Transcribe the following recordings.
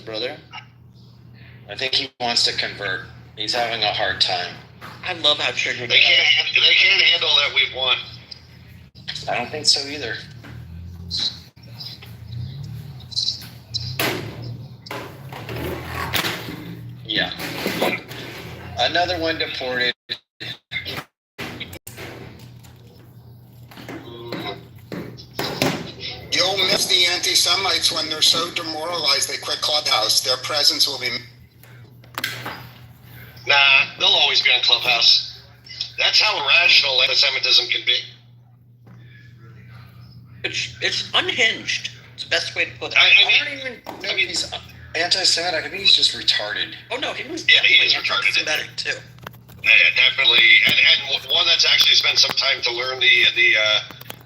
brother? I think he wants to convert. He's having a hard time. I love how triggered they can't handle that we've won. I don't think so either. Yeah. Another one deported. You'll miss the anti-Semites when they're so demoralized they quit Clubhouse. Their presence will be... Nah, they'll always be on Clubhouse. That's how irrational anti-Semitism can be. It's unhinged. It's the best way to put it. I don't even know if he's anti-Semitic. I think he's just retarded. Oh no, he was. Yeah, he is retarded. Anti-Semitic too. Yeah, definitely, and one that's actually spent some time to learn the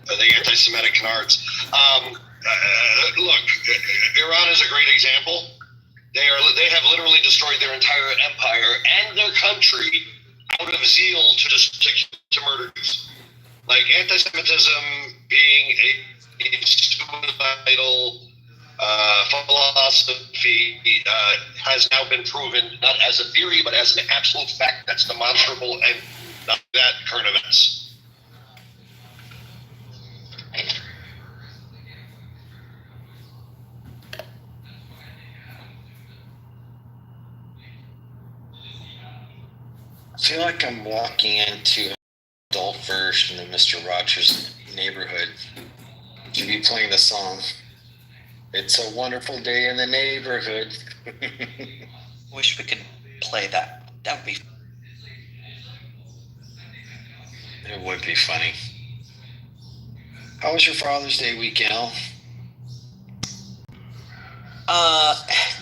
anti-Semitic canards. Look, Iran is a great example. They have literally destroyed their entire empire and their country out of zeal to murder Jews. Like anti-Semitism being a suicidal philosophy has now been proven not as a theory but as an absolute fact that's demonstrable and not that current events. I feel like I'm walking into an adult version of Mr. Rogers' Neighborhood. Should be playing the song. It's a wonderful day in the neighborhood. Wish we could play that. That would be. It would be funny. How was your Father's Day weekend, Al?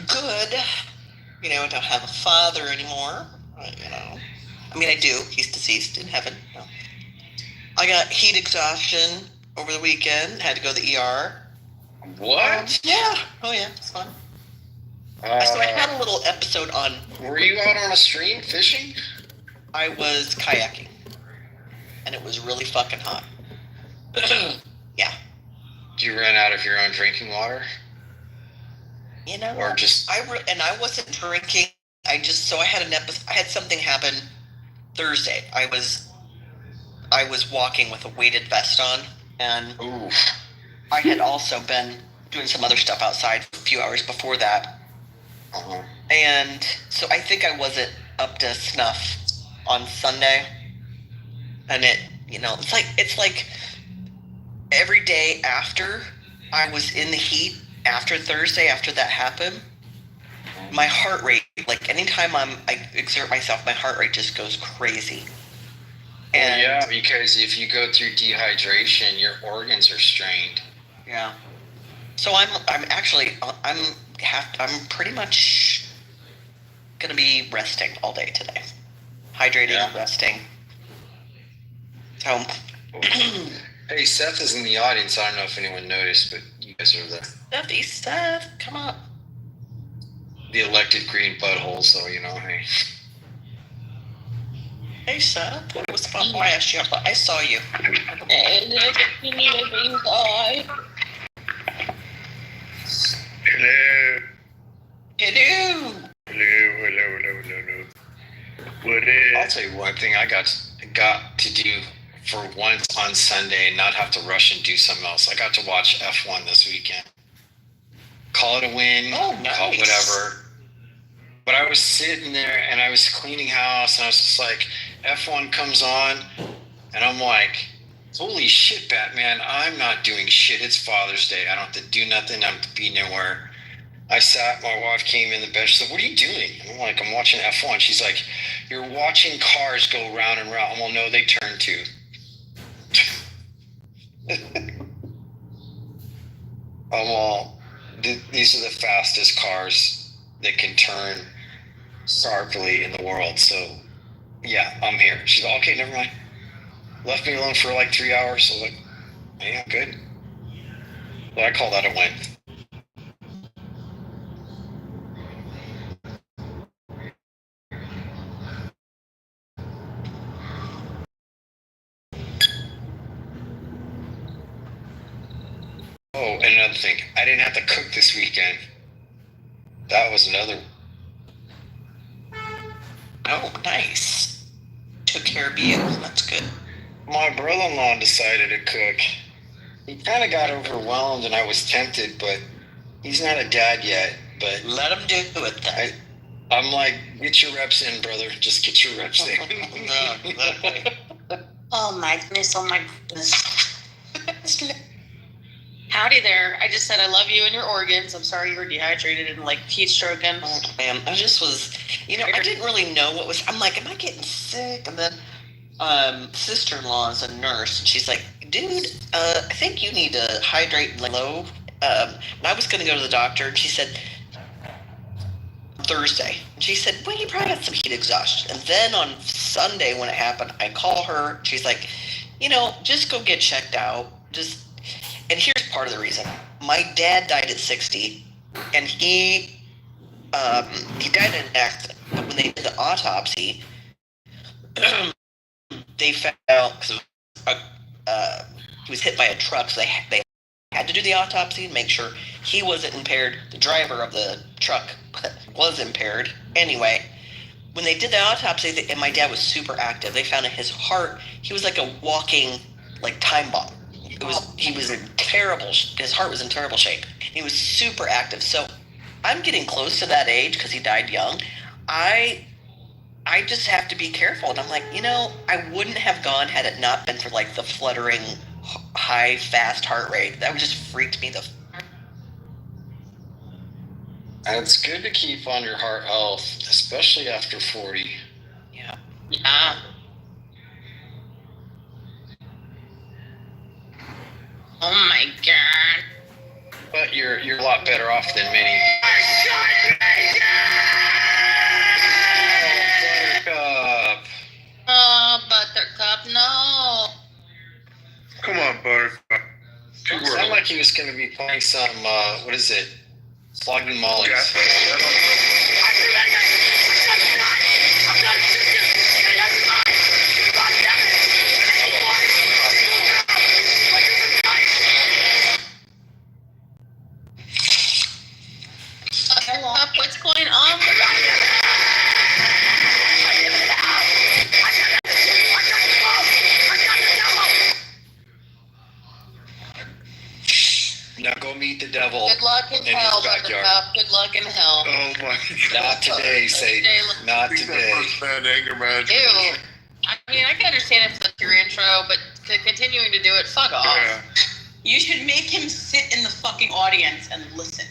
Good. You know, I don't have a father anymore. You know, I mean, I do. He's deceased in heaven. No. I got heat exhaustion over the weekend. Had to go to the ER. What? Yeah. Oh yeah, it's fun. So I had a little episode on. Were you out on a stream fishing? I was kayaking, and it was really fucking hot. Yeah. Did you run out of your own drinking water? You know, or just I wasn't drinking. I had an episode. I had something happen Thursday. I was walking with a weighted vest on, and oof. I had also been doing some other stuff outside for a few hours before that. Uh-huh. And so I think I wasn't up to snuff on Sunday. And it's like every day after I was in the heat after Thursday, after that happened, my heart rate, like anytime I exert myself, my heart rate just goes crazy. And yeah, because if you go through dehydration, your organs are strained. Yeah. So I'm pretty much gonna be resting all day today, hydrating, resting. So. Hey, Seth is in the audience. I don't know if anyone noticed, but you guys are Seth, come up. The elected green butthole, so you know, hey. Hey Seth, it was fun. Oh, I asked you, but I saw you. You need a green guy. Hello. Hello. Hello. What is? I'll tell you one thing I got to do for once on Sunday and not have to rush and do something else. I got to watch F1 this weekend. Call it a win. Oh, nice. Call it whatever. But I was sitting there and I was cleaning house and I was just like, F1 comes on and I'm like, holy shit, Batman, I'm not doing shit. It's Father's Day. I don't have to do nothing. I don't have to be nowhere. I sat, my wife came in the bed. She said, what are you doing? I'm like, I'm watching F1. She's like, you're watching cars go round and round. Well, no, they turn too. Well, these are the fastest cars that can turn sharply in the world. So, yeah, I'm here. She's like, okay, never mind. Left me alone for like 3 hours. So I was like, yeah, good. Well, I call that a win. Oh, and another thing, I didn't have to cook this weekend. That was another. Oh, nice. Took care of you. That's good. My brother-in-law decided to cook. He kind of got overwhelmed, and I was tempted, but he's not a dad yet. But Let him do it then. I'm like, get your reps in, brother. Just get your reps in. Oh my goodness, oh my goodness. Howdy there. I just said I love you and your organs. I'm sorry you were dehydrated and like heat stroking. Oh, man, I just was, I didn't really know what was, I'm like, am I getting sick? And then sister-in-law is a nurse, and she's like, dude, I think you need to hydrate low. And I was going to go to the doctor, and she said, Thursday. And she said, well, you probably got some heat exhaustion. And then on Sunday when it happened, I call her. She's like, just go get checked out. And here's part of the reason. My dad died at 60, and he died in an accident. But when they did the autopsy, they found out because he was hit by a truck, so they had to do the autopsy and make sure he wasn't impaired. The driver of the truck was impaired. Anyway, when they did the autopsy, and my dad was super active, they found in his heart, he was like a walking time bomb. His heart was in terrible shape. He was super active. So I'm getting close to that age because he died young. I just have to be careful. And I'm like, I wouldn't have gone had it not been for the fluttering, high, fast heart rate. That would just freaked me the. And it's good to keep on your heart health, especially after 40. Yeah. Yeah. Oh my god. But you're a lot better off than many. Buttercup. Oh, Buttercup, no. Come on, Buttercup. It sounded like he was going to be playing some, what is it? Slogging Mollies. Buttercup, what's going on? Now go meet the devil. Good luck in hell, Buttercup. Good luck in hell. Oh my God. Not today, Satan. Not today. Anger management. Ew. I mean, I can understand if that's your intro, but continuing to do it, fuck off. Yeah. You should make him sit in the fucking audience and listen.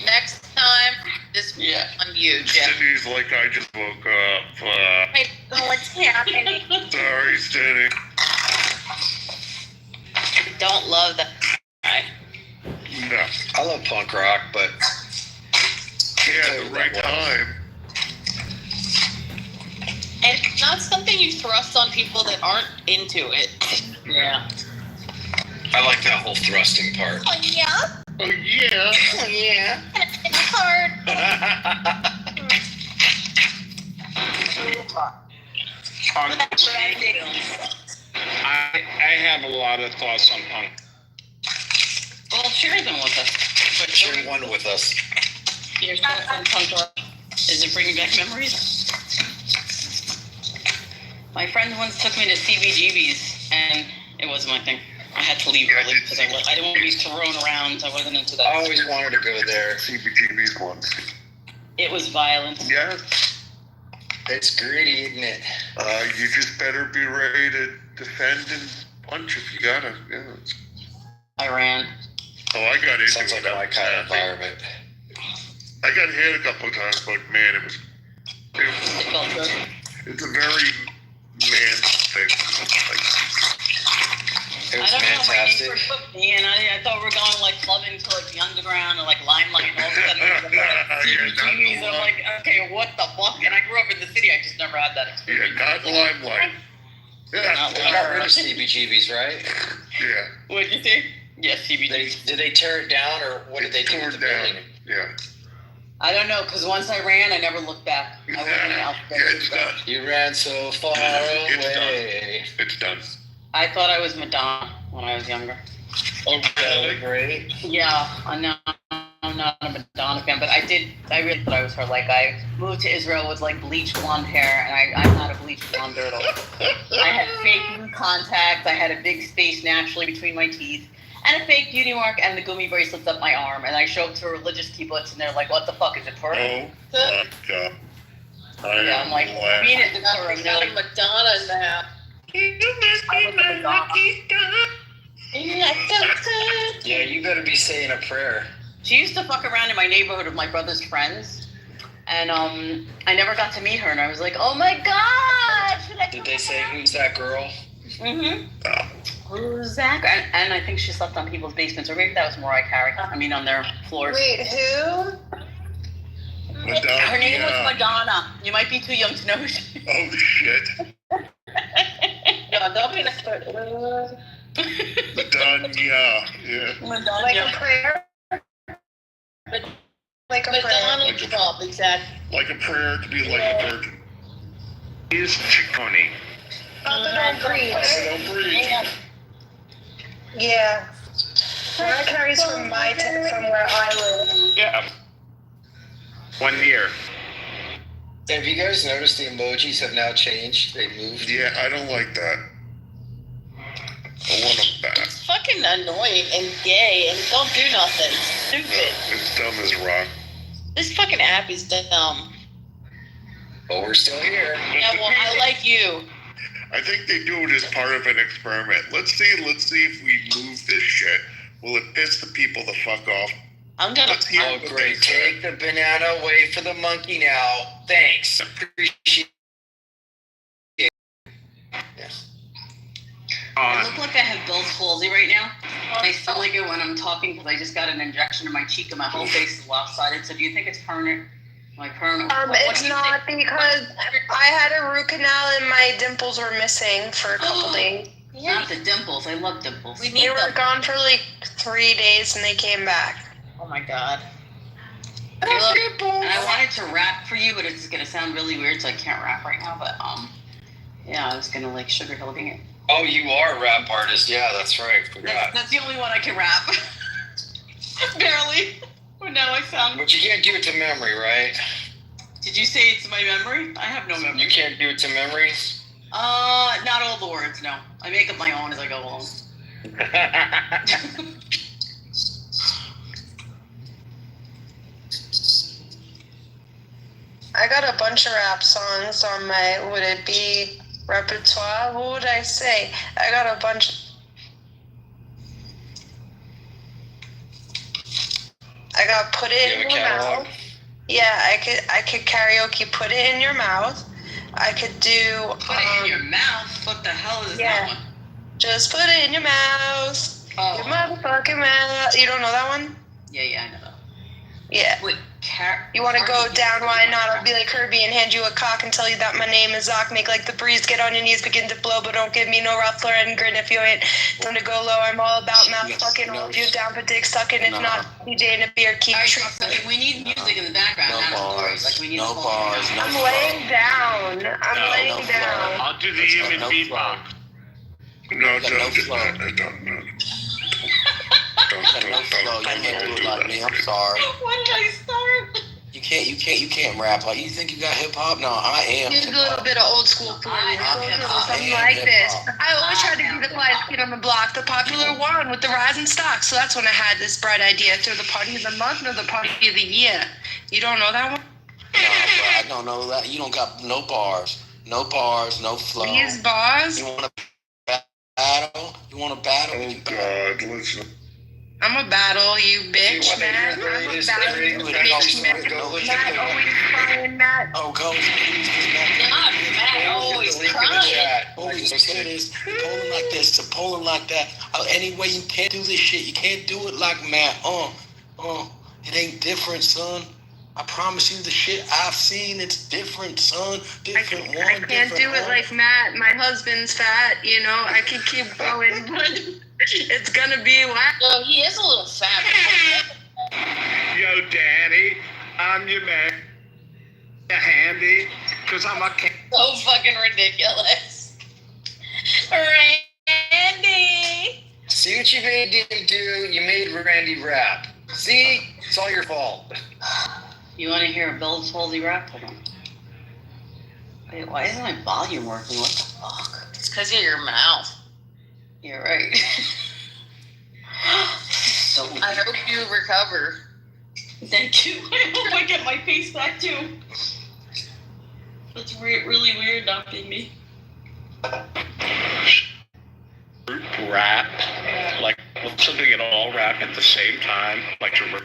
Next time, this on you, Jim. Cindy's like, I just woke up. I don't know what's happening. Sorry, Cindy. I don't love that guy. No. I love punk rock, but Yeah, at the right time. And it's not something you thrust on people that aren't into it. Yeah. I like that whole thrusting part. Oh, yeah? Oh, yeah. Oh, yeah. It's hard. That's what I think. I have a lot of thoughts on punk. Well, share them with us. But Share one with us. Here's punk rock. Is it bringing back memories? My friend once took me to CBGB's, and it wasn't my thing. I had to leave early because I didn't want to be thrown around. I wasn't into that. I always wanted to go there. CBGB's one. It was violent. Yeah. It's gritty, isn't it? You just better be ready to defend and punch if you gotta. Yeah. I ran. Oh, I got into Sounds it. like my kind of environment. I got hit a couple of times, but man, It felt good. it's a very man thing. It I was don't know. My fantastic. neighbor took me, and I thought we were going clubbing to the underground or Limelight, and all of a sudden we were at CBGB's. I'm like, okay, what the fuck? And I grew up in the city. I just never had that Yeah, experience. not Limelight. Yeah. They got rid of CBGB's, right? Yeah. What'd you say? Yes, CBGB's. Did they tear it down, or what did they do Tore with the down. building? Yeah. I don't know, because once I ran, I never looked back. I wasn't out Yeah, it's done. You ran so far It's away. It's done. I thought I was Madonna when I was younger. Oh, really? Great. Yeah, I know. I'm not a Madonna fan, but I really thought I was her. Like, I moved to Israel with, like, bleached blonde hair, and I'm not a bleached blonde turtle. I had fake blue contacts, I had a big space naturally between my teeth, and a fake beauty mark, and the gummy bracelets up my arm, and I show up to religious kibbutz, and they're like, what the fuck, is it Purim? Oh my God. Yeah, I'm like, glad. being at the Purim, they're like, Madonna in that. Yeah, you better be saying a prayer. she used to fuck around in my neighborhood with my brother's friends, and I never got to meet her, and I was like, oh my God! Did they say, who's that girl? Mm-hmm. Who's that? And I think she slept on people's basements, or maybe that was Mariah Carey. I mean, on their floors. Wait, who? Madonna. Her name was Madonna. You might be too young to know who she is. Oh shit. Madonna. Madonna. Yeah. Madonna. Like a prayer? Like a prayer. Like a- Trump, exactly. Like a prayer to be like a virgin. Is Chicone. Papa don't preach. Don't breathe. Yeah. Mariah Carey's from where I live. Yeah. 1 year. Have you guys noticed the emojis have now changed? They moved. Yeah, I don't like that. I want them back. It's fucking annoying and gay and don't do nothing. Stupid. It's dumb as rock. This fucking app is dumb. But we're still here. Yeah, well, I like you. I think they do it as part of an experiment. Let's see if we move this shit. Will it piss the people the fuck off? I'm gonna. Let's hear Oh, what great. they say. Take the banana away for the monkey now. Thanks. Appreciate it. Yeah. I look like I have Bell's palsy right now. I sound like it when I'm talking because I just got an injection in my cheek and my whole face is lopsided. So do you think it's permanent? Like permanent? What It's do you not think? because I had a root canal and my dimples were missing for a couple days. Not the dimples. I love dimples. We They need were them. gone for like 3 days and they came back. Oh my God. And I wanted to rap for you, but it's gonna sound really weird, so I can't rap right now. But yeah, I was gonna like sugar hilding it. Oh, you are a rap artist. Yeah, that's right. Forgot. That's the only one I can rap. Barely. But now I sound. But you can't do it to memory, right? Did you say it's my memory? I have no memory. You can't do it to memory? Not all the words. No, I make up my own as I go along. I got a bunch of rap songs on my, would it be repertoire? What would I say? I got a bunch. I got Put You It have in a Your catalog? Mouth. Yeah, I could karaoke Put It in Your Mouth. I could do Put it in your mouth. What the hell is yeah. that one? Just Put It in Your Mouth. Oh. Your motherfucking mouth. You don't know that one? Yeah, I know that. Yeah. Wait, You want to go down, why not? I'll be like Herbie and hand you a cock and tell you that my name is Zoc. Make like the breeze, get on your knees, begin to blow, but don't give me no ruffler and grin if you ain't. Time to go low, I'm all about mouth fucking. All you down for dick sucking. If not, DJ in a beer, keep Alright, tripping. so we need music in the background, No not bars, stories. Like we need no a bars, no I'm flow. laying down. I'm No, laying no flow. down. I'll do the It's human no beatbox. No, got no don't do flow. that. Don't. You got no flow. You can't do it like me. I'm sorry. When did I start? You can't rap like you think you got hip hop. No, I am. Here's a little bit of old school for you. I Something am like this. hip-hop. I always tried to be the quiet kid on the block, the popular one with the rising stock. So that's when I had this bright idea. Through the party of the month or the party of the year. You don't know that one? No, bro, I don't know that. You don't got no bars, no flow. These bars. You want to battle? You want to battle? Oh We can battle. God, listen. I'm a battle, you bitch, You want to Matt. hear the I'm a latest battle, you thing? bitch, Matt. Go look Matt at always crying, Matt. Oh, coach. God, Matt always the link in the crying. chat. Holy spirit, polling like this, to polling like that. Anyway, you can't do this shit. You can't do it like Matt. It ain't different, son. I promise you, the shit I've seen, it's different, son. Different one. I can't do it like Matt. My husband's fat, you know. I can keep going, but it's gonna be whack. No, he is a little fat. Yo, Daddy, I'm your man. Handy, because I'm a king. So fucking ridiculous. Randy. See what you made him do? You made Randy rap. See? It's all your fault. You want to hear a Bill Folsey rap? Hold on. Wait, why isn't my volume working? What the fuck? It's because of your mouth. You're right. So I hope you recover. Thank you. I hope I get my face back too. It's really weird not being me. Rap, like listen to it all rap at the same time, like to.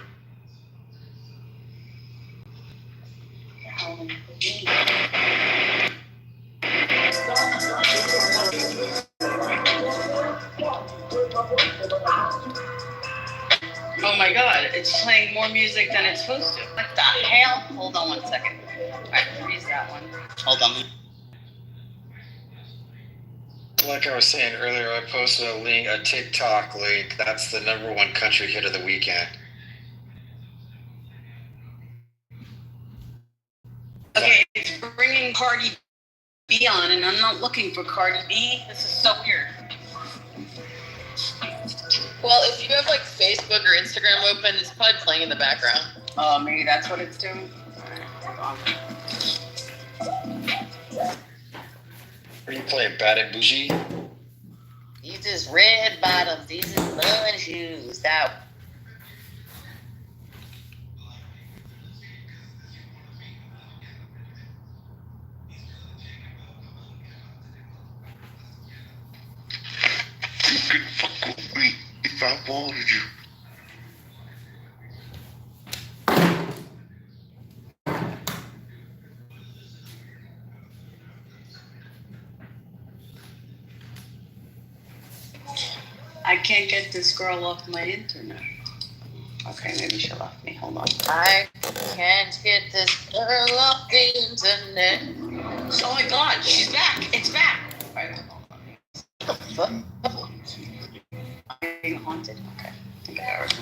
Oh my god, it's playing more music than it's supposed to. What the hell? Hold on 1 second. Alright, freeze that one. Hold on. Like I was saying earlier, I posted a TikTok link. That's the #1 country hit of the weekend. Okay, it's bringing Cardi B on, and I'm not looking for Cardi B. This is so weird. Well, if you have like Facebook or Instagram open, it's probably playing in the background. Oh, maybe that's what it's doing. Hold on. Are you playing Bad and Bougie? These is red bottoms. These is mud shoes. That. You could fuck with me if I wanted you. I can't get this girl off my internet. Okay, maybe she left me. Hold on. I can't get this girl off the internet. Oh my god, she's back. It's back. Right, hold on. I'm being haunted. Okay. I think I got it.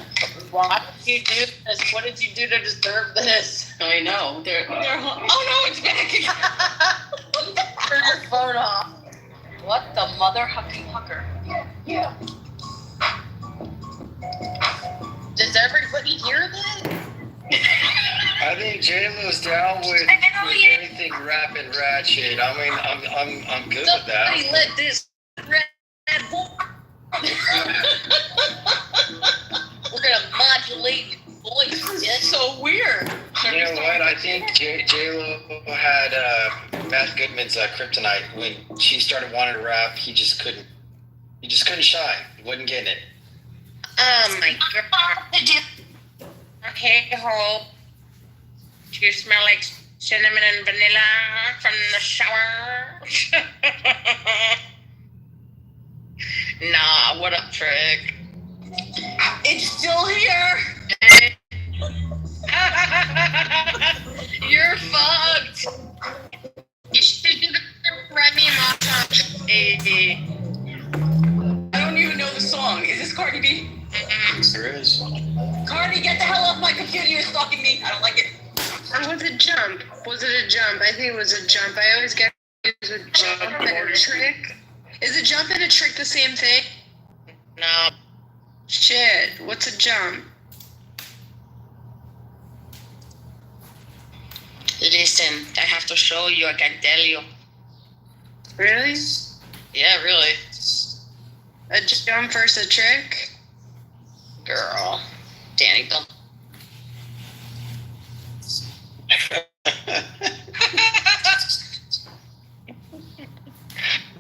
Why did you do this? What did you do to deserve this? I know. They're oh no, it's back again. Turn your phone off. What the mother hucking hucker? Yeah. Does everybody hear that? I think J-Lo's down with anything rap and ratchet. I mean, I'm good with that. Somebody let this red bull. We're gonna modulate your voice. It's so weird. You know what? I think J-Lo had Matt Goodman's kryptonite. When she started wanting to rap, he just couldn't shine. He wasn't getting it. Oh my god. Okay, Hope. Do you smell like cinnamon and vanilla from the shower? Nah, what up, Trick? It's still here. You're fucked. You should do the Remy Ma. I don't even know the song. Is this Cardi B? There is. Cardi, get the hell off my computer. You're stalking me. I don't like it. Was it jump? Was it a jump? I think it was a jump. I always get confused with jump and a trick. Is a jump and a trick the same thing? No. Shit. What's a jump? Listen, I have to show you. I can tell you. Really? Yeah, really. A jump versus a trick? Girl. Danny, don't.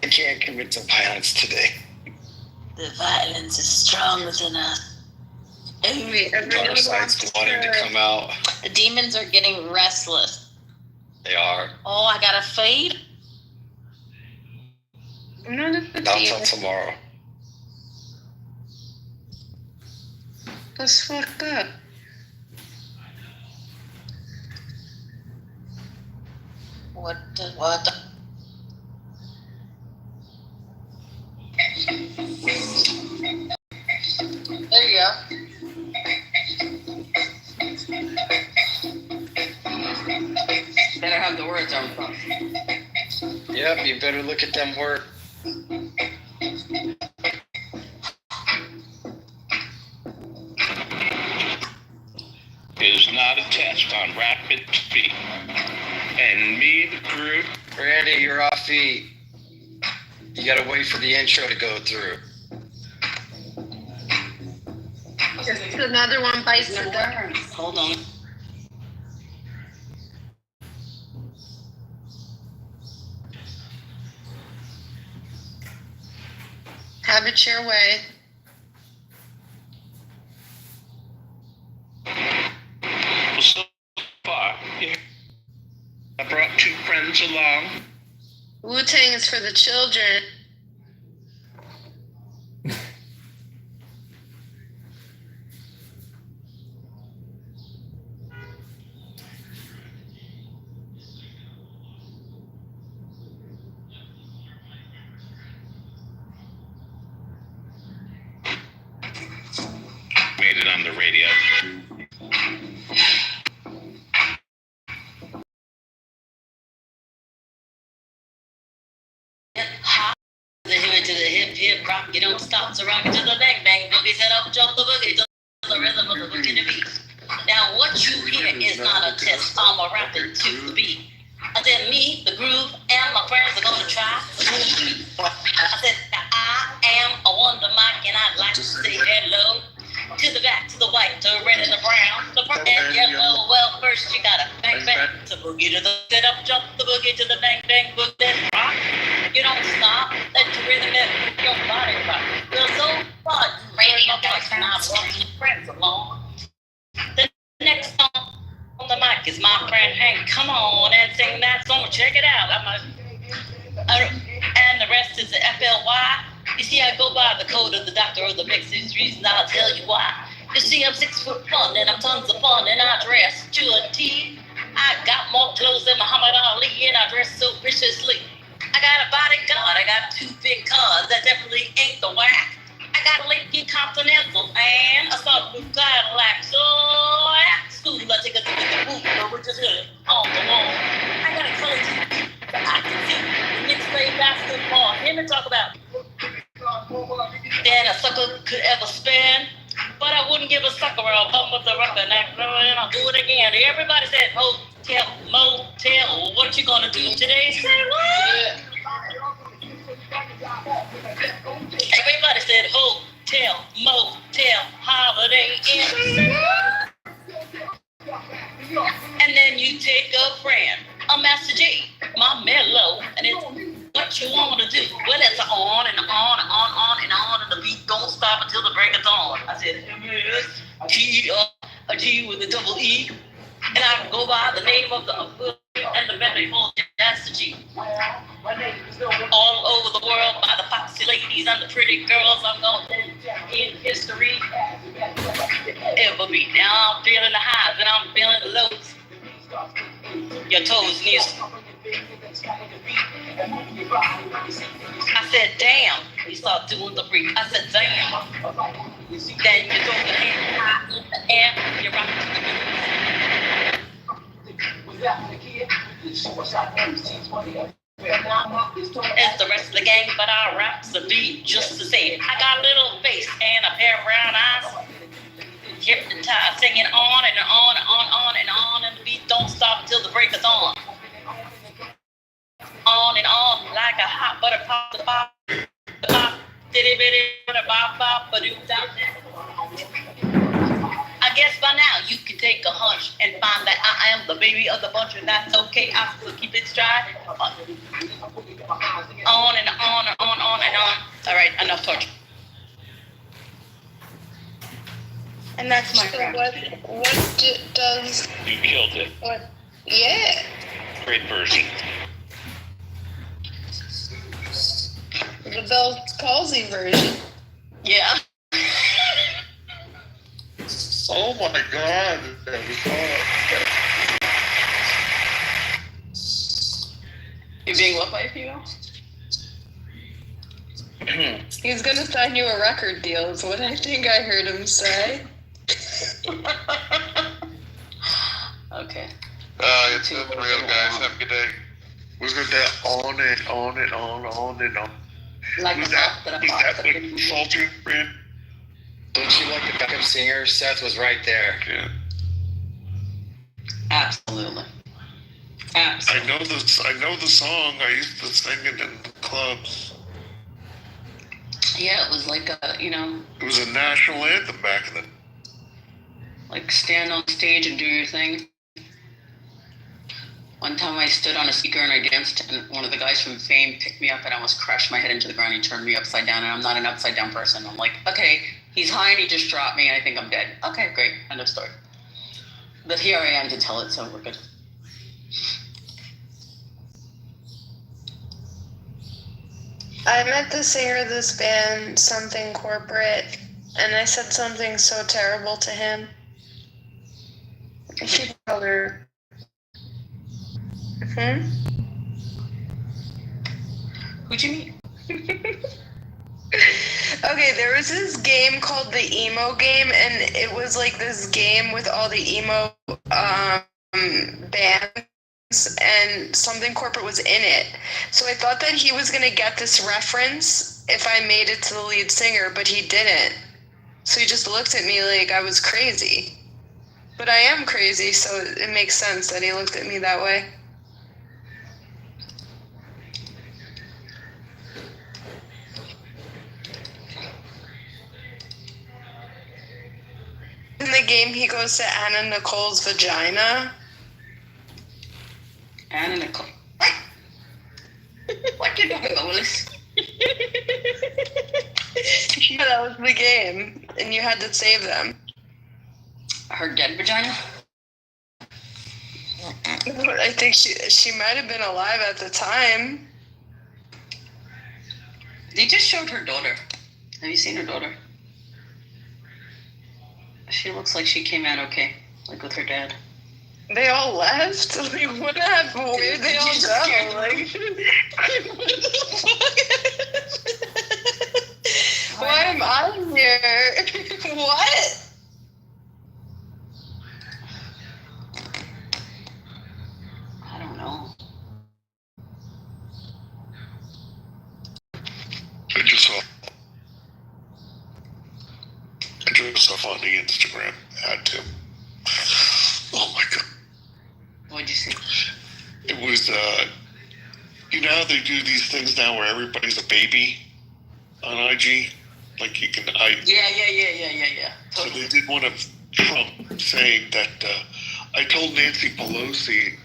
I can't commit to violence today. The violence is strong within us. Dark side's wanting to come out. The demons are getting restless. They are. Oh, I got a fade? Not a Not till tomorrow. That's fucked up. What? There you go. Better have the words on front. Yep, you better look at them work. rapid feet. And me, the crew. Randy, you're off feet. You gotta wait for the intro to go through. Another one bites the dust. Hold on. Have it your way. Well, so far, yeah. I brought 2 friends along. Wu-Tang is for the children. Made it on the radio. The hip to the hip rock, you don't stop to rock it to the bang bang boogie, set up, jump the boogie to the rhythm of the boogie to beat. Now what you hear is not a test, I'm a rapping to the beat. I said me, the groove, and my friends are gonna try to move me. I said I am a wonder mic and I'd like to say hello to the black, to the white, to the red and the brown, the purple and yellow. Well, first you gotta bang bang to boogie to the set up, jump the boogie to the bang bang boogie, then rock. You don't stop, let your rhythm and your body rock. Feel so fun, radio voice, and I brought some friends along. The next song on the mic is my friend Hank. Come on and sing that song, check it out. And the rest is the FLY. You see, I go by the code of the doctor of the mix. This reason I'll tell you why. You see, I'm 6 foot fun and I'm tons of fun and I dress to a T. I got more clothes than Muhammad Ali and I dress so viciously. I got a bodyguard, I got 2 big cars, that definitely ain't the whack. I got a Lincoln Continental and a sunroof Cadillac. So at school, I take a look at the boot, which is good on the wall. I got a color TV that I can see. The Knicks play basketball. Him and talk about then a sucker could ever spin. But I wouldn't give a sucker a bum with the record and I'll do it again. Everybody said hotel, motel, what you gonna do today? Say what? Everybody said hotel, motel, holiday inn. And then you take a friend, a Master G, my mellow, and it's what you want to do. Well, it's on and on and on and on, and the beat don't stop until the break of dawn. I said M-S-T, a G with a double E, and I go by the name of the and the melody called Master G. All over the world by the foxy ladies and the pretty girls, I'm going in history. Ever be. Now I'm feeling the highs and I'm feeling the lows. Your toes need. I said, damn. You start doing the freak. I said, damn. Then you throw your hand high in the air. You rock to the it's the rest of the gang, but I rap the beat just the same. I got a little face and a pair of brown eyes. Hypnotized, singing on and on and on and on, and the beat don't stop until the break is on. On and on like a hot butter pop, the pop, the pop, diddy bitty, the bop bop, ba doo dop. I guess by now you can take a hunch and find that I am the baby of the bunch, and that's okay. I still keep it stride. On and on and on and on. All right, enough torture. And that's my friend. What does... You killed it. What? Yeah. Great version. The Bell Palsy version. Yeah. Oh my God. That was You're being what by a female? He's gonna sign you a record deal, is what I think I heard him say. Okay. It's nothing real, guys. Have a good day. Was it that on and on and on and on? Like Was that like Soldier, friend? Don't you like the backup singer? Seth was right there. Yeah. Absolutely. I know this. I know the song. I used to sing it in the clubs. Yeah, it was like It was a national anthem back in the. like stand on stage and do your thing. One time I stood on a speaker and I danced, and one of the guys from Fame picked me up and I almost crashed my head into the ground. He turned me upside down, and I'm not an upside down person. I'm like, okay, he's high and he just dropped me, and I think I'm dead. Okay, great, end of story. But here I am to tell it, so we're good. I met the singer of this band, Something Corporate, and I said something so terrible to him. She called her. Who'd you meet? Okay, there was this game called the Emo Game, and it was like this game with all the emo bands, and Something Corporate was in it. So I thought that he was gonna get this reference if I made it to the lead singer, but he didn't. So he just looked at me like I was crazy. But I am crazy, so it makes sense that he looked at me that way. In the game, he goes to Anna Nicole's vagina. Anna Nicole. What did you do, Willis? Yeah, that was the game, and you had to save them. Her dead vagina? I think she might have been alive at the time. They just showed her daughter. Have you seen her daughter? She looks like she came out okay, like with her dad. They all left? Like, what happened? Where'd they all go? Like, why am I here? What? I don't know. I just saw on the Instagram. Had to. Oh my god. What'd you see? It was, you know how they do these things now where everybody's a baby on IG? Like you can, Yeah. So Totally. they did one of Trump saying that, I told Nancy Pelosi,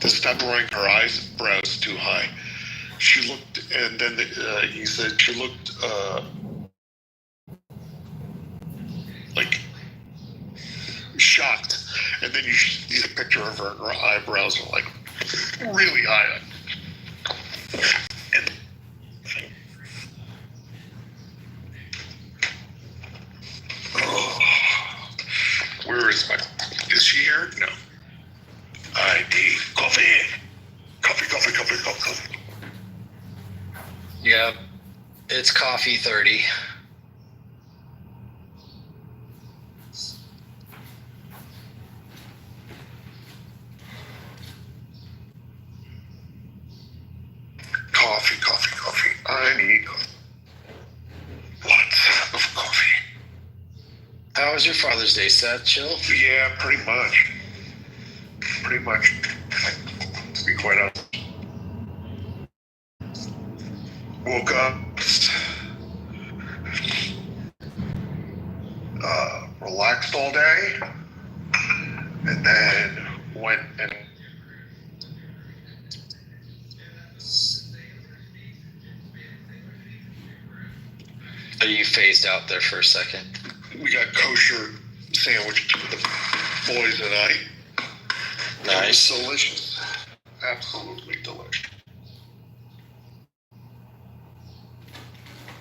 to stop growing her eyebrows too high. She looked, and then he said she looked, like shocked, and then you see a picture of her, and her eyebrows are like really high. And where is my? Is she here? No. I need coffee. Coffee. Yep. It's coffee 30. Coffee. I need lots of coffee. How was your Father's Day, Seth? Chill? Yeah, pretty much. To be quite honest. Woke up, relaxed all day, and then went and So you phased out there for a second. we got kosher sandwich for the boys and I. Nice. It was delicious. Absolutely delicious.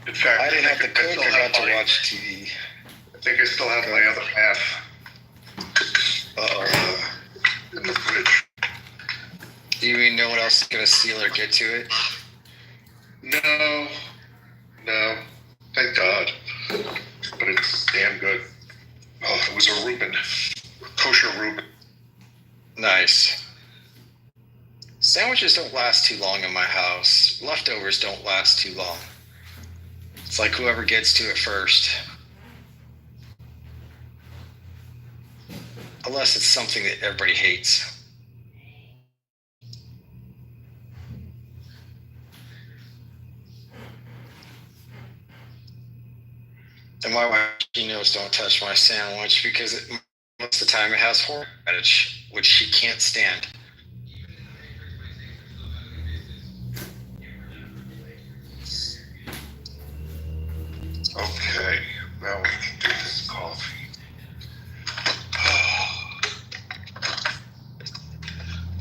In fact, I didn't have to cook. still I got to mine. watch TV. I think I still have my other half in the fridge. Do you even know what else is going to seal or get to it? No. Thank God. But it's damn good. Oh, it was a Reuben. Kosher Reuben. Nice. Sandwiches don't last too long in my house. Leftovers don't last too long. It's like whoever gets to it first. Unless it's something that everybody hates. And my wife, she knows don't touch my sandwich because most of the time it has horseradish, which she can't stand. Okay, now we can do this coffee.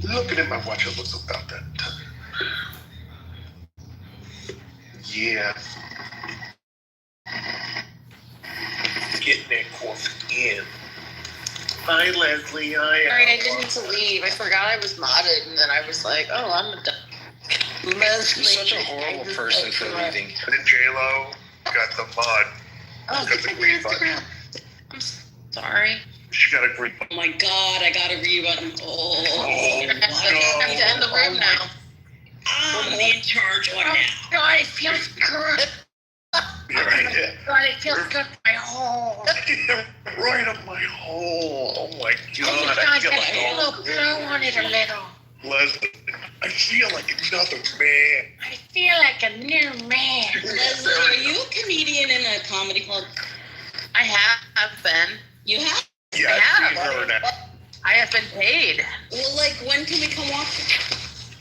Looking at my watch, it looks about that time. Yeah. Getting that coffee in. Hi, Leslie. Hi. Sorry, I didn't need to leave. I forgot I was modded, and then I was like, oh, I'm done. Leslie, you're such a horrible person for leaving. And then J-Lo got the mod. Oh, Got the green button. I'm sorry. She got a green button. Oh my god, I got a rebutton. Oh, I have to end the room now. I'm in charge one now. God, it feels good. You're right there. God, it feels good for my hole. Right up my hole. Oh my god. God, I feel I like look blue on it a little. Leslie, I feel like another man. I feel like a new man. Leslie, are you a comedian in a comedy club? I have been. You have? Yeah, I have. I've heard that. I have been paid. Well, like, when can we come watch?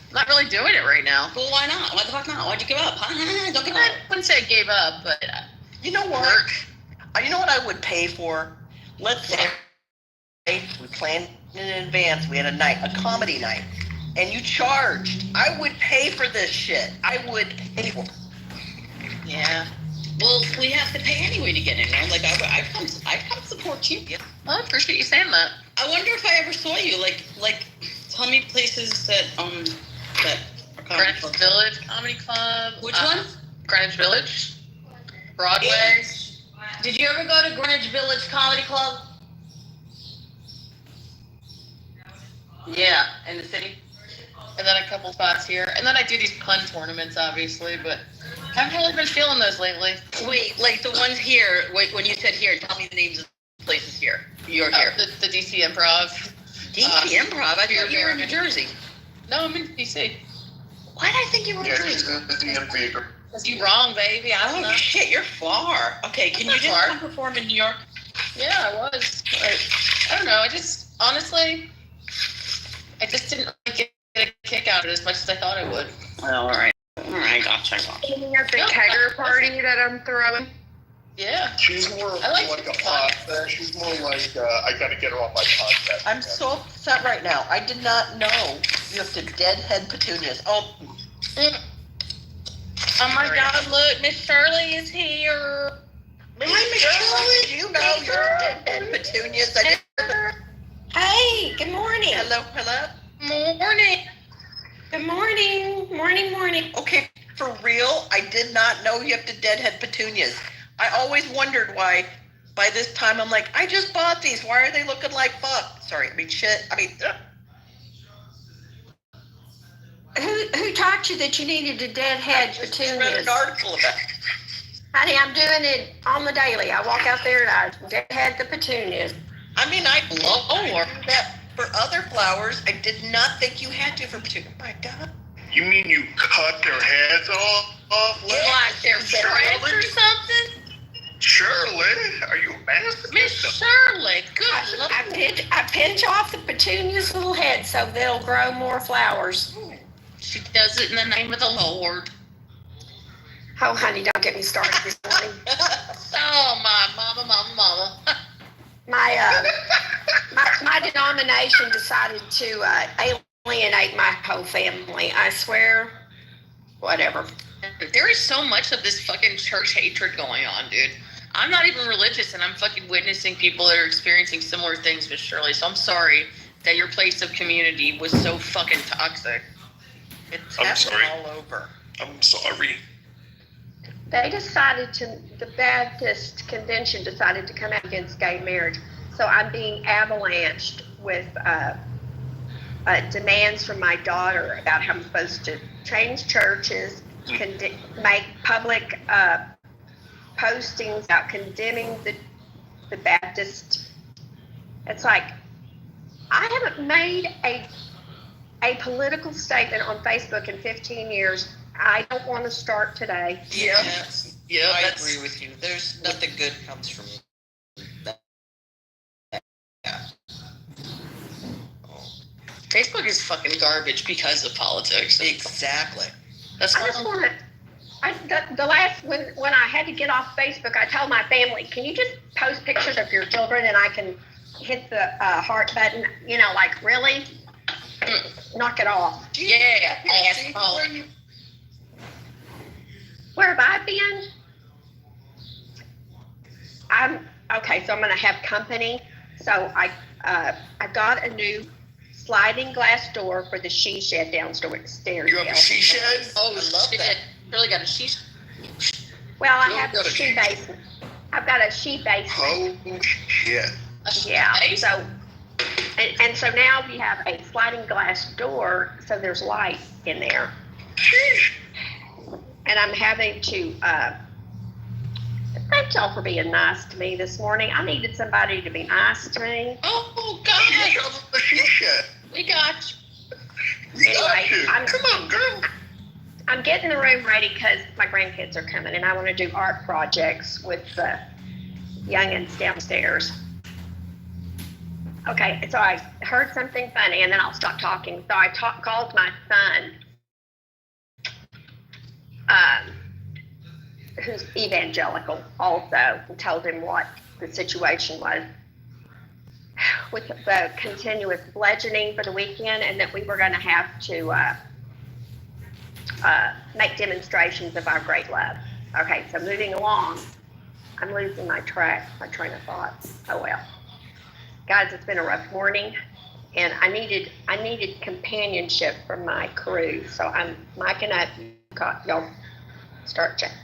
I'm not really doing it right now. Well, why not? Why the fuck not? Why'd you give up? Huh? Don't give I up. wouldn't say I gave up, but You know what? work. You know what I would pay for? Let's say we planned in advance. We had a comedy night, and you charged. I would pay for this shit. I would pay for it. Yeah. Well, we have to pay anyway to get in there. Like, I've come support you. Well, I appreciate you saying that. I wonder if I ever saw you. Like, tell me places that that are comedy Greenwich clubs. Village Comedy Club. Which one? Greenwich Village. Broadway. Did you ever go to Greenwich Village Comedy Club? Yeah, in the city. And then a couple spots here. And then I do these pun tournaments, obviously, but haven't really been feeling those lately. Wait, like the ones here. Wait, when you said here, tell me the names of the places here. You're here. The DC Improv. DC Improv. I thought you were in New Jersey. No, I'm in DC. Why did I think you were in Yeah, New she's Jersey? in the DMV. You wrong, baby. I don't Oh know. shit, you're far. Okay, can you Not just far. come perform in New York? Yeah, I was. But I don't know. I just, honestly, I just didn't really get a kick out of it as much as I thought I would. Oh, all right. All right, gotcha. At the kegger party that I'm throwing. Yeah. She's more I like like a fun. pop. She's more like I gotta get her on my podcast. I'm so upset right now. I did not know you have to deadhead petunias. Oh, Oh my God! Look, Miss Shirley is here. hi, Miss Shirley. You know you're deadhead petunias. I didn't. Hey, good morning. Hello, hello. Morning. Good morning. Morning. Okay, for real, I did not know you have to deadhead petunias. I always wondered why. By this time, I'm like, I just bought these. Why are they looking like fuck? Sorry, I mean shit. I mean. Who taught you that you needed to deadhead I just read petunias? an article about it. Honey, I'm doing it on the daily. I walk out there and I deadhead the petunias. I mean, I Lord. do that for other flowers. I did not think you had to for petunias. Oh my God. You mean you cut their heads off? Like they're friends or something? Shirley, are you a masochist? Miss Shirley, good luck. I pinch off the petunias' little heads so they'll grow more flowers. She does it in the name of the Lord. Oh, honey, don't get me started this morning. Oh, my mama. My denomination decided to alienate my whole family. I swear, whatever. There is so much of this fucking church hatred going on, dude. I'm not even religious, and I'm fucking witnessing people that are experiencing similar things, Miss Shirley. So I'm sorry that your place of community was so fucking toxic. It's I'm happening sorry. all over. I'm sorry. They decided the Baptist convention decided to come out against gay marriage. So I'm being avalanched with demands from my daughter about how I'm supposed to change churches, make public postings about condemning the Baptist. It's like, not made a political statement on Facebook in 15 years. I don't want to start today. Yeah, I that's- agree with you. There's nothing good comes from that. Facebook is fucking garbage because of politics. Exactly. That's I why. just want to. The last when I had to get off Facebook, I told my family, "Can you just post pictures of your children and I can hit the heart button?" You know, like really, knock it off. Yeah, asshole. Where have I been? I'm okay. So I'm going to have company. So I got a new sliding glass door for the she shed downstairs. You have a she shed? Oh, I love shit. that. Really got a sheesh. Well, I You have got a a she she- basement. I've got a she basement. Oh, shit. Yeah. Nice. So, and so now we have a sliding glass door, so there's light in there. And I'm having to. Thank y'all for being nice to me this morning. I needed somebody to be nice to me. Oh, She God. has a she shed. We got you. We got Anyway, you. I'm- Come on, girl. I'm getting the room ready because my grandkids are coming and I want to do art projects with the youngins downstairs. Okay, so I heard something funny and then I'll stop talking. So I called my son, who's evangelical also, and told him what the situation was with the continuous bludgeoning for the weekend and that we were going to have to make demonstrations of our great love. Okay, so moving along, I'm losing my train of thought. Oh well. Guys, it's been a rough morning and I needed companionship from my crew. So I'm miking up. Y'all start chatting.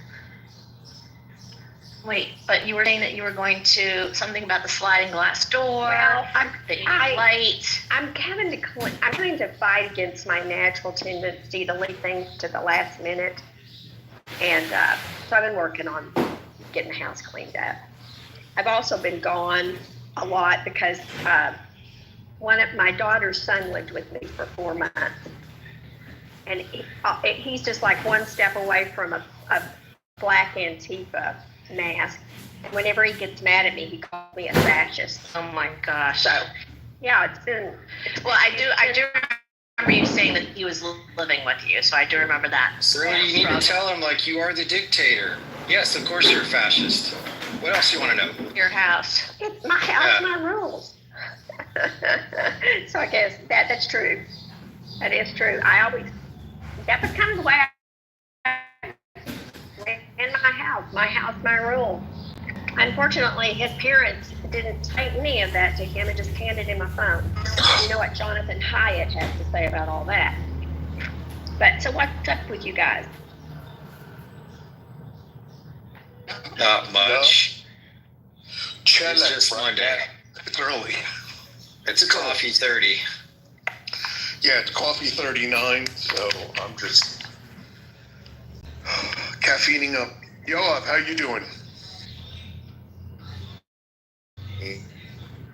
Wait, but you were saying that you were going to something about the sliding glass door. Well, the light. I'm having to fight against my natural tendency to leave things to the last minute. And so I've been working on getting the house cleaned up. I've also been gone a lot because my daughter's son lived with me for 4 months. And he's just like one step away from a black Antifa mask. And whenever he gets mad at me, he calls me a fascist. Oh my gosh. So, yeah, it's been. Well, I do remember you saying that he was living with you, so I do remember that. Girl, you need to tell him, like, you are the dictator. Yes, of course you're a fascist. What else you want to know? Your house. It's my house, Yeah. my rules. So I guess that's true. That is true. That was kind of the way in my house, my rule. Unfortunately, his parents didn't say any of that to him and just handed him a phone. You know what Jonathan Hyatt has to say about all that. But so what's up with you guys? Not much. Chill It's just Monday. It's early. It's coffee 30. Yeah, it's coffee 39, so I'm just caffeining up. Yoav, how you doing?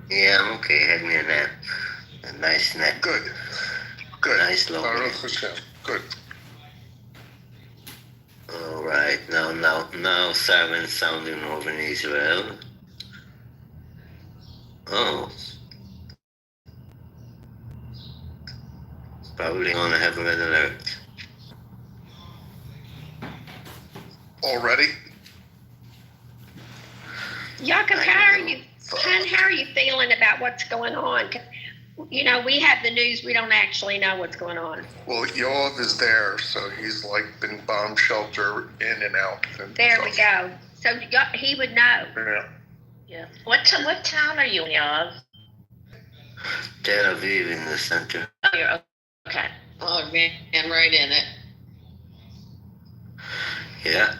Yeah, I'm okay. Had me a nap. A nice nap. Good. Good. Nice long Baruch nap. Hashem. Good. All right. Now sirens sounding over in Israel. Oh. Probably gonna have a red alert. Already? Yaakov, how are you feeling about what's going on? 'Cause, you know, we have the news, we don't actually know what's going on. Well, Yoav is there, so he's like been bomb shelter in and out. And There we go. So he would know. Yeah. Yeah. What town are you in, Yav? Tel Aviv in the center. Oh, you're okay. Oh man, I'm right in it. Yeah.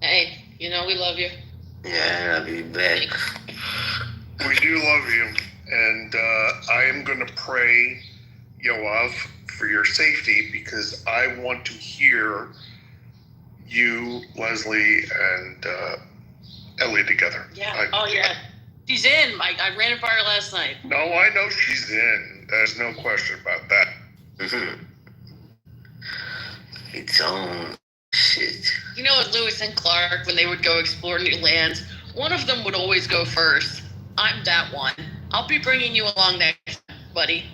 Hey, you know we love you. Yeah, I'll be back. We do love you, and I am going to pray, Yoav, for your safety because I want to hear you, Leslie, and Ellie together. Yeah. Oh yeah. She's in. I ran a fire last night. No, I know she's in. There's no question about that. Mm-hmm. Its own shit. You know, Lewis and Clark, when they would go explore new lands, one of them would always go first. I'm that one. I'll be bringing you along next, buddy.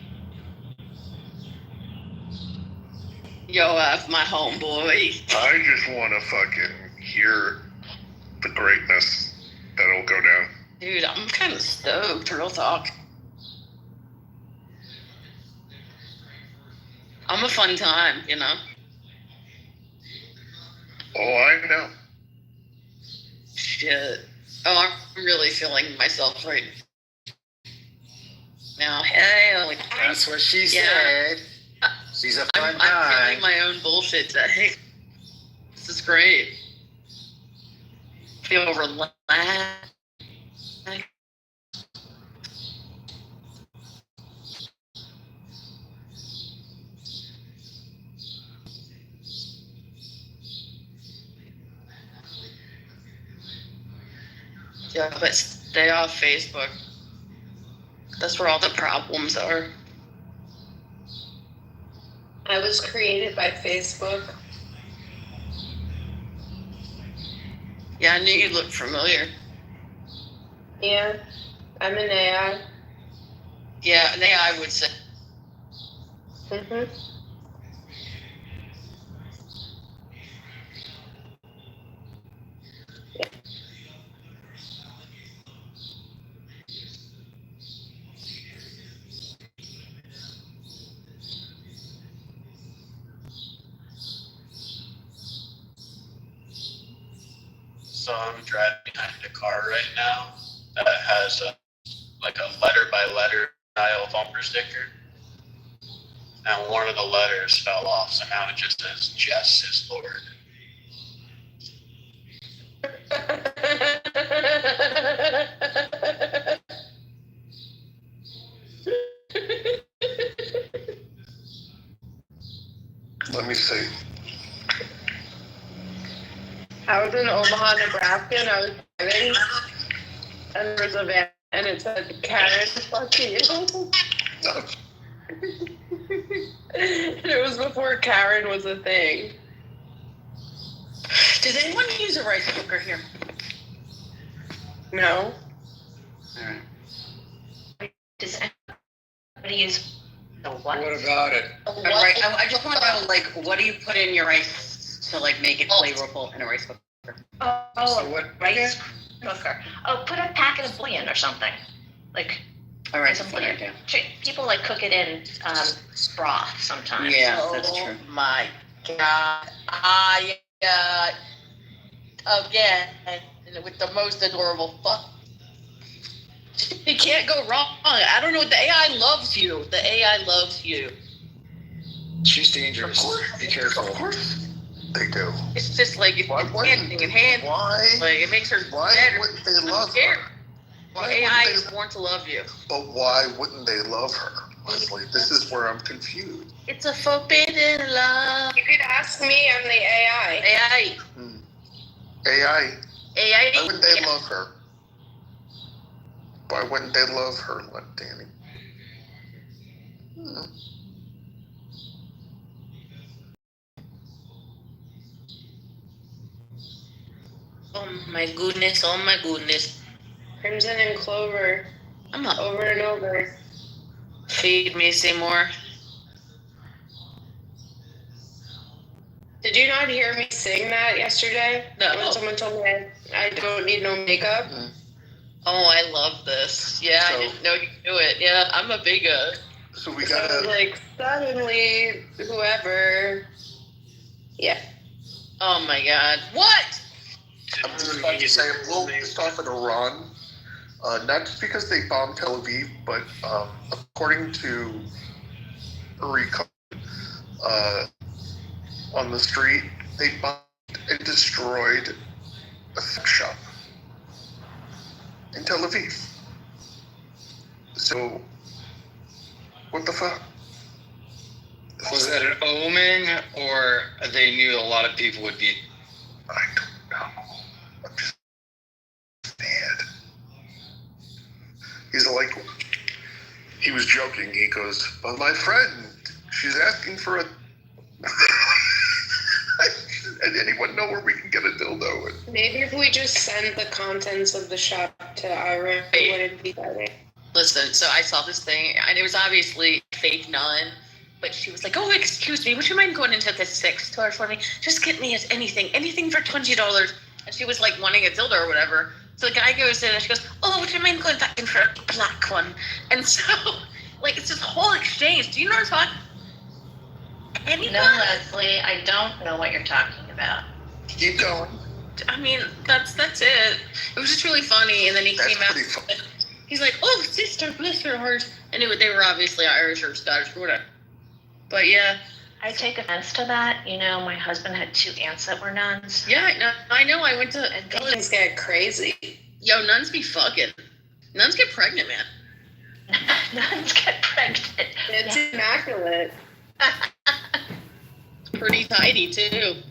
Yoav, my homeboy. I just want to fucking hear the greatness that'll go down. Dude, I'm kind of stoked, real talk. I'm a fun time, you know? Oh, I know. Shit. Oh, I'm really feeling myself right now. Hell, That's what she Yeah. said. She's a fun I'm guy. feeling my own bullshit today. This is great. Feel relaxed. Yeah, but stay off Facebook. That's where all the problems are. I was created by Facebook. Yeah, I knew you looked familiar. Yeah, I'm an AI. Yeah, they I would say. Mhm. So I'm driving behind a car right now that has like a letter by letter style bumper sticker. And one of the letters fell off, so now it just says Jess is Lord. Let me see. I was in Omaha, Nebraska, and I was driving, and there was a van, and it said, Karen, fuck you. And it was before Karen was a thing. Does anyone use a rice cooker here? No. Does anybody use the what? What about it? Right. I just want to know, like, what do you put in your rice to, like, make it flavorful in a rice cooker? Oh, So what? rice cooker. Oh, put a packet of bouillon or something. Like, All right, some that's what I do. people like cook it in broth sometimes. Yeah, Oh that's true. my god. Again, with the most adorable fuck. You can't go wrong. I don't know. The AI loves you. The AI loves you. She's dangerous. Be careful. Of course they do. It's just like it's Why enhancing and hand. Why? Like it makes her Why better. wouldn't they love Scared. her? The Why AI wouldn't is born to love you. But why wouldn't they love her, Leslie? This is where I'm confused. It's a forbidden love. You could ask me, I'm the AI. AI. AI. AI. Why wouldn't they love her? Why wouldn't they love her, Danny? Oh my goodness. Oh my goodness. Crimson and Clover. I'm up. Over and over. Feed me, Seymour. Did you not hear me sing that yesterday? No. When someone told me I don't need no makeup? Oh, I love this. Yeah, So- I didn't know you could do it. Yeah, I'm a big So we So I was gotta. like, suddenly, whoever. Yeah. Oh my god. What? I'm just about to say, we'll start with Iran. Not just because they bombed Tel Aviv, but according to recon on the street, they bombed and destroyed a sex shop in Tel Aviv. So, what the fuck? Was that an omen, or they knew a lot of people would be? I don't know. I'm just mad. He's like, he was joking. He goes, "But my friend, she's asking for a." And anyone know where we can get a dildo? Maybe if we just send the contents of the shop to Ira, it wouldn't be better. Listen, so I saw this thing, and it was obviously a fake nun, but she was like, "Oh, excuse me, would you mind going into the sex store for me? Just get me anything for $20." And she was like wanting a dildo or whatever. So the guy goes in and she goes, "Oh, would you mind going back in for a black one?" And so, like, it's this whole exchange. Do you know what I'm talking? No, Leslie, I don't know what you're talking about. Keep going. I mean, that's it. It was just really funny, and then he came out. He's like, "Oh, sister, bless your heart." And they were obviously Irish or Scottish or whatever. But yeah. I take offense to that. You know, my husband had 2 aunts that were nuns. Yeah, I know. I went to Things get crazy. Yo, nuns be fucking. Nuns get pregnant, man. Nuns get pregnant. It's immaculate. Pretty tidy, too.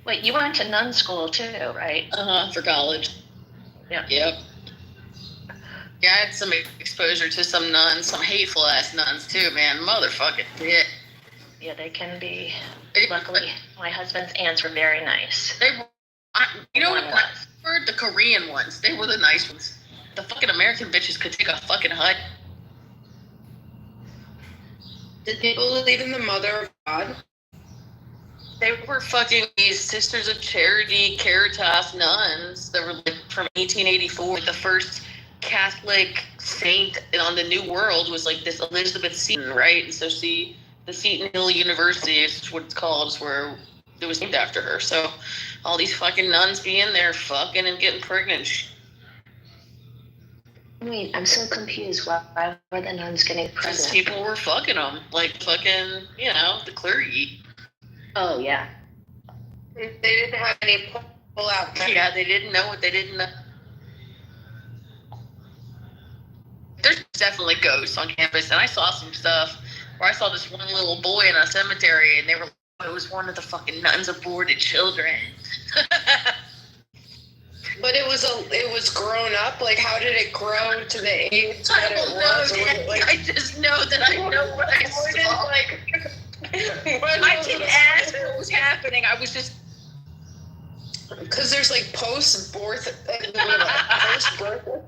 Wait, you went to nun school, too, right? For college. Yeah. Yep. Yeah, I had some exposure to some nuns, some hateful-ass nuns, too, man. Motherfucking shit. Yeah, they can be. Luckily, my husband's aunts were very nice. You know what I preferred? The Korean ones. They were the nice ones. The fucking American bitches could take a fucking hike. Did people believe in the Mother of God? They were fucking these Sisters of Charity, Caritas nuns that were like from 1884. The first Catholic saint on the New World was like this Elizabeth Seton, right? And so the Seton Hill University is what it's called, is where it was named after her. So all these fucking nuns be in there fucking and getting pregnant. Wait, I'm so confused. Why were the nuns getting pregnant? Because people were fucking them. Like fucking, the clergy. Oh, yeah. They didn't have any pull out. Yeah, they didn't know what they didn't know. There's definitely ghosts on campus, and I saw some stuff where I saw this one little boy in a cemetery, and they were, it was one of the fucking nuns aborted children. But it was grown up. Like, how did it grow to the age that it was? I just know that I know what I saw. I didn't ask what was happening. I was just. Because there's like post-birth. Post-birth.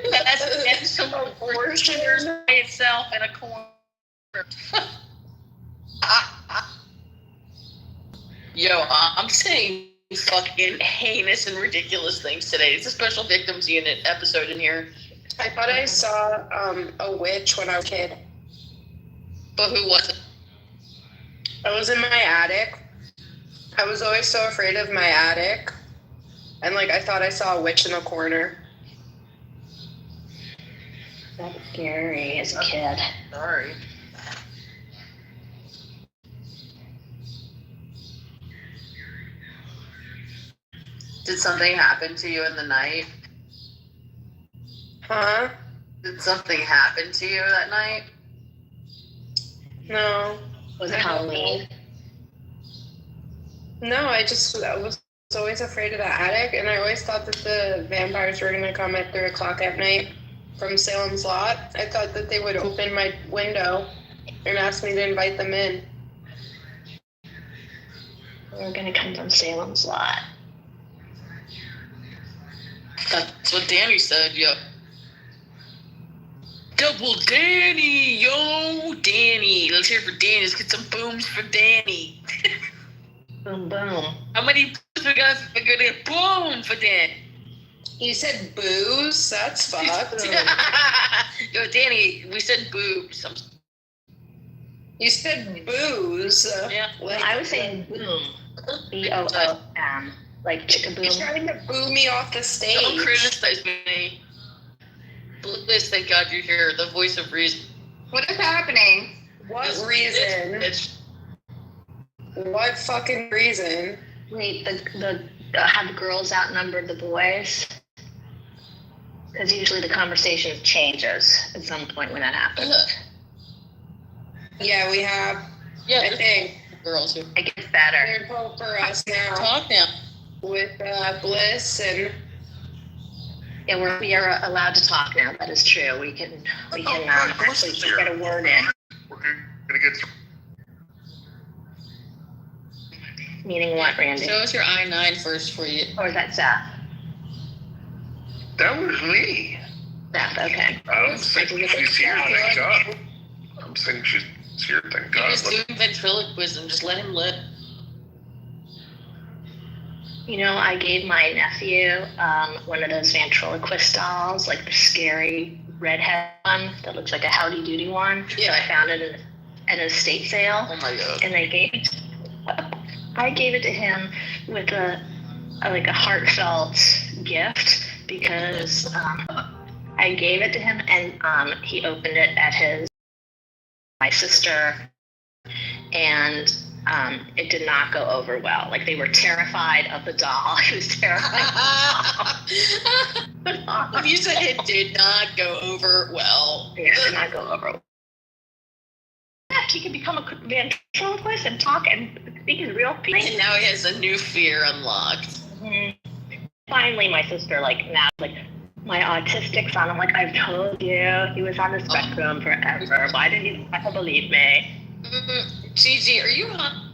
That's some abortion by itself in a corner. Yo, I'm saying fucking heinous and ridiculous things today. It's a special victims unit episode in here. I thought I saw a witch when I was a kid. But who was it? I was in my attic. I was always so afraid of my attic. And like I thought I saw a witch in the corner. That's scary as a kid. Sorry. Did something happen to you in the night? Huh? Did something happen to you that night? No. Was it Halloween? No, I was always afraid of the attic, and I always thought that the vampires were going to come at 3 o'clock at night from Salem's Lot. I thought that they would open my window and ask me to invite them in. We're going to come from Salem's Lot. That's what Danny said, yo. Double Danny, yo, Danny. Let's hear it for Danny. Let's get some booms for Danny. Boom, boom. How many booms we got to get boom for Danny? You said booze? That's fucked. Yo, Danny, we said boobs. You said booze. Yeah. I was saying boom. B-O-O-M. Like chick-a-boom. You're trying to boo me off the stage. Don't criticize me. Bliss, thank God you're here. The voice of reason. What is happening? What reason? What fucking reason? Wait, have the girls outnumbered the boys? Because usually the conversation changes at some point when that happens. Yeah, we have. Yeah, I think. Girls here. It gets better. They're both for us now. Talk now. With Bliss and Yeah, we are allowed to talk now. That is true. We can actually get a word in. We're gonna get some. Meaning what, Randy? Show us your I-9 first for you. Or is that Seth? That was me. Seth, okay. I'm saying she's here, thank God. I'm saying she's here, thank You're God. just doing ventriloquism. Just let him live. You know, I gave my nephew one of those ventriloquist dolls, like the scary redhead one that looks like a Howdy Doody one. Yeah. So I found it at an estate sale. Oh my God. And I gave it to him with a heartfelt gift because I gave it to him and he opened it at my sister, and it did not go over well. Like, they were terrified of the doll. He was terrified of the doll. You said it did not go over well. Yeah, it did not go over well. He can become a ventriloquist and talk and speak his real feelings. And now he has a new fear unlocked. Mm-hmm. Finally, my sister, now, my autistic son, I'm like, I've told you, he was on the spectrum forever. Why didn't you ever believe me? Gigi, are you on?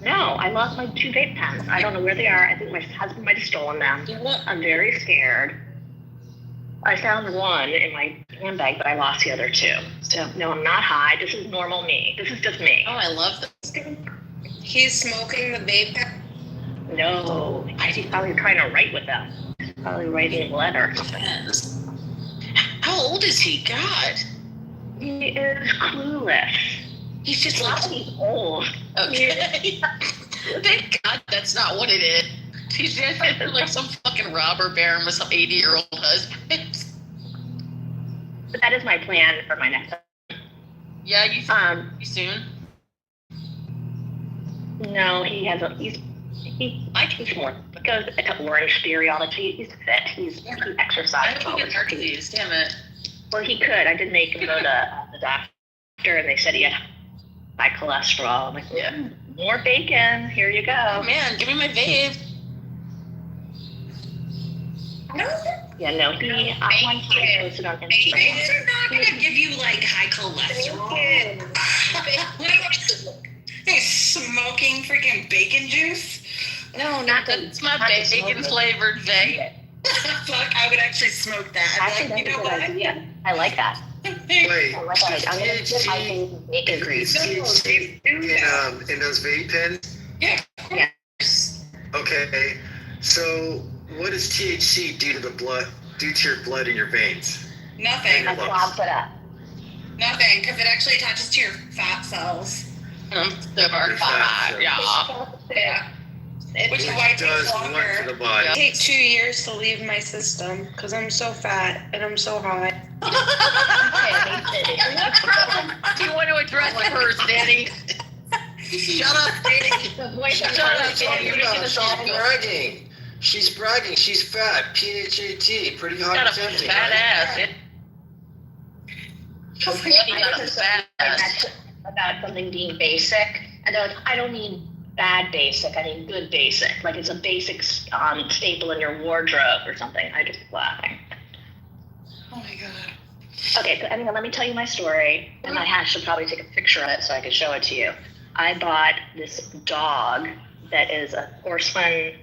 No, I lost my 2 vape pens. I don't know where they are. I think my husband might have stolen them. I'm very scared. I found one in my handbag, but I lost the other 2. So, no, I'm not high. This is normal me. This is just me. Oh, I love this. He's smoking the vape pen. No, he's probably trying to write with them. He's probably writing a letter. How old is he? God. He is clueless. He's just He's old. Okay. Thank God that's not what it is. He's just like some fucking robber baron with some 80-year-old husband. But that is my plan for my next time. Yeah, you soon? No, he has he's more, he goes to Orange Theory all the time. He's fit. He exercises all the time. Damn it. Well, he could. I did make him go to the doctor, and they said he had high cholesterol. I'm like, yeah, more bacon. Here you go. Oh, man, give me my vape. Yeah, no, he posted on Instagram. Bagels are not going to give you high cholesterol. Hey, smoking freaking bacon juice? No, not That's my bacon flavored vape. Fuck, I would actually smoke that. Actually, that's a good idea. I like that. Wait, I like that. I'm going to dip my face in bacon grease. in those vape pens? Yeah. Okay, so what does THC do to your blood in your veins? Nothing. That's why I'll put up. Nothing, because it actually attaches to your fat cells. Yeah. Which is why it takes longer. Work for the body. It takes 2 years to leave my system because I'm so fat and I'm so hot. Do you want to address it first, Danny? Shut up, Danny. Shut up, Danny. You're making us all go. bragging. She's bragging. She's fat. PHAT. Pretty hot Got and a tempting. fat ass. Danny got a fat ass. About something being basic. And I don't mean bad basic, I mean good basic. Like it's a basic staple in your wardrobe or something. I just laughing. Oh my God. Okay, so anyway, let me tell you my story. And I should probably take a picture of it so I can show it to you. I bought this dog that is a porcelain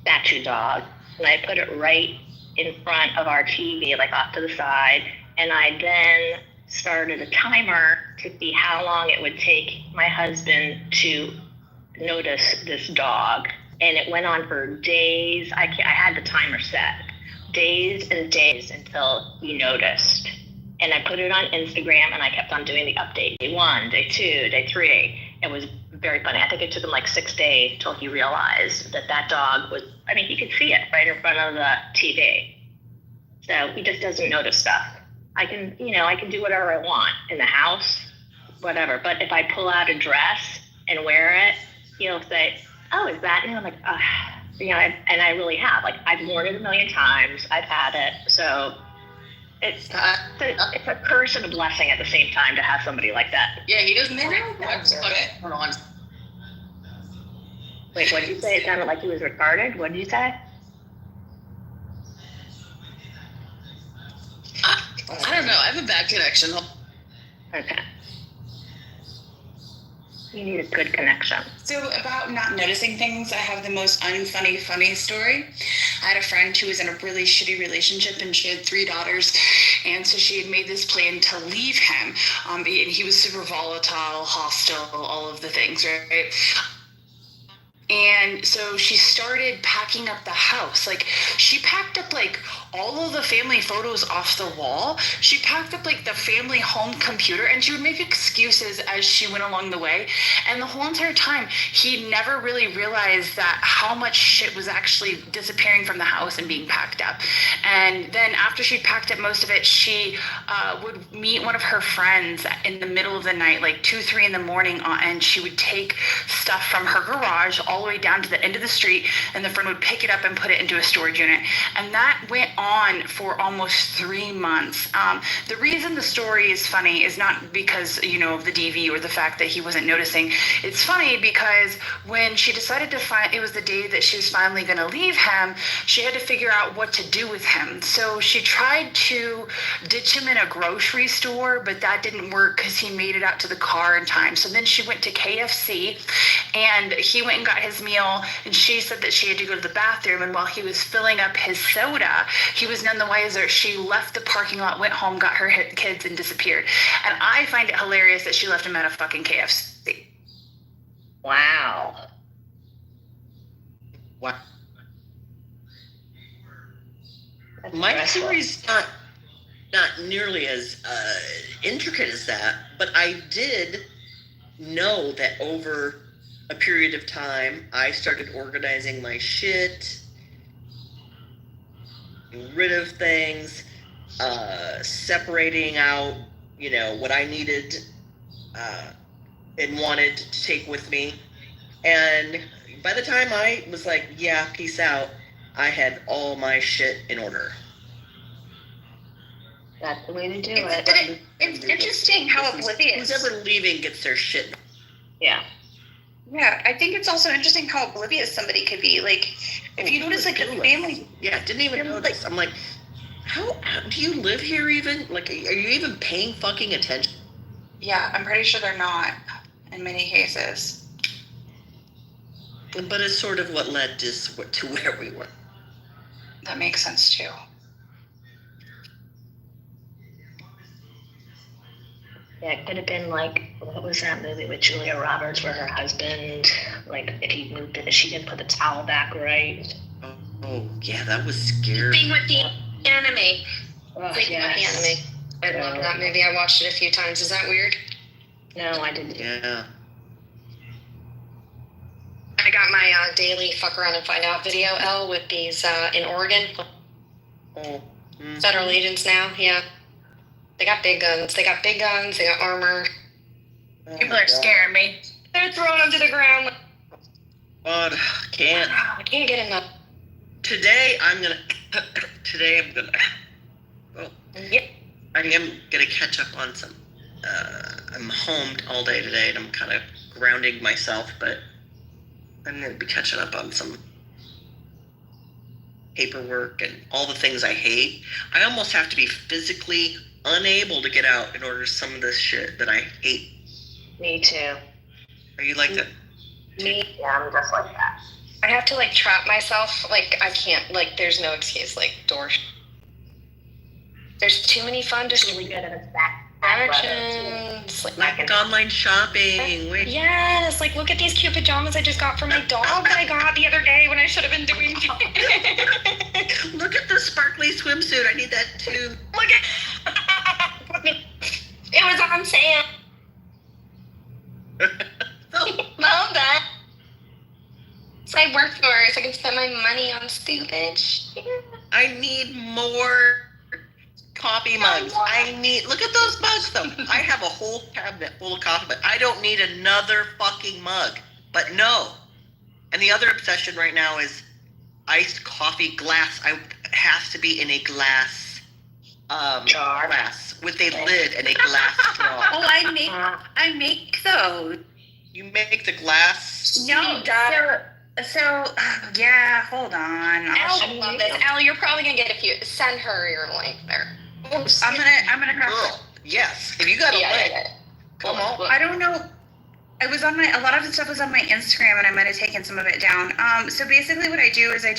statue dog. And I put it right in front of our TV, off to the side. And I then started a timer to see how long it would take my husband to notice this dog. And it went on for days. I had the timer set. Days and days until he noticed. And I put it on Instagram and I kept on doing the update. Day 1, day 2, day 3. It was very funny. I think it took him 6 days till he realized that dog was, he could see it right in front of the TV. So he just doesn't notice stuff. I can do whatever I want in the house, whatever. But if I pull out a dress and wear it, he'll say, "Oh, is that?" And I'm like, and I really have. I've worn it a million times. I've had it. So it's a curse and a blessing at the same time to have somebody like that. Yeah, he doesn't put on. Wait, what did you say? It sounded like he was retarded. What did you say? I don't know. I have a bad connection. Okay. You need a good connection. So about not noticing things, I have the most unfunny, funny story. I had a friend who was in a really shitty relationship and she had 3 daughters. And so she had made this plan to leave him. And he was super volatile, hostile, all of the things, right? And so she started packing up the house. Like, she packed up, like, all of the family photos off the wall. She packed up, like, the family home computer, and she would make excuses as she went along the way. And the whole entire time, he never really realized that how much shit was actually disappearing from the house and being packed up. And then after she packed up most of it, she would meet one of her friends in the middle of the night, like 2, 3 in the morning, and she would take stuff from her garage all the way down to the end of the street, and the friend would pick it up and put it into a storage unit. And that went on for almost 3 months. The reason the story is funny is not because, of the DV or the fact that he wasn't noticing. It's funny because when she decided to find, it was the day that she was finally going to leave him, she had to figure out what to do with him. So she tried to ditch him in a grocery store, but that didn't work because he made it out to the car in time. So then she went to KFC, and he went and got his meal, and she said that she had to go to the bathroom, and while he was filling up his soda, he was none the wiser. She left the parking lot, went home, got her kids, and disappeared. And I find it hilarious that she left him at a fucking KFC. Wow. Wow. That's My stressful. story's not nearly as intricate as that, but I did know that over a period of time, I started organizing my shit, getting rid of things, separating out, what I needed and wanted to take with me. And by the time I was like, yeah, peace out, I had all my shit in order. That's the way to do It's interesting how oblivious. Who's ever leaving gets their shit. Yeah. Yeah, I think it's also interesting how oblivious somebody could be. Like, if you notice, like, a family. Yeah, didn't even notice. I'm like, how do you live here even? Like, are you even paying fucking attention? Yeah, I'm pretty sure they're not in many cases. But it's sort of what led to where we were. That makes sense too. Yeah, it could have been like, what was that movie with Julia Roberts where her husband, like, if he moved in, she didn't put the towel back right? Oh yeah, that was scary. Thing with the anime. Oh, Thinking about the anime. I love that movie. I watched it a few times. Is that weird? No, I didn't. Yeah. I got my daily fuck around and find out video, L, with these in Oregon. Oh. Federal agents now, yeah. They got big guns. They got armor. People are scaring me. They're throwing them to the ground. God, I can't get enough. Today I'm gonna. Well, Yep. I am gonna catch up on some. I'm home all day today, and I'm kind of grounding myself, but I'm gonna be catching up on some paperwork and all the things I hate. I almost have to be physically unable to get out in order to some of this shit that I hate. Me too. Are you like that? Me, yeah, I'm just like that. I have to, like, trap myself. Like, I can't, like, there's no excuse. Like, doors. There's too many fun Really good at a back. distractions. Like online shopping. Wait. Yes, like, look at these cute pajamas I just got for my dog that I got the other day when I should have been doing it. Look at the sparkly swimsuit. I need that too. Look at it was on sale. Love that. So I work for it so I can spend my money on stupid shit. I need more coffee mugs. Look at those mugs though. I have a whole cabinet full of coffee, but I don't need another fucking mug. But no. And the other obsession right now is iced coffee glass. It has to be in a glass jar. Glass with a lid and a glass straw. Oh, I make those. You make the glass? No, so yeah, hold on. Al will love this. Al, you're probably gonna get a few. Send her your link there. I'm gonna have girl. Yes, if you got a leg, come on. I don't know. I was on a lot of the stuff was on my Instagram, and I might have taken some of it down. So basically, what I do is I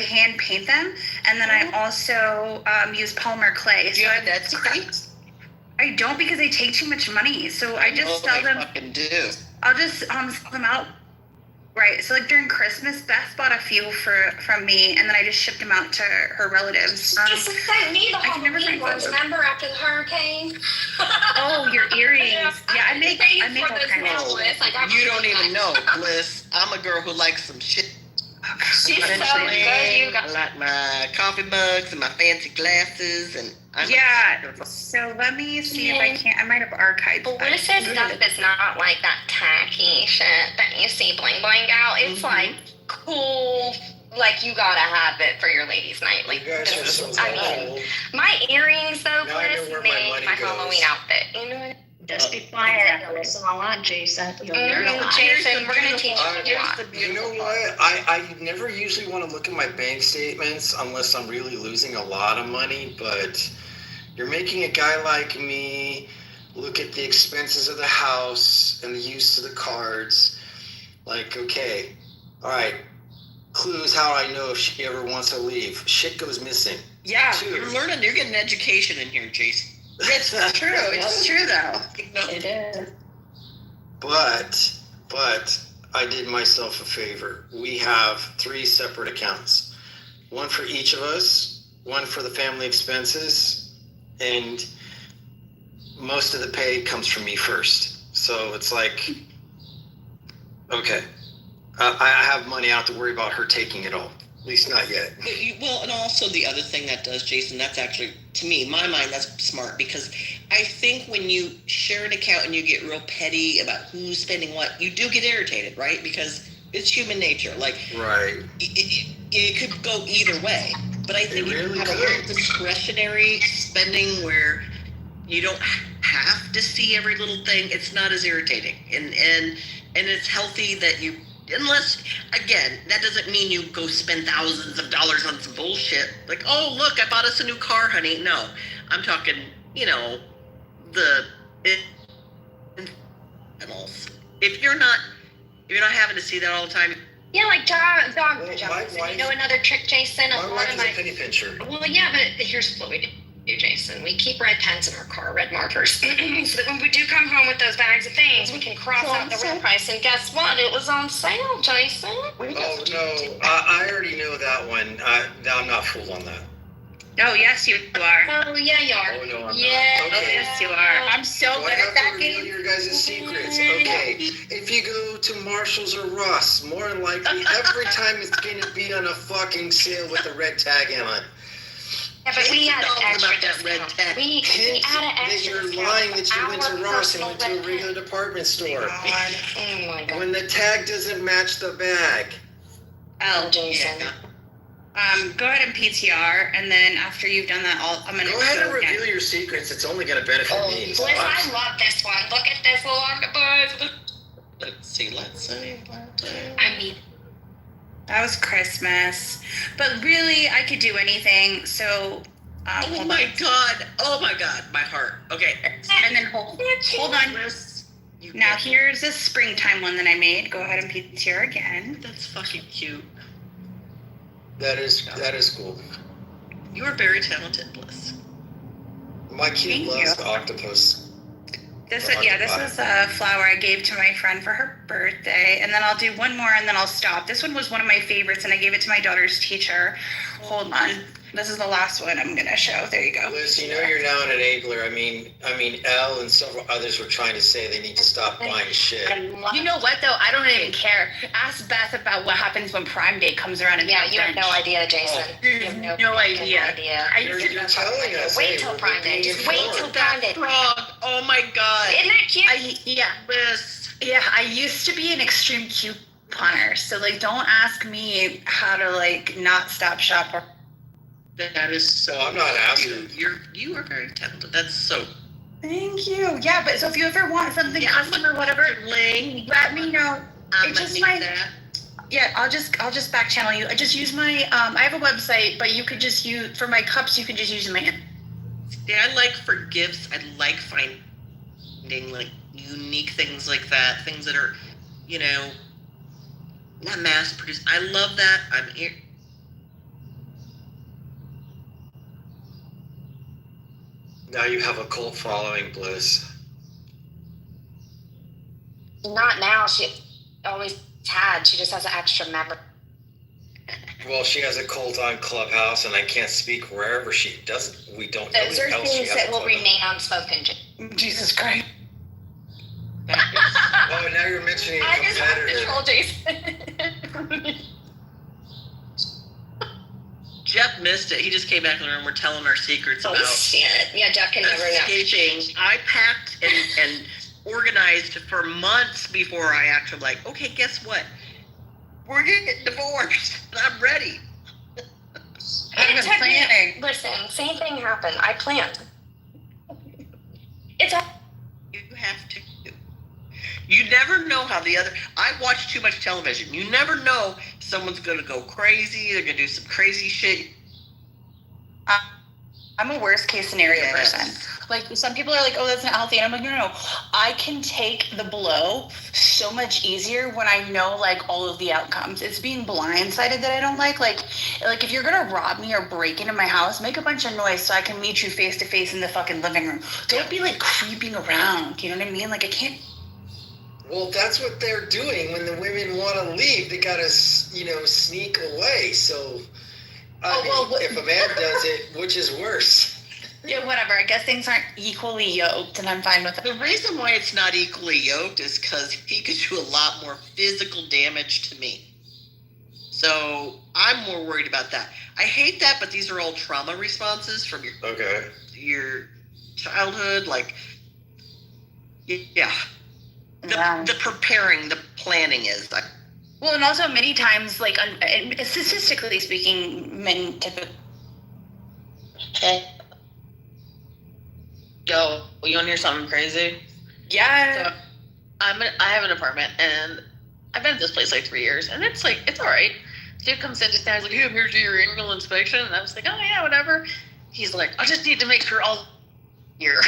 hand paint them, and then I also use polymer clay. Do you have that secret? I don't, because they take too much money. So I just sell them. Fucking do. I'll just sell them out. Right. So like during Christmas, Beth bought a few from me, and then I just shipped them out to her relatives. Just sent me the Halloween ones, remember, after the hurricane? Oh, your earrings. Yeah, I make all kinds of stuff. You don't even know, Bliss. I'm a girl who likes some shit. She's so good. You got. I like my coffee mugs and my fancy glasses, and so let me see if I can. I might have archived. Bliss's stuff is not like that tacky shit that you see bling bling out. It's like cool. Like you gotta have it for your ladies' night. Like my earrings though, Bliss made my Halloween outfit. You know what I mean? Just be quiet after listening a lot, Jason. Jason, we're gonna teach you a lot. You know what? I never usually want to look at my bank statements unless I'm really losing a lot of money, but you're making a guy like me look at the expenses of the house and the use of the cards. Like, okay, all right, clues how I know if she ever wants to leave. Shit goes missing. Yeah, you're learning. You're getting education in here, Jason. It's true. It's true, though. It is. But I did myself a favor. We have 3 separate accounts. One for each of us, one for the family expenses, and most of the pay comes from me first. So it's like, okay, I have money. I don't have to worry about her taking it all. At least not yet. Well, and also the other thing that does, Jason, that's actually, to me, in my mind, that's smart, because I think when you share an account and you get real petty about who's spending what, you do get irritated, right? Because it's human nature. Like, right. It could go either way. But I think if you have a little discretionary spending where you don't have to see every little thing, it's not as irritating. And it's healthy that you, unless, again, that doesn't mean you go spend thousands of dollars on some bullshit. Like, oh, look, I bought us a new car, honey. No, I'm talking, if you're not having to see that all the time. Yeah, like dog jobs. You know another trick, Jason? My wife is a penny pincher. Well, yeah, but here's what we do, Jason. We keep red pens in our car, red markers, so that when we do come home with those bags of things, we can cross out the red price. And guess what? It was on sale, Jason. Oh, no. I already know that one. I'm not fooled on that. Oh, yes, you are. Oh, yeah, you are. Oh, no, I'm yeah, not. Okay. Yes, you are. I'm so good at that game. I have to reveal your guys' secrets. Okay, if you go to Marshall's or Ross, more than likely, every time it's going to be on a fucking sale with a red tag on it. Yeah, but we had an extra that red tag. We add an extra that you're lying that you went to Ross and went to a regular department store. Oh, my God. When the tag doesn't match the bag. Oh, Jason. Yeah. Go ahead and PTR, and then after you've done that, I'm gonna go ahead and reveal your secrets. It's only gonna benefit me. Bliss, I love this one. Look at this little octopus. Let's see. I mean, that was Christmas, but really, I could do anything. So, oh my God, my heart. Okay, and then hold on. Now here's a springtime one that I made. Go ahead and PTR again. That's fucking cute. That is cool. You are very talented, Bliss. My kid loves the octopus. This is a flower I gave to my friend for her birthday, and then I'll do one more, and then I'll stop. This one was one of my favorites, and I gave it to my daughter's teacher. Hold on. This is the last one I'm gonna show. There you go. Liz, you know you're now an enabler. I mean, Elle and several others were trying to say they need to stop buying shit. You know what though? I don't even care. Ask Beth about what happens when Prime Day comes around. And yeah, you have no idea, Jason. You have no idea. You're telling us. Wait till Prime Day. Just wait till Prime Day. Frog. Oh my God. Isn't that cute? Bliss. Yeah, I used to be an extreme couponer, so like, don't ask me how to like not stop shop or. That is so. I'm not asking. You are very talented. That's so. Thank you. Yeah, but so if you ever want something custom or whatever, let me know. It's just I'll just back channel you. I just use my I have a website, but you could just use for my cups. You can just use my Yeah, I like for gifts. I like finding like unique things like that, things that are, you know, not mass produced. I love that. I'm here. Now you have a cult following, Bliss. Not now. She always had. She just has an extra member. Well, she has a cult on Clubhouse, and I can't speak wherever she doesn't. We don't know Those are else she things has that a will cult on. remain unspoken. Jesus Christ. Oh, now you're mentioning a I just have to competitor. troll Jason. Jeff missed it. He just came back in the room. We're telling our secrets Oh about shit! Yeah, Jeff can never know. escaping. I packed and organized for months before I actually like. Okay, guess what? We're getting divorced. I'm ready. I've been planning. Listen, same thing happened. I planned. It's all. You have to. You never know how the other. I watch too much television. You never know someone's gonna go crazy. They're gonna do some crazy shit. I'm a worst case scenario person. Like some people are like, oh, that's not healthy. And I'm like, no. I can take the blow so much easier when I know like all of the outcomes. It's being blindsided that I don't like. Like if you're gonna rob me or break into my house, make a bunch of noise so I can meet you face to face in the fucking living room. Don't be like creeping around. You know what I mean? Like I can't. Well, that's what they're doing when the women want to leave. They gotta, sneak away. So, if a man does it, which is worse? Yeah, whatever. I guess things aren't equally yoked, and I'm fine with it. The reason why it's not equally yoked is because he could do a lot more physical damage to me. So I'm more worried about that. I hate that, but these are all trauma responses from your childhood. Like, yeah. The preparing, the planning is. Well, and also many times, like statistically speaking, men typically. Yo, you want to hear something crazy? Yeah. So, I have an apartment, and I've been at this place like 3 years, and it's all right. Dude comes in just now, he's like, hey, I'm here to do your annual inspection. And I was like, oh yeah, whatever. He's like, I just need to make sure all here.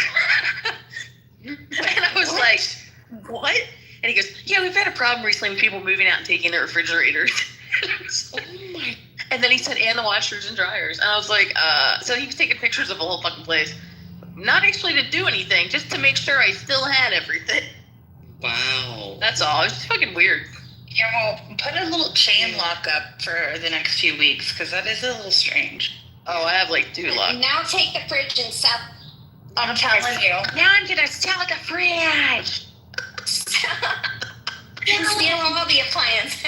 And I was like, what? And he goes, yeah, we've had a problem recently with people moving out and taking their refrigerators. And then he said, and the washers and dryers. And I was like, so he was taking pictures of the whole fucking place. Not actually to do anything, just to make sure I still had everything. Wow. That's all. It was just fucking weird. Yeah, well, put a little chain lock up for the next few weeks, because that is a little strange. Oh, I have like 2 locks. Now take the fridge and sell. I'm telling you. Now I'm gonna sell the fridge. And steal all the appliances.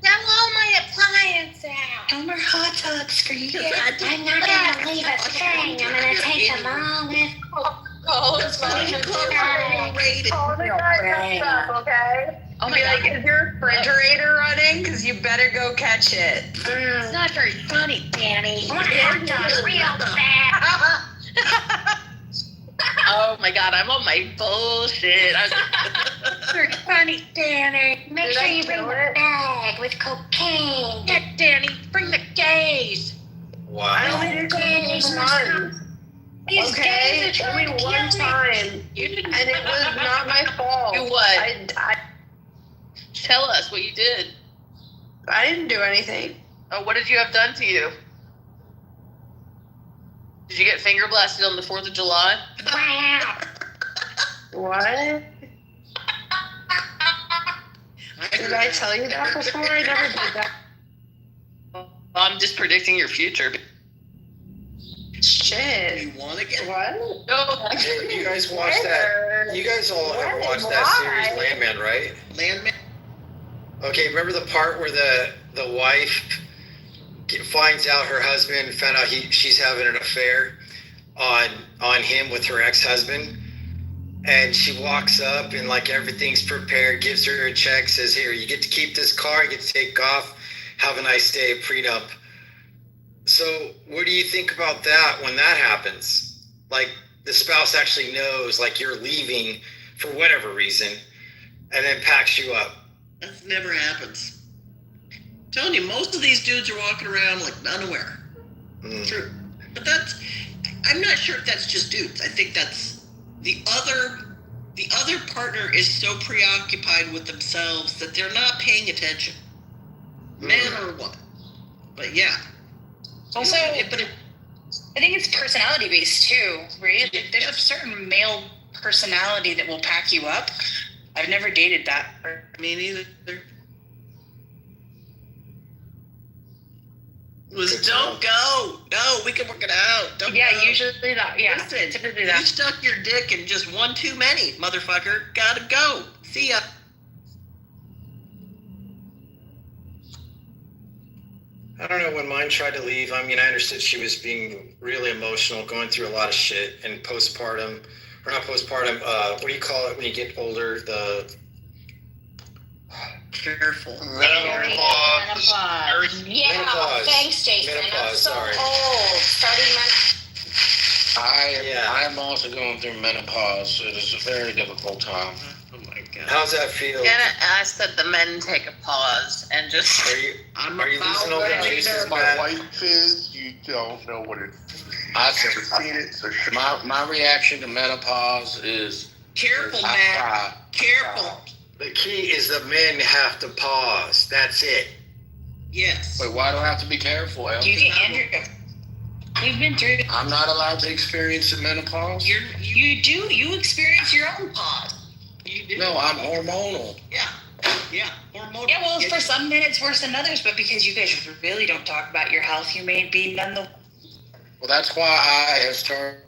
Sell all my appliances. No more hot dogs for you. I'm not gonna leave a thing. I'm gonna take them all with. Oh, it's funny. Okay. Oh my God. Is your refrigerator running? Because you better go catch it. It's not very funny, Danny. Hot dogs real fast. Oh my God, I'm on my bullshit. I was like, Very funny, Danny. Make sure you bring the bag with cocaine. yeah, Danny, bring the gays. Wow. I only did Gays once. These Okay, gays are trying only to one kill me. time, You didn't. and it was not my fault. You what? I Tell us what you did. didn't do anything. Oh, what did you have done to you? Did you get finger blasted on the 4th of July? Wow. What? Did I tell you that before? I never did that. I'm just predicting your future. Shit. You want to get What? No. You guys watch that? You guys all ever watched that series Landman, right? Landman? Okay, remember the part where the wife finds out her husband found out she's having an affair on him with her ex-husband, and she walks up and like everything's prepared, gives her a check, says, here, you get to keep this car, you get to take off, have a nice day, prenup. So what do you think about that when that happens? Like the spouse actually knows like you're leaving for whatever reason and then packs you up. That never happens. I'm telling you, most of these dudes are walking around like unaware. True. But I'm not sure if that's just dudes. I think that's the other partner is so preoccupied with themselves that they're not paying attention. Men or what? But yeah. Also, I think it's personality based too, right? Like, there's a certain male personality that will pack you up. I've never dated that. Me neither. Don't go. No, we can work it out. Don't go. Usually that. Yeah, Listen, typically that. you stuck your dick in just one too many, motherfucker. Gotta go. See ya. I don't know when mine tried to leave. I mean, I understood she was being really emotional, going through a lot of shit, and postpartum, or not postpartum. What do you call it when you get older? Careful. Menopause. Yeah, Menopause. thanks, Jason. Menopause, I'm so sorry. old. Starting I am also going through menopause. It is a very difficult time. Oh my god. How's that feel? I'm gonna ask that the men take a pause and just. Are you losing all the Where juices, my Matt? wife is, you don't know what it is. I've Never seen it, so my reaction to menopause is Careful, I man. cry. Careful. The key is the men have to pause. That's it. Yes. Wait, why do I have to be careful, El? You think Andrew? You've been through. I'm not allowed to experience the menopause? You do. You experience your own pause. You do. No, I'm hormonal. Yeah. Hormonal. Yeah, well, for some men it's worse than others, but because you guys really don't talk about your health, you may be none the. Well, that's why I have started.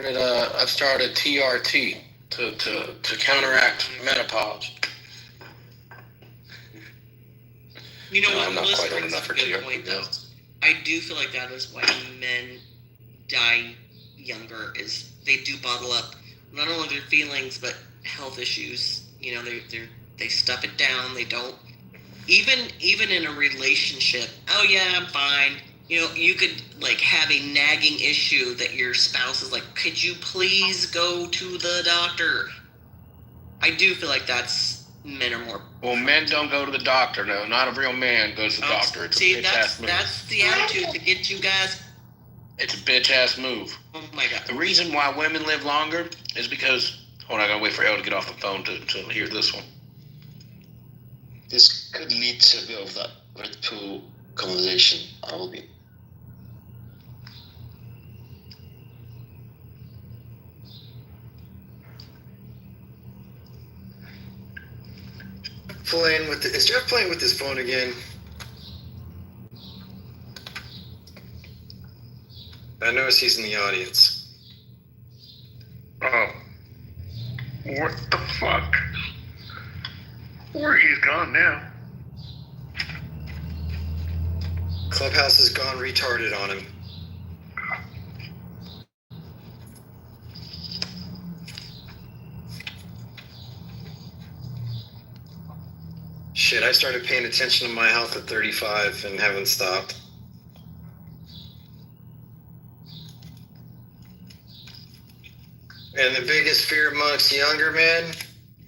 I've started TRT to counteract menopause. You know No, what? I'm not Melissa quite old brings enough up a for good TRT, point, though. though. I do feel like that is why men die younger. Is they do bottle up not only their feelings but health issues. You know, they stuff it down. They don't even in a relationship. Oh yeah, I'm fine. You know, you could like have a nagging issue that your spouse is like, could you please go to the doctor? I do feel like men are more. Well, men don't go to the doctor. No, not a real man goes to the doctor. It's See, a bitch ass move. that's the attitude to get you guys. It's a bitch ass move. Oh my god. The reason why women live longer is because. Hold on, I gotta wait for Elle to get off the phone to hear this one. This could lead to a bit of that Red Pill conversation. I will be. Is Jeff playing with his phone again? I notice he's in the audience. What the fuck? Where he's gone now? Clubhouse has gone retarded on him. Shit, I started paying attention to my health at 35 and haven't stopped. And the biggest fear amongst younger men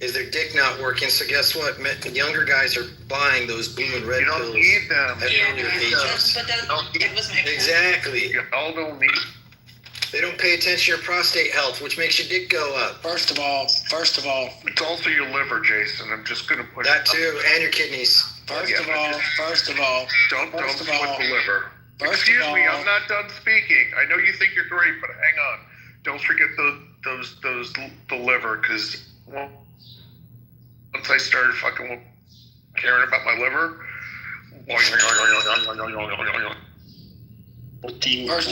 is their dick not working. So guess what? Younger guys are buying those blue and red pills. You don't need them. At younger ages. But that was my. Exactly. Y'all don't need. They don't pay attention to your prostate health, which makes your dick go up. First of all, it's also your liver, Jason. I'm just gonna put that too, and your kidneys. First of all, don't put the liver. First Excuse of all, me, I'm not done speaking. I know you think you're great, but hang on. Don't forget the liver, because once I started fucking caring about my liver. First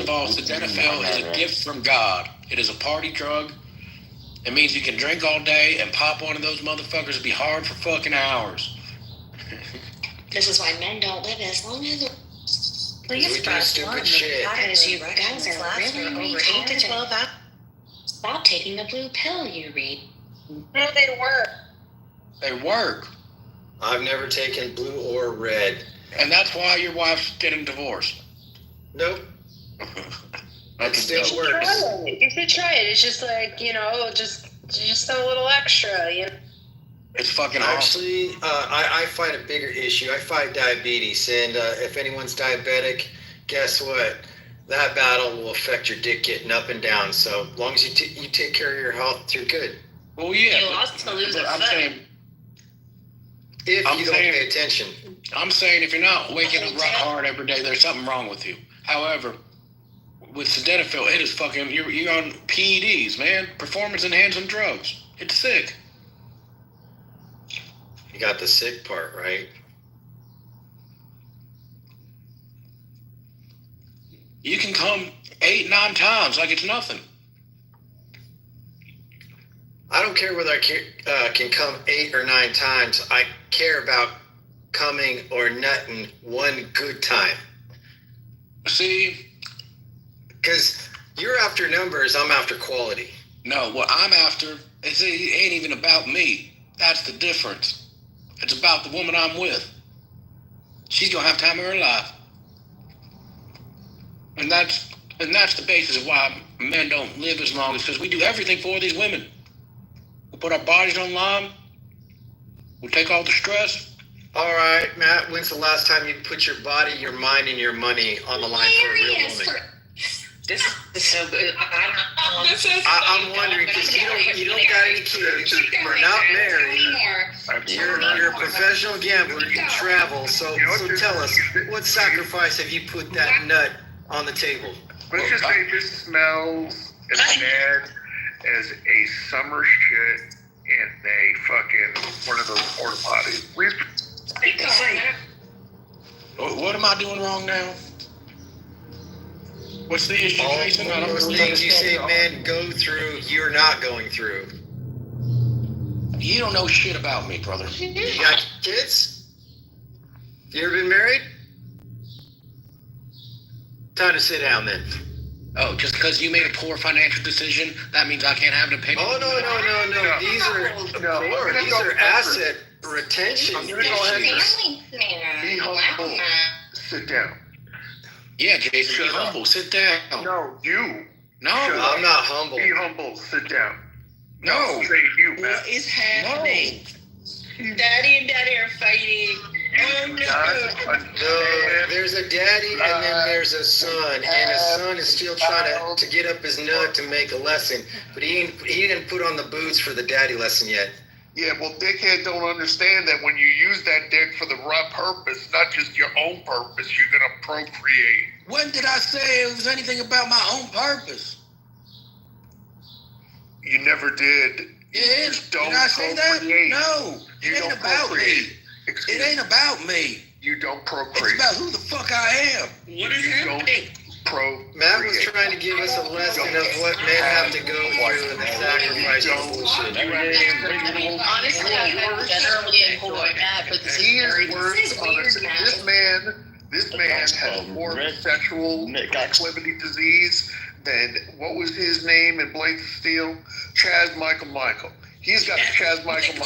of all, sildenafil is a gift from God. It is a party drug. It means you can drink all day and pop one of those motherfuckers and be hard for fucking hours. This is why men don't live as long as. Please press one. Because you guys are really over 8 to 12 hours. Stop taking the blue pill you read. No, they work. They work. I've never taken blue or red. And that's why your wife's getting divorced. Nope. It still works. You should try it. It's just like, just a little extra, It's fucking Actually, I fight a bigger issue. I fight diabetes, and if anyone's diabetic, guess what? that battle will affect your dick getting up and down. So as long as you take care of your health, you're good. Well, yeah. You also lose a I'm foot. saying, If you don't pay attention. I'm saying if you're not waking up rock hard every day, there's something wrong with you. However, with sildenafil, it is fucking, you're on PEDs, man. Performance enhancing drugs. It's sick. You got the sick part, right? You can come 8-9 times like it's nothing. I don't care whether I can come 8 or 9 times. I care about coming or nutting one good time. See? Because you're after numbers, I'm after quality. No, what I'm after, it ain't even about me. That's the difference. It's about the woman I'm with. She's gonna have time of her life. And that's the basis of why men don't live as long, is because we do everything for these women. We put our bodies on line. We take all the stress. All right, Matt, when's the last time you put your body, your mind, and your money on the line for a real woman? This is so good. I'm wondering, because you don't got any kids, we're not married, you're a professional gambler, you travel, so tell us, what sacrifice have you put that nut on the table? Let's just say this smells as bad as a summer shit in a fucking one of those porta potties. What am I doing wrong now? What's the issue, All Jason? I don't those really things you say understand. men go through, you're not going through. You don't know shit about me, brother. You got kids? You ever been married? Time to sit down then. Oh, just because you made a poor financial decision, that means I can't have an opinion? Oh, no. These are asset retention issues. Be humble. Sit down. Yeah, Jason, be humble. Sit down. No, you. No. I'm not humble. Be humble. Sit down. No. Say you, Matt. What is happening? Daddy and Daddy are fighting. Oh No, there's a daddy and then there's a son, and a son is still trying to get up his nut to make a lesson, but he didn't put on the boots for the daddy lesson yet. Yeah, well, dickhead don't understand that when you use that dick for the right purpose, not just your own purpose, you're gonna procreate. When did I say it was anything about my own purpose? You never did. Yeah, Just did I say that? procreate. No, You it ain't don't about procreate. me. Excuse It ain't about me. You don't It's procreate. about who the fuck I am. What is You don't happening? procreate. Matt was trying to give us a lesson of what men have to go through and the sacrifice and bullshit. Honestly, I generally enjoy that, but this He is very is worse on this man has more sexual proclivity disease than, what was his name in Blades of Steel? Chaz Michael. He's got Chaz Michael.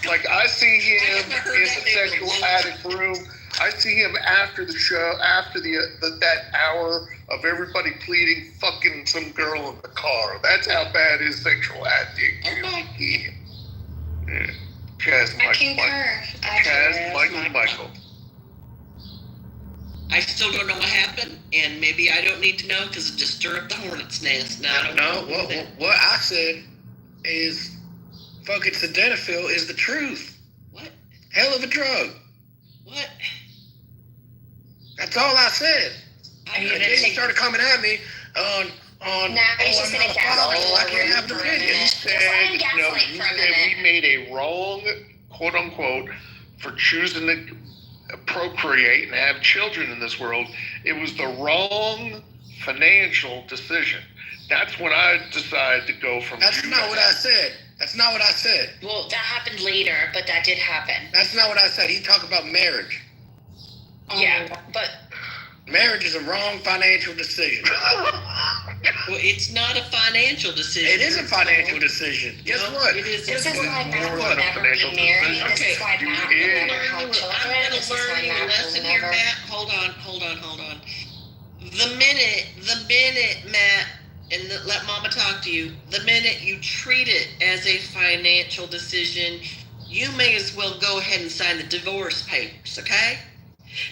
Like, I see him in the sexual addict room. I see him after the show, after that hour of everybody pleading fucking some girl in the car. That's how bad his sexual addict is. Yeah. Chaz Michael. I still don't know what happened, and maybe I don't need to know because it just stirred up the hornet's nest. Now I don't know. What I said is fucking sildenafil is the truth. What? Hell of a drug. What? That's all I said. Are you And gonna then he take? started coming at me on Now he's just gonna gaslight you. I can't have an opinion. Just let him gaslight You for a said minute. we made a wrong, quote unquote, for choosing to procreate and have children in this world. It was the wrong financial decision. That's when I decided to go from. That's not what I said. That's not what I said. Well, that happened later, but that did happen. That's not what I said. He talked about marriage. Yeah, but Marriage is a wrong financial decision. Well, it's not a financial decision. It is a financial decision. Guess what? It is. this is why Matt More will than a never financial be married. decision. This is why Matt will Yeah. never have I'm children. gonna This is why learn you a Matt will lesson here, never. Matt. Hold on. The minute, Matt, and let Mama talk to you. The minute you treat it as a financial decision, you may as well go ahead and sign the divorce papers, okay?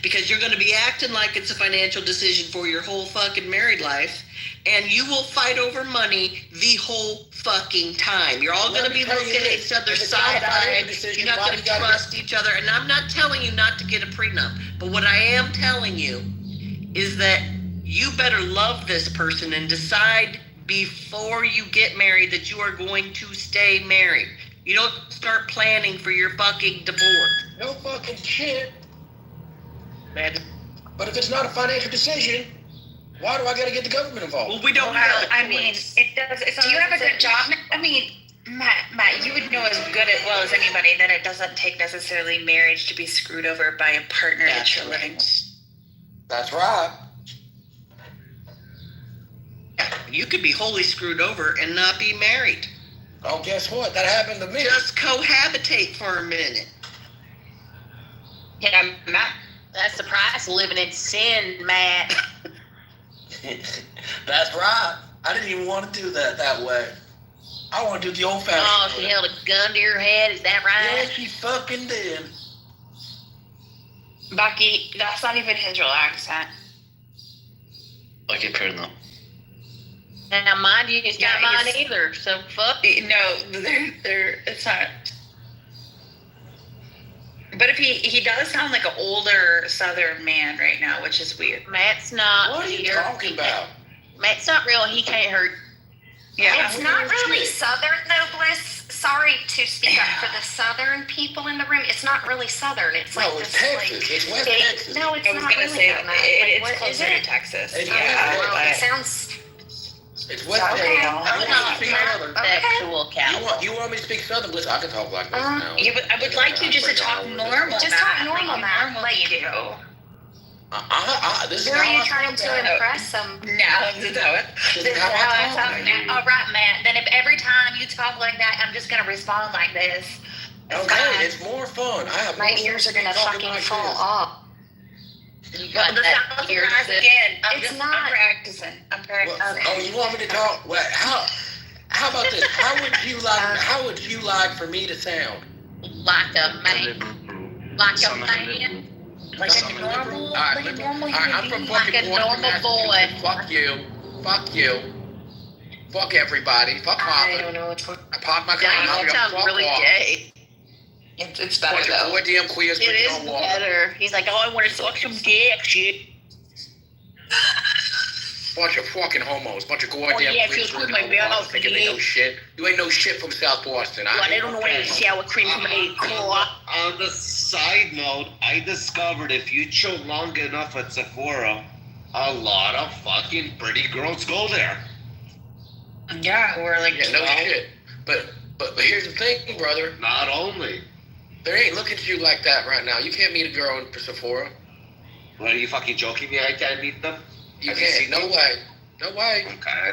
because you're going to be acting like it's a financial decision for your whole fucking married life, and you will fight over money the whole fucking time. You're all going to be looking at each other's side eye. You're not going to trust each other. And I'm not telling you not to get a prenup, but what I am telling you is that you better love this person and decide before you get married that you are going to stay married. You don't start planning for your fucking divorce. No fucking shit. Man, but if it's not a financial decision, why do I gotta get the government involved? Well, we don't Well, have. I mean, it does. It's Do you have a good job? I mean, Matt, you would know as good as well as anybody that it doesn't take necessarily marriage to be screwed over by a partner that you're living with. That's right. You could be wholly screwed over and not be married. Oh, guess what? That happened to me. Just cohabitate for a minute. Yeah, Matt, that's the price of living in sin, Matt. That's right. I didn't even want to do that way. I want to do the old-fashioned Oh, she way. held a gun to your head, is that Yeah, right? she fucking did. Bucky, that's not even his real accent. Okay, Colonel. Now, mind you, it's not Yeah, mine he's- either, so fuck. No, it's not. But if he does sound like an older Southern man right now, which is weird. Matt's not. What are you here. talking about? Matt's not real. He can't hurt. Yeah. It's not really Southern though, Bliss. Sorry to speak up for the Southern people in the room. It's not really Southern. It's like No, it's this, Texas. like, It's West state- Texas. No, it's I was not gonna really say that. that Like, it's what is closer it? to Texas. It's Yeah, Well, but it sounds. It's West Okay. Texas. I'm You not want to speak Okay. Southern? sexual cow. You want me to speak Southern? Listen, I can talk like this now. I would like you just to talk normal. Just Matt, talk normal, like you Matt. normally Like- do. This is Who are how you I trying talk to now. impress them? Now, this is how This is how I talk now. All right, Matt. Then if every time you talk like that, I'm just gonna respond like this. Okay, it's more fun. I have My more ears are fun gonna talking fucking like fall this. off. You got The that South ear guys to- again. I'm It's just, not- I'm practicing. I'm Well, practicing. oh, you want me to talk? Well, how about this? How would you like for me to sound? like a man. Like a man. Like a normal, All right, like a normal I'm from human being. Like fucking a Boston, normal boy. Massachusetts. Fuck you. Fuck you. Fuck everybody. Fuck I Papa. don't know what's going I park my car. Dang, I'm that sounds fuck really off. gay. It's better Bunch of though. goddamn queers It with is no water. better. He's like, oh, I want to suck some dick, shit. Bunch of fucking homos. Bunch of goddamn Oh, yeah, queers feels with good, my no man. water I'll thinking they know see. shit. You ain't no shit from South Boston. But I don't know any sour cream from a core. On the side note, I discovered if you chill long enough at Sephora, a lot of fucking pretty girls go there. Yeah, we're like, Yeah, no shit. But here's the thing, brother. Not only. They ain't looking at you like that right now. You can't meet a girl in Sephora. What, are you fucking joking me? I can't meet them? You Have you can't. seen No them? way. No way. Okay.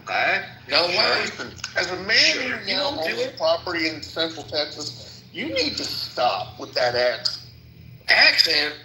Okay. No way. Listen, as a man who now owns property in Central Texas, you need to stop with that accent. Accent?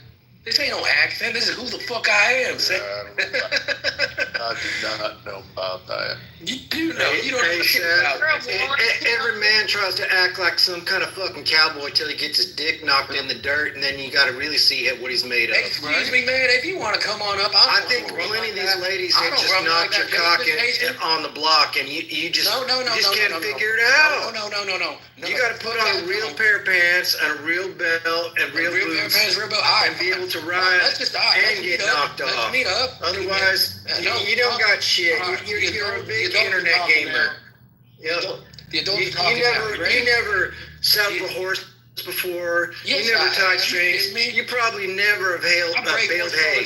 This ain't no accent. This is who the fuck I am. I do not know about that. You do know. You don't know shit Seth, about this. every man tries to act like some kind of fucking cowboy till he gets his dick knocked in the dirt, and then you got to really see what he's made of. Excuse me, man. If you want to come on up, I think plenty of these ladies I have don't just run knocked like your that, cock Jason. on the block, and you just No, can't no. figure it out. No. You got to put on a real pair of pants and a real belt and real boots and be able to ride and get knocked off. Let's meet up. Otherwise, you don't got shit. You're a big internet gamer. Yep. The adult You never saddled a horse before. Yes, you never I tied have. strings. Me? You probably never have baled hay.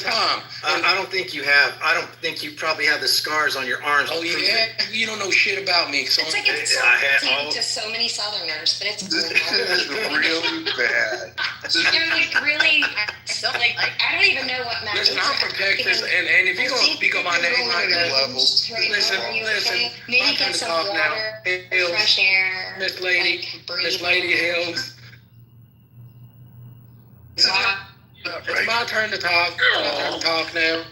I don't think you have. I don't think you probably have the scars on your arms. Oh, to prove yeah? it. You don't know shit about me. So It's like it's I had insulting all- to so many Southerners, but it's This is really bad. really. So, like, I don't even know what Matt Listen, is. I'm from Texas, and if you're going to speak on my name like that, levels. listen, my Maybe turn get to some talk now. water, Hills, fresh air. Miss Lady, like, breathe. Miss Lady Hills. It's my turn to talk. My turn to talk now.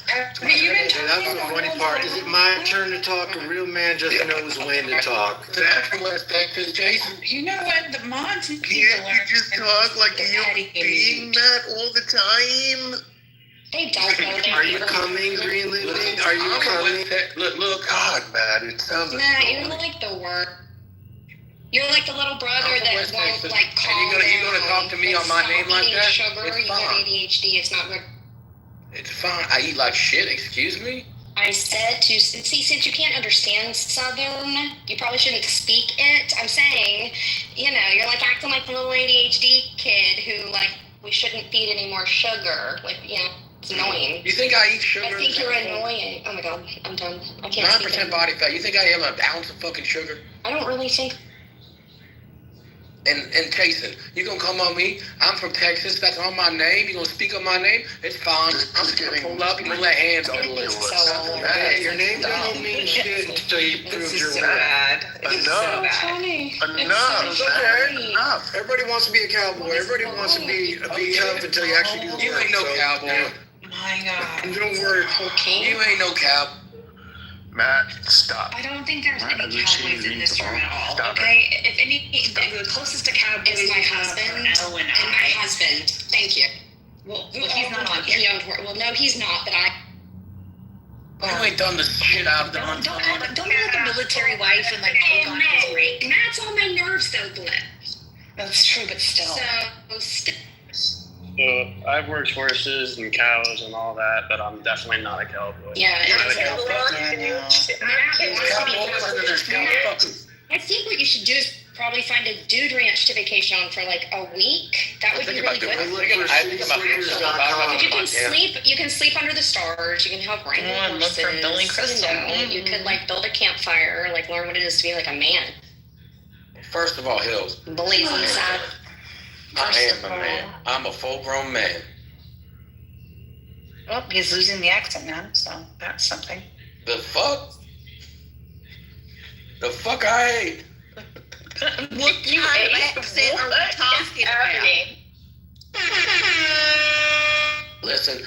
Have you been That's the funny part. Is it my turn to talk? A real man just knows when to talk. That's from West Texas, Jason. You know what? The mods need to Can't learn. you just talk like a human being, Matt, all the time? They don't know that. Are you coming, Green Living? Are you coming? Look, God, Matt, it sounds like Matt, you're like the worst. You're like the little brother that won't like calm down. You gonna talk to me on my name like that? Sugar, It's you have fine. ADHD. It's not good. It's fine. I eat like shit. Excuse me. I said to see, since you can't understand Southern, you probably shouldn't speak it. I'm saying, you know, you're like acting like the little ADHD kid who like we shouldn't feed any more sugar. Like, you know, it's annoying. You think I eat sugar? I think you're annoying. Oh my god, I'm done. I can't. 9% body fat. You think I have an ounce of fucking sugar? I don't really think. And Jason, you gonna come on me? I'm from Texas. That's on my name. You gonna speak on my name? It's fine. I'm just gonna pull up. You gonna let hands on it. Hey, your name don't mean shit until you prove you're right. Enough. Enough. Everybody wants to be a cowboy. Everybody wants to be tough until you actually do the work. You ain't no cowboy. My God. Don't worry. You ain't no cowboy. Matt, stop. I don't think there's any cowboys in this room at all. Okay, if any, the closest to cowboys Is my husband Elle and and my husband. Thank you. Well, he's not on here. Well, no, he's not. But I. You ain't done the shit I've done. Don't be like a military wife and like take on his rank. Matt's on my nerves though, Glenn. That's true, but still. So I've worked horses and cows and all that, but I'm definitely not a cowboy. Yeah, Not a cowboy. I think what you should do is probably find a dude ranch to vacation on for like a week. That would be really good. You can sleep under the stars. You can have wrangling horses. Look for Billy Crystal. You could like build a campfire, like learn what it is to be like a man. First of all, Hills, Blazing sad. I am a man. I'm a full-grown man. Well, he's losing the accent now, so that's something. The fuck? The fuck I ate? What you accent are we talking about? Listen,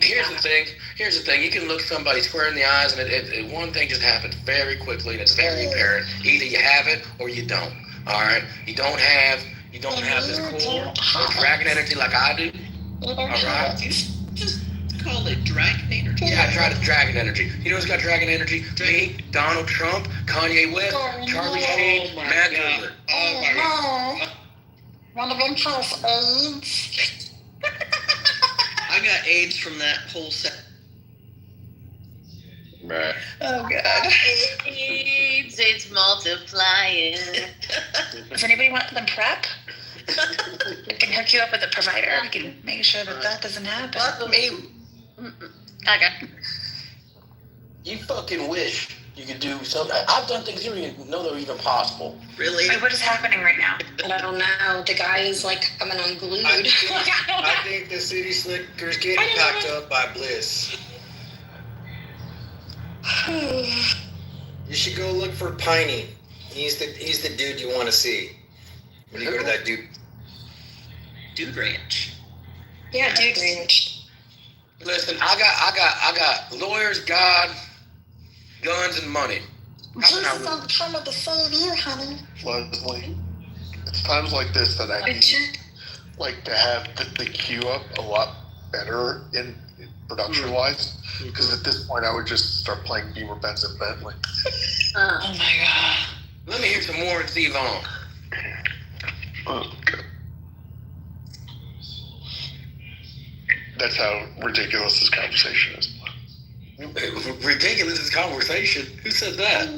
here's the thing. You can look somebody square in the eyes, and one thing just happens very quickly, and it's very apparent. Either you have it or you don't. All right? You don't have this core or dragon energy like I do. All right? Just call it dragon energy. Yeah, I tried the dragon energy. You know who's got dragon energy? Me, Donald Trump, Kanye West, Charlie Sheen, Matt Goodler. Oh my god. One of them has AIDS. I got AIDS from that whole set. Right. Oh God. AIDS, it's multiplying. Does anybody want them prep? I can hook you up with a provider. We can make sure that doesn't happen. Fuck me. Okay. You fucking wish you could do something. I've done things you don't even know they're even possible. Really? Wait, what is happening right now? I don't know. The guy is like coming unglued. I think the city slicker's getting packed up by Bliss. You should go look for Piney. He's the dude you want to see. When you go to that Dude ranch. Yeah, dude ranch. Listen, I got lawyers, God, guns, and money. Jesus, I'm trying to save you, honey. Leslie, it's times like this that I need like to have the queue up a lot better in production wise. Because at this point I would just start playing Beamer Benz and Bentley. Oh my God. Let me hear some more and Steve on. Okay. That's how ridiculous this conversation is. Ridiculous is conversation. Who said that?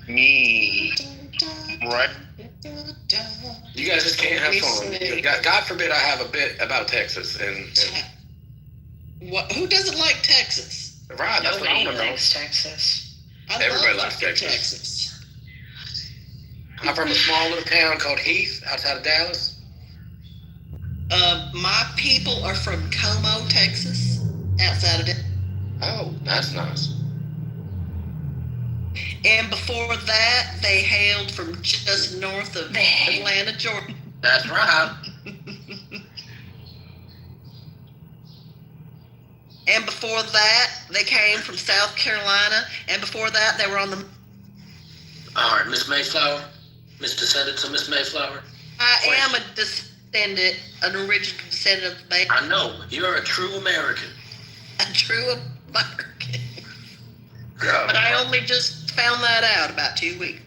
Me. Right? You guys just can't have fun. God forbid I have a bit about Texas and What? Who doesn't like Texas? right. That's what I Nobody want to know. likes Texas. Everybody love likes fucking Texas. I'm from a small little town called Heath, outside of Dallas. My people are from Como, Texas, outside of it. Oh, that's nice. And before that, they hailed from just north of Atlanta, Georgia. That's right. And before that, they came from South Carolina. And before that, they were on the... All right, Miss Mayflower, Miss Descendants of Miss Mayflower. I am a descendant, an original descendant of May. I know, you're a true American. A true American. But I only just found that out about 2 weeks.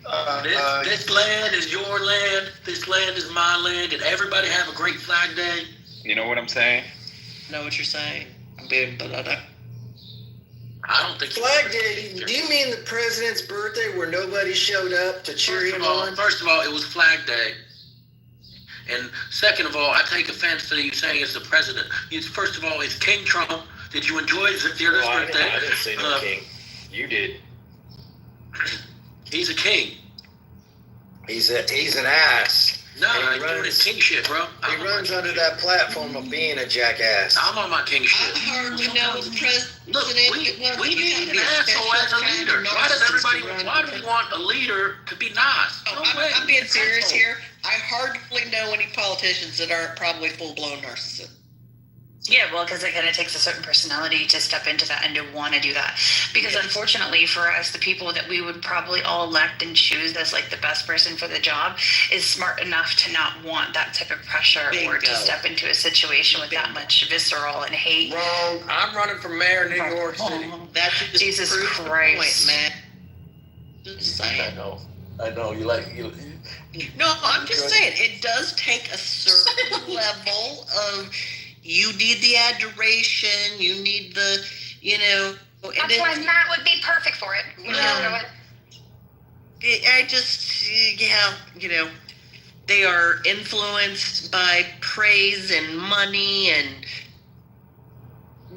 This land is your land. This land is my land. And everybody have a great Flag Day. You know what I'm saying? Know what you're saying? I don't think Flag Day. Do you mean the president's birthday where nobody showed up to cheer him on? First of all, it was Flag Day. And second of all, I take offense to you saying it's the president. First of all, it's King Trump. Did you enjoy his birthday? I didn't say no king. You did. He's a king. He's an ass. No, he's doing his king shit, bro. He runs under that platform of being a jackass. I'm on my king shit. I hardly know the president. Look, we need an asshole as a leader. Why do we want a leader to be nice? I'm being serious here. I hardly know any politicians that aren't probably full-blown narcissists. Yeah, well, because it kind of takes a certain personality to step into that and to want to do that. Because unfortunately for us, the people that we would probably all elect and choose as like the best person for the job is smart enough to not want that type of pressure or to step into a situation with that much visceral and hate. Wrong. I'm running for mayor of New York City. That's just Jesus Christ, man. Just saying. I know. You like. No, I'm just saying it does take a certain level of. You need the adoration. You need the, That's why Matt would be perfect for it. They are influenced by praise and money, and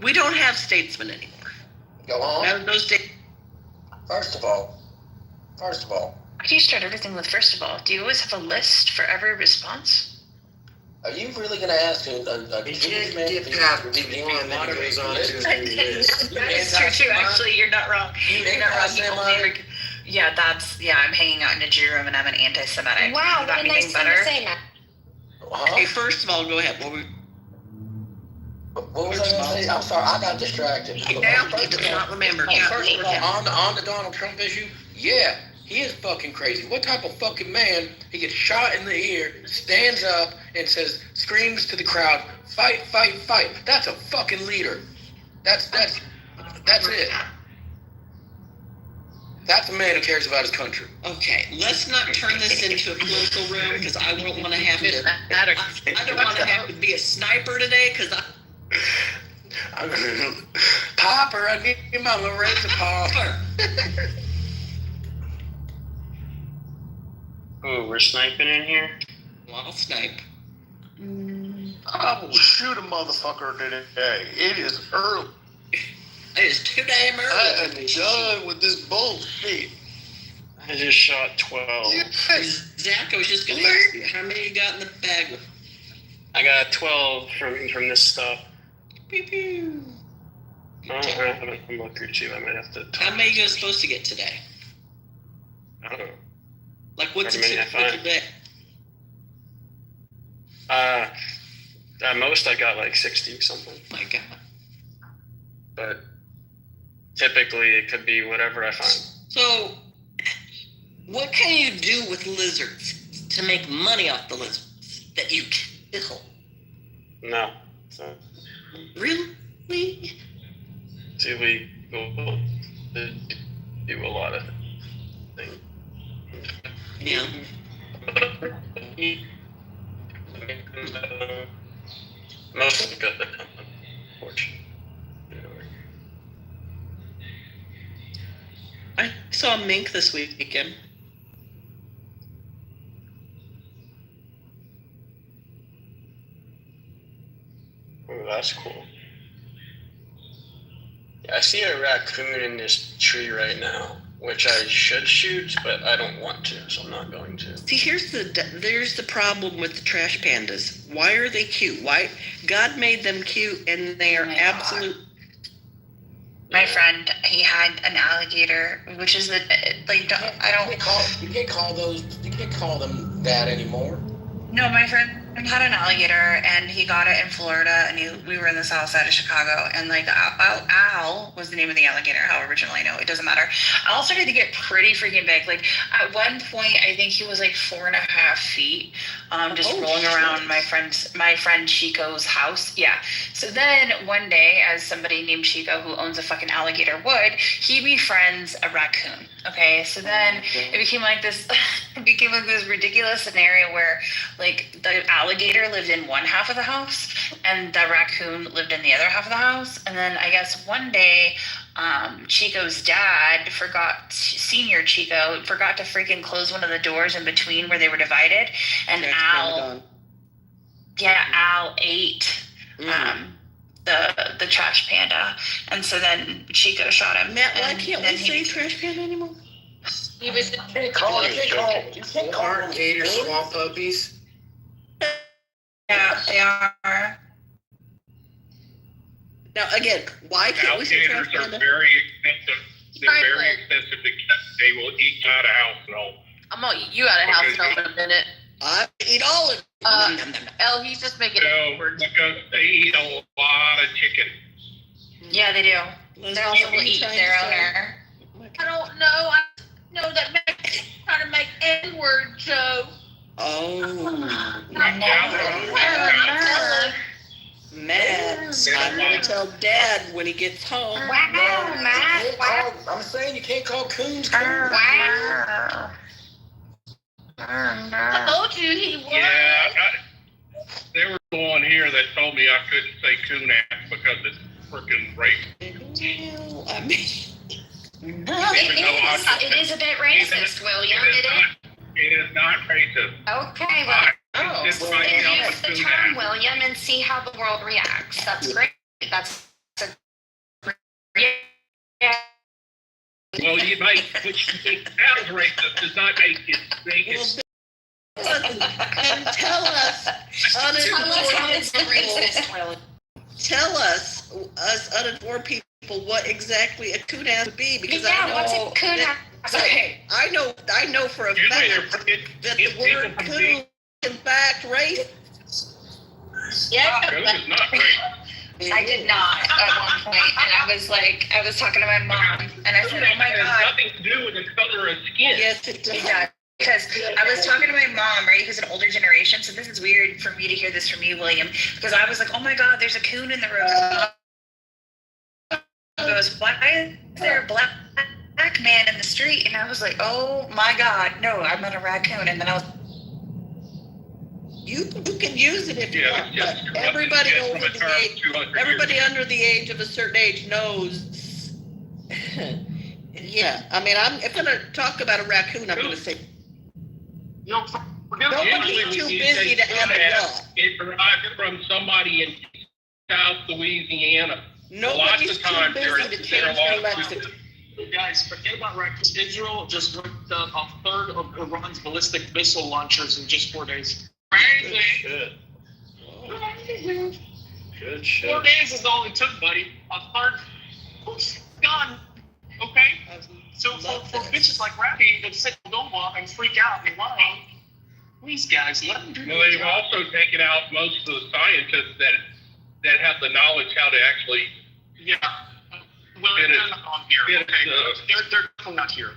we don't have statesmen anymore. Go on. No state. First of all. Why do you start everything with first of all? Do you always have a list for every response? Are you really going to ask a Jewish man to be have to one that goes on to the list? That's true, actually, you're not wrong. You're not wrong. I'm hanging out in a Jew room and I'm an anti-Semitic. Wow, you got what a nice thing to say, Matt. Okay, first of all, go ahead. What was I going to say? I'm sorry, I got distracted. Now he does not remember. First of all, on the Donald Trump issue, yeah, he is fucking crazy. What type of fucking man, he gets shot in the ear, stands up and says, screams to the crowd, fight, fight, fight. That's a fucking leader. That's it. That's a man who cares about his country. Okay, let's not turn this into a political room because I won't want to have to. I don't want to have to be a sniper today because I'm gonna Popper. I need your mama raise a Popper. Ooh, we're sniping in here? I'll snipe. I will shoot a motherfucker today. It is early. It is too damn early. I am done with this bullshit. I just shot 12. Yes. Zach, I was just going to ask you, how many you got in the bag? I got 12 from this stuff. Pew pew. I haven't looked at you. I might have to talk. How many are you supposed to get today? I don't know. Like, what's a However many I typical day? At most I got like 60 something. My God. But typically it could be whatever I find. So, what can you do with lizards to make money off the lizards that you kill? No. So Really? it's illegal to do a lot of things. Yeah. Most of them got that, unfortunately. I saw a mink this weekend. Oh, that's cool. Yeah, I see a raccoon in this tree right now, which I should shoot, but I don't want to, so I'm not going to. See, there's the problem with the trash pandas. Why are they cute? Why? God made them cute, and they are absolute. My friend, he had an alligator, which is You can't call them that anymore. No, my friend had an alligator, and he got it in Florida, and we were in the south side of Chicago, and like Al was the name of the alligator. How originally, no, it doesn't matter. Al started to get pretty freaking big. Like at one point, I think he was like 4.5 feet, just rolling around my friend Chico's house. Yeah. So then one day, as somebody named Chico who owns a fucking alligator would, he befriends a raccoon. Okay, so then it became like this ridiculous scenario where like the alligator lived in one half of the house and the raccoon lived in the other half of the house. And then I guess one day Chico's dad senior Chico forgot to freaking close one of the doors in between where they were divided, and Al ate the trash panda, and so then Chico shot him. Matt, why can't we say trash panda anymore? He was You can't call them gator swamp puppies. Yeah, they are. Now again, why can't we say trash Alligators panda? are very expensive. They're very expensive to get. They will eat you out of house and all. I'm gonna eat you out of house in a minute. I eat all of it. El, he's just making because they eat a lot of chicken. Yeah, they do. They also will eat their owner. I don't know. I know that Matt's trying to make N-word jokes. Oh. Matt, I'm gonna tell Dad when he gets home. I'm saying you can't call coons coons. I told you he was. Yeah, there was one here that told me I couldn't say coon ass because it's freaking racist. Well, I mean, It is a bit racist, William. It is not racist. Okay, well, It's then right now use the coon term, ass. William, and see how the world reacts. That's great. That's a Well, you might, which you think sounds racist does not make it racist. and tell us uninformed people what exactly a coon ass would be, because I know what's a coon ass? Okay. I know for a fact that the word coon is in fact racist. Yeah. Coon is not racist. I did not at one point, and I was talking to my mom, and I said, "Oh my It has God." nothing to do with the color of skin. Yes, it does. It does. Because I was talking to my mom, right, who's an older generation, so this is weird for me to hear this from you, William, because I was like, oh my God, there's a coon in the road. He goes, why is there a black man in the street? And I was like, oh my God, no, I meant a raccoon. And then I was, you can use it if you want, but everybody under the age of a certain age knows. Yeah, I mean, if I'm going to talk about a raccoon, I'm going to say, nobody's too busy to add a law. It arrived from somebody in South Louisiana. Nobody's too busy to change their lexicon. Guys, forget about raccoons. Israel just ripped up a third of Iran's ballistic missile launchers in just 4 days. Good. Good shit. 4 days is all it took, buddy. A third. Who's gone? Okay? So for bitches like Rappy that sit in Nova and freak out and lie, please, guys, let them do Well, they've also taken out most of the scientists that have the knowledge how to actually. Yeah. Well, they're not on here. Okay. They're definitely not here.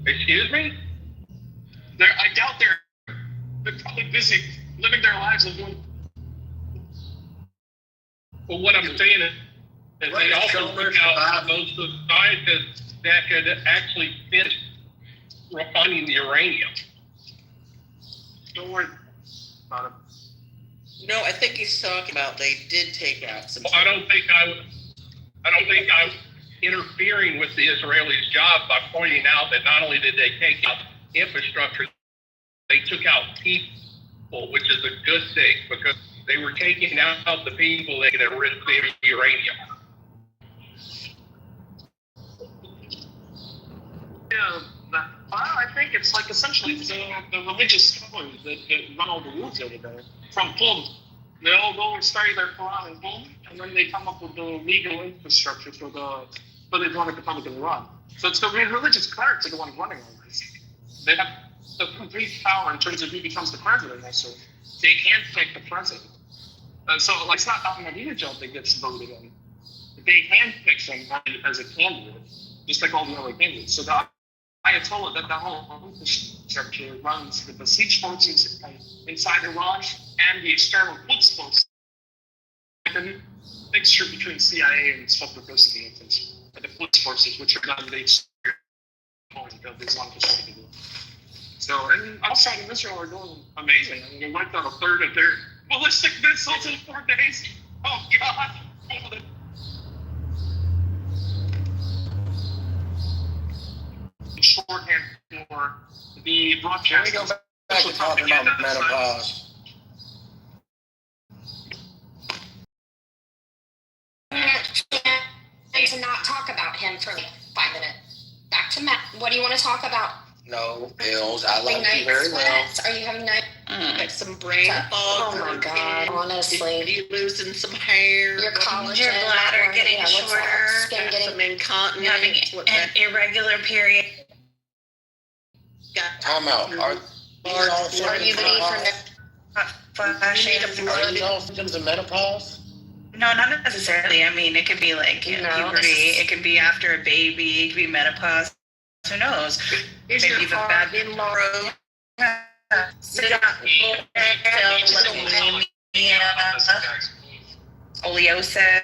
Excuse me? I doubt they're probably busy living their lives and doing. Well, what I'm saying is they also took out most of the scientists that could actually finish refining the uranium. Don't worry about it. No, I think he's talking about they did take out some. Well, I don't think I'm interfering with the Israelis' job by pointing out that not only did they take out infrastructure, they took out people, which is a good thing because they were taking out the people that could enrich the uranium. Yeah, well, I think it's like essentially the religious scholars that run all the rules over there. From Qum, they all go and study their Quran in Qum, and then they come up with the legal infrastructure for the Islamic Republic of Iran. So it's the religious clerics are the ones running all this. They have the complete power in terms of who becomes the president. Also, they handpick the president, and so like it's not Ahmadinejad that gets voted in. They handpick somebody as a candidate, just like all the other candidates. So the Ayatollah, that the whole infrastructure runs with the siege forces inside Iran and the external Quds forces. Like a mixture between CIA and separate agents, and the Quds forces, which are done the of Islamic State. So, and outside of Israel are doing amazing. I mean, they wiped out a third of their ballistic missiles in 4 days. Oh, God. Shorthand for the broadcast. Can we go back to talking about menopause? To not talk about him for like 5 minutes. Back to Matt. What do you want to talk about? No, Bills. I love Night you very well. sweats? Are you having night? Like some brain fog. Oh my God! Honestly, Are you losing some hair? your collagen, Your bladder getting what's shorter. that? Skin Some getting. incontinence. Having What's an that? irregular period. Time out. Are these all Are you symptoms of ready for Flashing. Are these all symptoms of menopause? No, not necessarily. I mean, it could be like No, puberty. this is- It could be after a baby. It could be menopause. Who knows? Is Maybe your you've a heart bad in Laura? Scoliosis.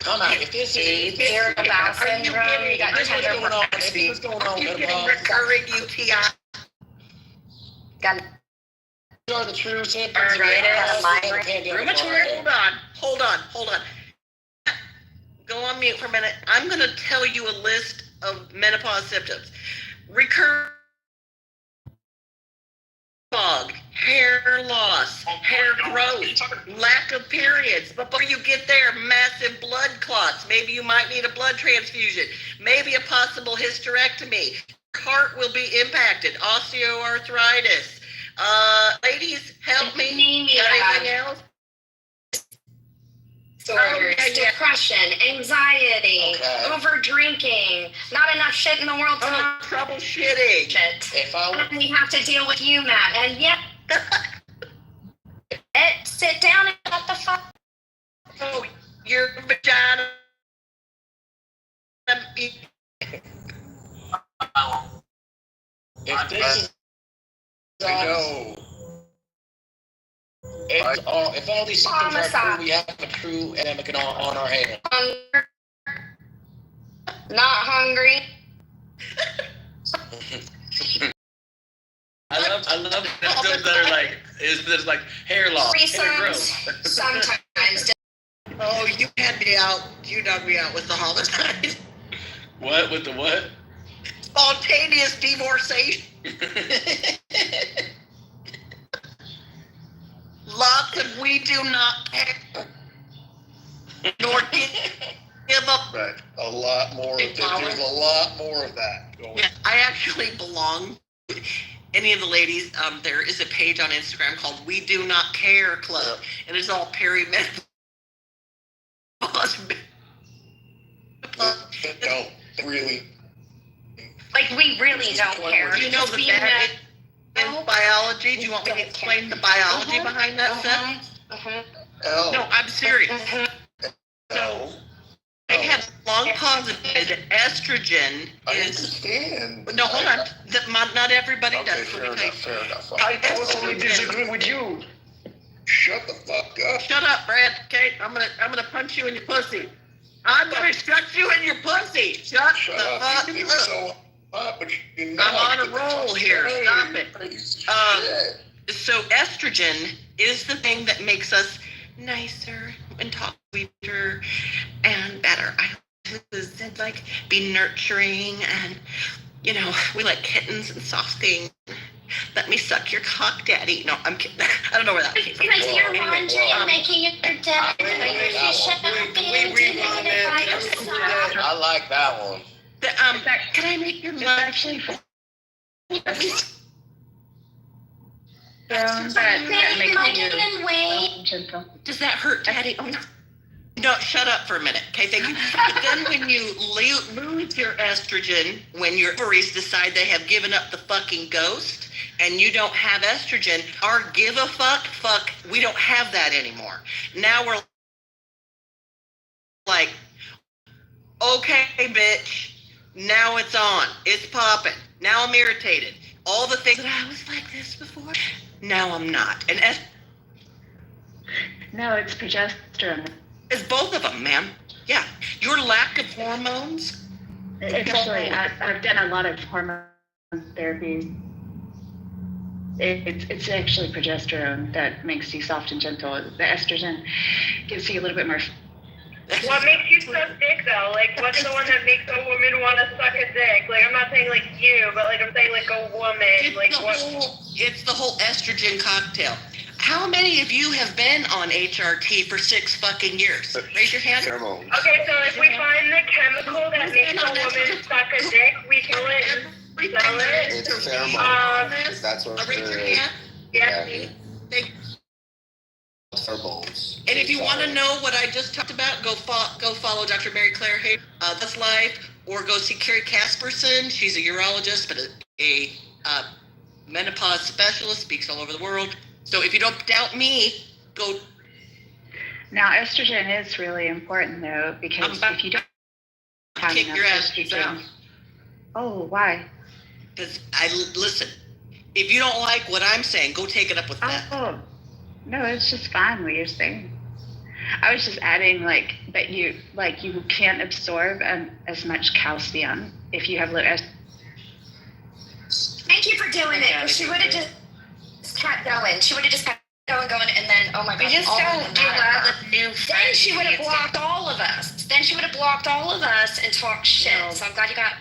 Come on. If this is Irritable bowel syndrome. You got this is tender going on. pregnancy. What's going on You with getting menopause? recurring UTI? Got These are the true symptoms of Arthritis, menopause. The pandemic Rheumatoid. right Hold on. Go on mute for a minute. I'm going to tell you a list of menopause symptoms. Recurring fog, hair loss, hair growth, lack of periods. Before you get there, massive blood clots. Maybe you might need a blood transfusion. Maybe a possible hysterectomy. Heart will be impacted. Osteoarthritis. Ladies, help me. Anemia. Got anything else? disorders, depression, anxiety, Okay. over drinking, not enough shit in the world to troubleshooting. Shit. If I And we have to deal with you, Matt. And yet, sit down and shut the fuck. Oh, your vagina. If this is no. If all these symptoms are true, we have a true epidemic on our hands. Not hungry. I love symptoms that are like there's like hair loss, hair growth. Sometimes. Oh, you had me out. You dug me out with the homicide. What with the what? Spontaneous divorceation. Lots of we do not care. Nor give up. Right. A lot more. There's a lot more of that going. Yeah, I actually belong. Any of the ladies, there is a page on Instagram called We Do Not Care Club, and it's all perimenopause. No, really. Like, we really don't care. Do you know Just that being in biology? Do you want me to explain the biology behind that stuff? No, I'm serious. So, they have long posited estrogen is. No, hold on. Not everybody does. Fair enough. I totally disagree with you. Shut the fuck up. Shut up, Brad. Okay, I'm gonna punch you in your pussy. I'm gonna shut you in your pussy. Shut the up. fuck You think up. so but you're I'm not. on a roll here. Stop it. So estrogen is the thing that makes us nicer and talk sweeter and better. I said like be nurturing and we like kittens and soft things. Let me suck your cock, daddy. No, I'm kidding. I don't know where that came from. Because you're laundry, making your death. I like that one. Can I make your lunch? Does that hurt, Daddy? Oh, no. No, shut up for a minute. Okay, thank you. But then when you lose your estrogen, when your ovaries decide they have given up the fucking ghost and you don't have estrogen, our give a fuck, we don't have that anymore. Now we're like, okay, bitch, now it's on. It's popping. Now I'm irritated. All the things that I was like this before, now I'm not. And No, it's progesterone. it's both of them, ma'am. Yeah. Your lack of hormones. Actually, I've done a lot of hormone therapy. It's actually progesterone that makes you soft and gentle. The estrogen gives you a little bit more. What makes you suck dick though? Like, what's the one that makes a woman want to suck a dick? Like, I'm not saying like you, but like I'm saying like a woman. It's the whole estrogen cocktail. How many of you have been on HRT for 6 fucking years? Raise your hand. Pheromones. Okay, so if we find the chemical that makes a woman suck a dick, we kill it and sell it. It's pheromones. That's what Raise your hand. Yeah. Pheromones. And if you want to know what I just talked about, go follow Dr. Mary Claire Hayes, That's Life, or go see Carrie Casperson. She's a urologist, but a menopause specialist, speaks all over the world. So if you don't doubt me, go. Now, estrogen is really important though, because if you don't have kick enough your ass estrogen. down. Oh, why? Because listen. If you don't like what I'm saying, go take it up with that. Oh, no, it's just fine what you're saying. I was just adding that you can't absorb as much calcium if you have low estrogen. Thank you for doing it. She would have just kept going. She would have just kept going, and then, oh my God. We just don't do well with new friends. Then she would have blocked all of us. And talked shit. No. So I'm glad you got.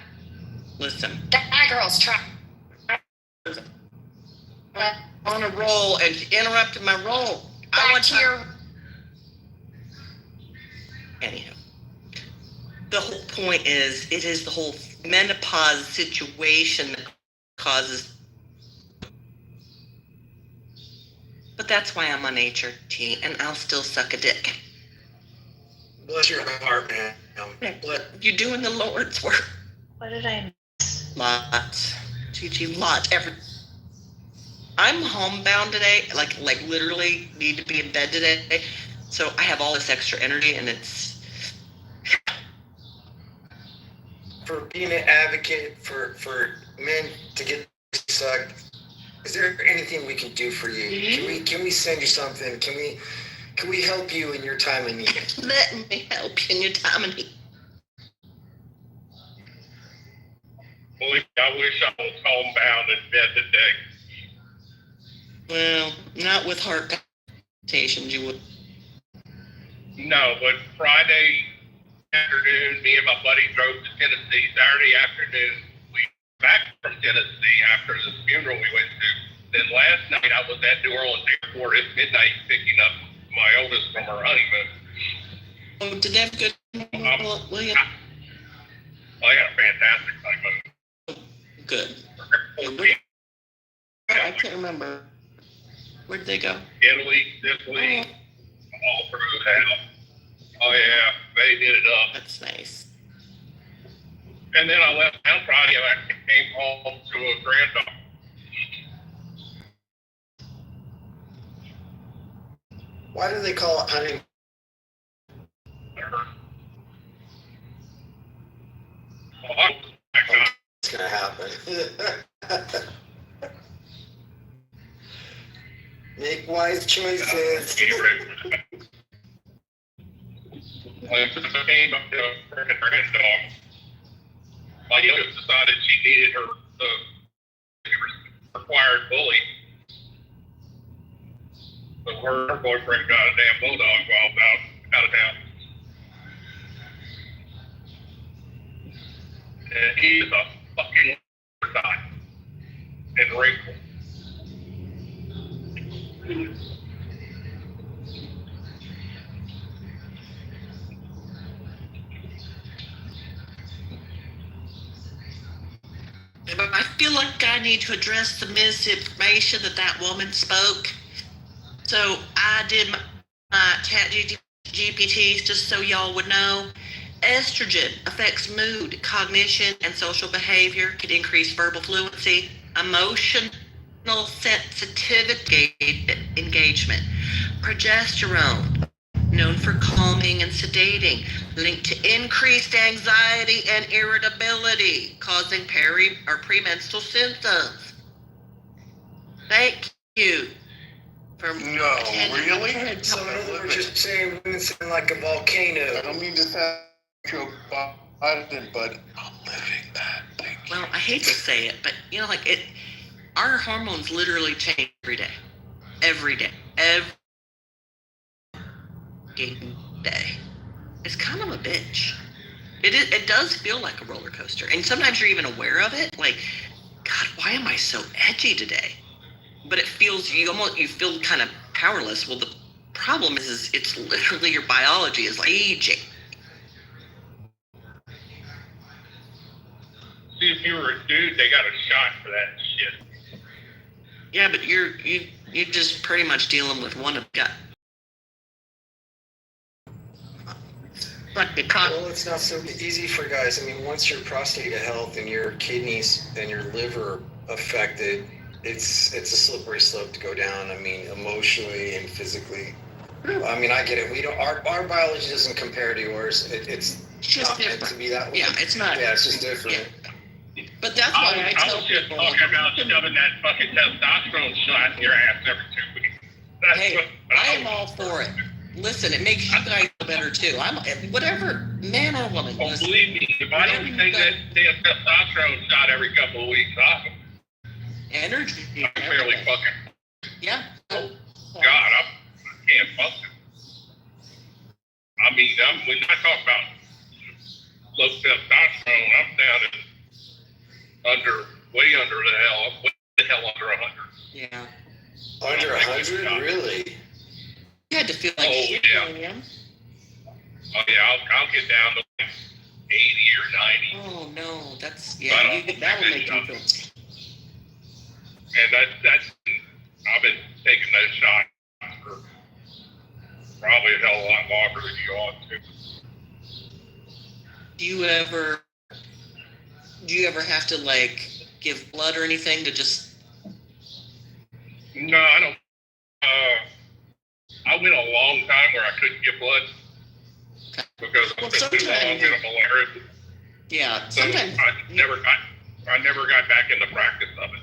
Listen. That girl's trying. On a roll, and she interrupted my roll. I want to. Anyhow, the whole point is, it is the whole menopause situation that causes. But that's why I'm on HRT, and I'll still suck a dick. Bless your heart, man. You're doing the Lord's work. What did I miss? Lots. Gigi, lots. I'm homebound today, like literally need to be in bed today. So I have all this extra energy, and it's. For being an advocate for men to get sucked, is there anything we can do for you? Mm-hmm. Can we send you something? Can we help you in your time of need? Let me help you in your time of need. Boy, I wish I was homebound in bed today. Well, not with heart palpitations, you would. No, but Friday afternoon, me and my buddy drove to Tennessee. Saturday afternoon, we back from Tennessee after the funeral we went to. Then last night, I was at New Orleans Airport at midnight picking up my oldest from her honeymoon. Oh, did they have good William? I got a fantastic honeymoon. Good. I can't remember. Where'd they go? Italy, Sicily, all through hell. Oh yeah, they did it up. That's nice. And then I left town Friday and I came home to a granddaughter. Why do they call it honey? It's gonna happen. Make wise choices. When I came up to a freaking granddog, my youngest decided she needed her required bully. So her boyfriend got a damn bulldog while I was out of town. And he is a fucking die and wrinkle. But I feel like I need to address the misinformation that woman spoke. So I did my chat GPTs just so y'all would know. Estrogen affects mood, cognition, and social behavior. Can increase verbal fluency, emotional sensitivity engagement. Progesterone, known for calming and sedating, linked to increased anxiety and irritability, causing premenstrual symptoms. Thank you. No, really? So in other words, you're saying women sound like a volcano. I don't mean to sound Joe Biden, but I'm living that. Well, I hate to say it, but our hormones literally change every day. Every day. Every day. It's kind of a bitch. It does feel like a roller coaster. And sometimes you're even aware of it. Like, God, why am I so edgy today? But it feels, you feel kind of powerless. Well, the problem is it's literally your biology is like aging. See, if you were a dude, they got a shot for that shit. Yeah, but you're just pretty much dealing with one of gut. Well, it's not so easy for guys. I mean, once your prostate health and your kidneys and your liver affected, it's a slippery slope to go down. I mean, emotionally and physically. I mean, I get it. We don't. Our biology doesn't compare to yours. It's just not meant to be that way. Yeah, it's not. Yeah, it's just different. Yeah. But that's why I was just talking about shoving that fucking testosterone shot in your ass every 2 weeks. Hey, I am all for it. Listen, it makes you guys feel better too. I'm whatever, man or woman. Oh, listen, believe me, if I don't take that damn testosterone shot every couple of weeks, energy. I'm fairly fucking. Yeah. Oh God, I can't function. I mean, when I talk about low testosterone, I'm down way under the hell under 100. Yeah. Under 100, really? You had to feel like shit, William. Oh yeah, I'll get down to like 80 or 90. Oh no, that's that would make you feel. And that's I've been taking those shots for probably a hell of a lot longer than you ought to. Do you ever have to like give blood or anything to just? No, I don't. I went a long time where I couldn't get blood because I've been too long in a malaria. Yeah, so sometimes I never got back in the practice of it.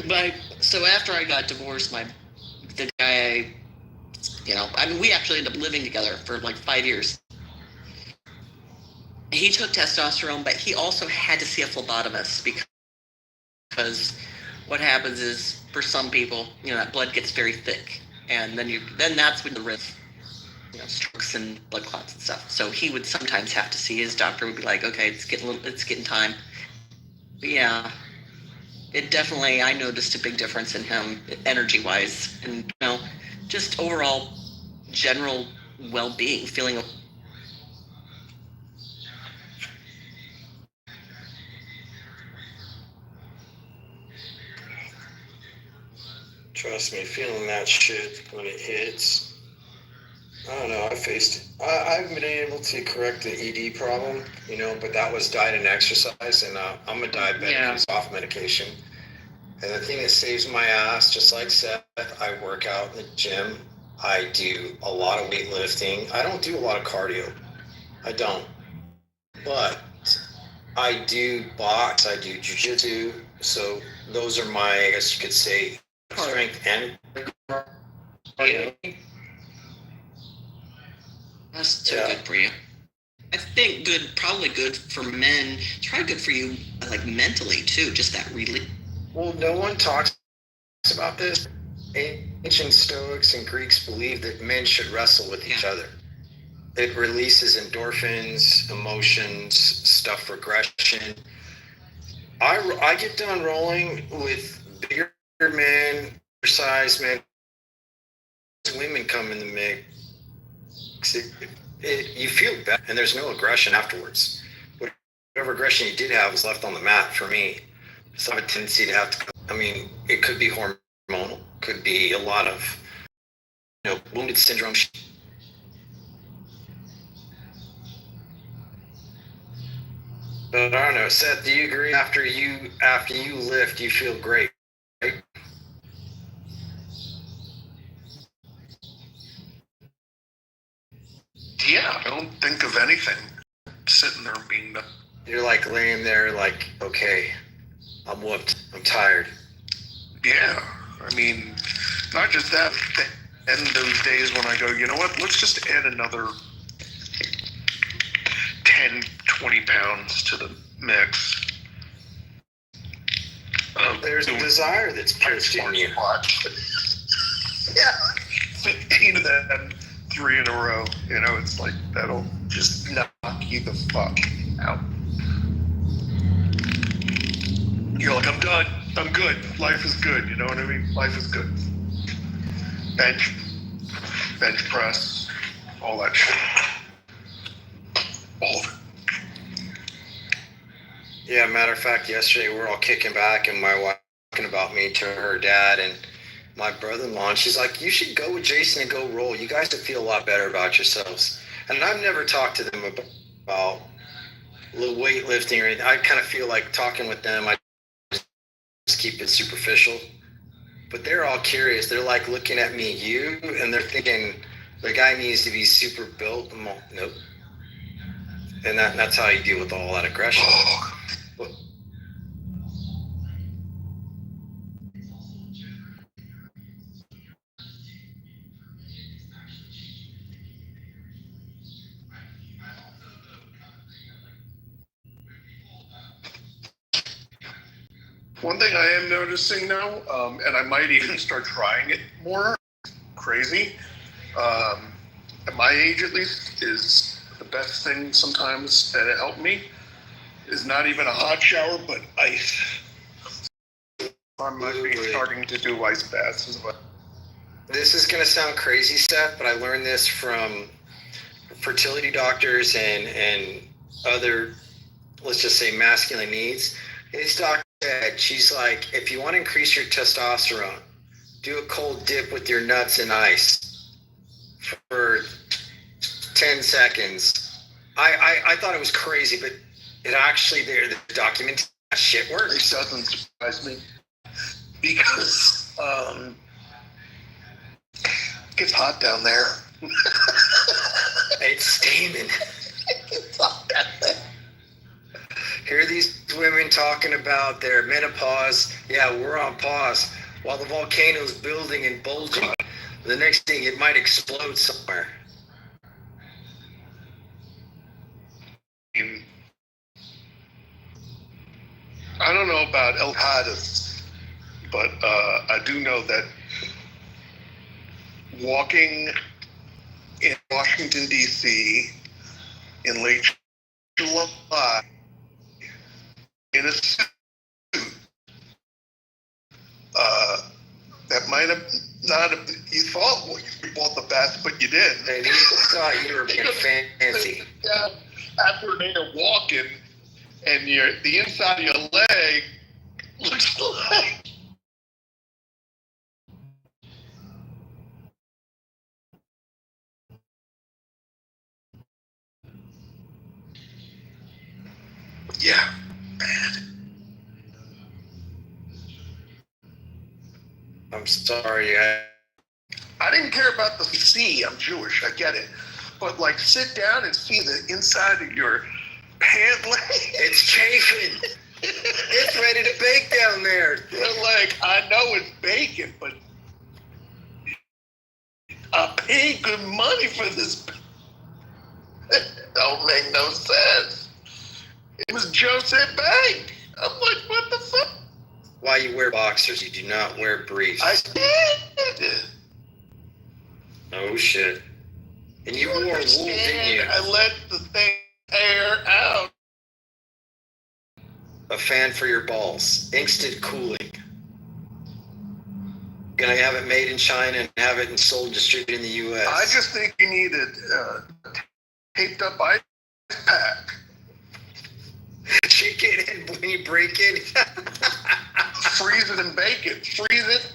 No. So after I got divorced, the guy, we actually ended up living together for like 5 years. He took testosterone, but he also had to see a phlebotomist because what happens is for some people, that blood gets very thick, and then that's when the risk, strokes and blood clots and stuff. So he would sometimes have to see his doctor. Would be like, okay, it's getting time. But yeah, it definitely, I noticed a big difference in him, energy wise, and just overall general well-being, feeling. Trust me, feeling that shit when it hits. I don't know. I've been able to correct the ED problem, but that was diet and exercise, and I'm a diabetic who's off medication. And the thing that saves my ass, just like Seth, I work out in the gym. I do a lot of weightlifting. I don't do a lot of cardio. I don't. But I do box. I do jujitsu. So those are my, I guess you could say, strength and cardio. That's too good for you. I think probably good for men. It's probably good for you, like mentally too, just that relief. Well, no one talks about this. Ancient Stoics and Greeks believed that men should wrestle with each other. It releases endorphins, emotions, stuff, regression. I get done rolling with bigger men, size men. Women come in the mix. You feel better, and there's no aggression afterwards. Whatever aggression you did have was left on the mat for me. So I have a tendency to have to. It could be hormonal, could be a lot of, wounded syndrome. But I don't know, Seth. Do you agree? After you lift, you feel great, right? Yeah, I don't think of anything sitting there being done. You're like laying there, like, okay, I'm whooped. I'm tired. Yeah, I mean, not just that. And those days when I go, you know what? Let's just add another 10, 20 pounds to the mix. There's a desire that's pierced in you. Yeah, 15 of them, 3 in a row. You know, it's like that'll just knock you the fuck out. You're like, I'm done. I'm good. Life is good. You know what I mean? Life is good. Bench press, all that shit. All of it. Yeah, matter of fact, yesterday we were all kicking back and my wife talking about me to her dad and my brother-in-law, and she's like, you should go with Jason and go roll. You guys would feel a lot better about yourselves. And I've never talked to them about little weightlifting or anything. I kind of feel like talking with them, I just keep it superficial. But they're all curious. They're like looking at me, you, and they're thinking the guy needs to be super built. I'm all, nope. And that's how you deal with all that aggression. One thing I am noticing now, and I might even start trying it more, crazy, at my age at least, is the best thing sometimes that it helped me is not even a hot shower, but ice. I might be starting to do ice baths as well. This is going to sound crazy, Seth, but I learned this from fertility doctors and other, let's just say, masculine needs. His doctor said, she's like, if you want to increase your testosterone, do a cold dip with your nuts in ice for 10 seconds. I thought it was crazy, but it actually, the document shit works. It doesn't surprise me because it gets hot down there. It's steaming. It's hot down there. Here are these women talking about their menopause. Yeah, we're on pause while the volcano's building and bulging. The next thing, it might explode somewhere. I don't know about El Hadith, but I do know that walking in Washington, D.C. in late July in a suit, that might have not have, you thought you bought the best, but you didn't. And you thought you were being fancy. After a day of walking, and the inside of your leg looks like yeah, bad. I'm sorry. I didn't care about the C. I'm Jewish. I get it. But like, sit down and see the inside of your pant leg. It's chafing. It's ready to bake down there. You're like, I know it's bacon, but I paid good money for this. It don't make no sense. It was Joseph Bank. I'm like, what the fuck? Why you wear boxers? You do not wear briefs. I did. Oh shit. And you wore wool, didn't you? I let the thing air out. A fan for your balls. Instant cooling. Gonna have it made in China and have it sold and distributed in the U.S. I just think you need a taped up ice pack. Chicken, and when you break it, freeze it and bake it. Freeze it.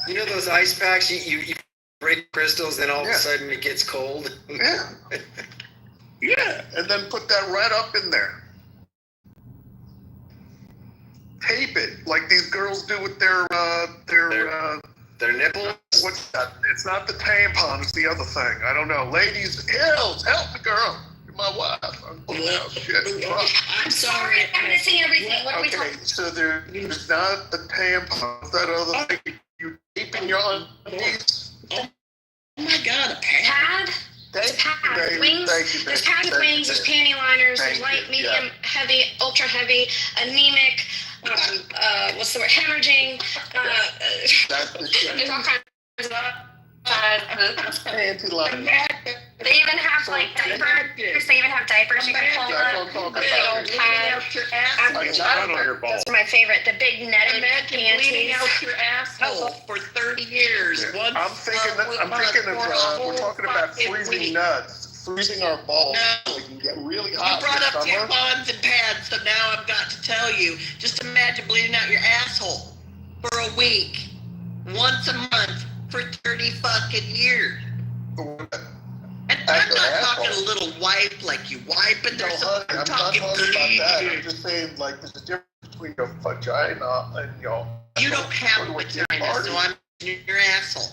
You know those ice packs? You break crystals, then all of a sudden it gets cold. Yeah. Yeah, and then put that right up in there. tape it like these girls do with their nipple. What's that? It's not the tampon. It's the other thing. I don't know. Ladies, help me, girl. You're my wife. Oh shit. Fuck. I'm sorry. I'm missing everything. What are we Okay, talking? so there's not the tampon. It's that other thing you tape in your undies. Oh my God, a Pad? Thank There's pad you, baby. wings. Thank you, There's baby. pad with Thank wings. you, There's baby. panty liners. Thank There's light, you, medium, yeah. heavy, ultra heavy, anemic. What's the word? Hemorrhaging. There's all kinds of Panty liners. They even have like diapers. They even have diapers you can pull up. A big old pad. Those are my favorite. The big netted Bleeding panties. out your asshole for 30 years. Yeah. I'm thinking of we're talking about freezing nuts, freezing our balls. No. So we can get really You hot brought in up the summer. tampons and pads, so now I've got to tell you. Just imagine bleeding out your asshole for a week, once a month, for 30 fucking years. And I'm not talking a little wipe like you wipe and there's honey, I'm not talking about that. I'm bleeding. just saying, like, there's a difference between your vagina and your. You don't have a vagina, so I'm in your asshole.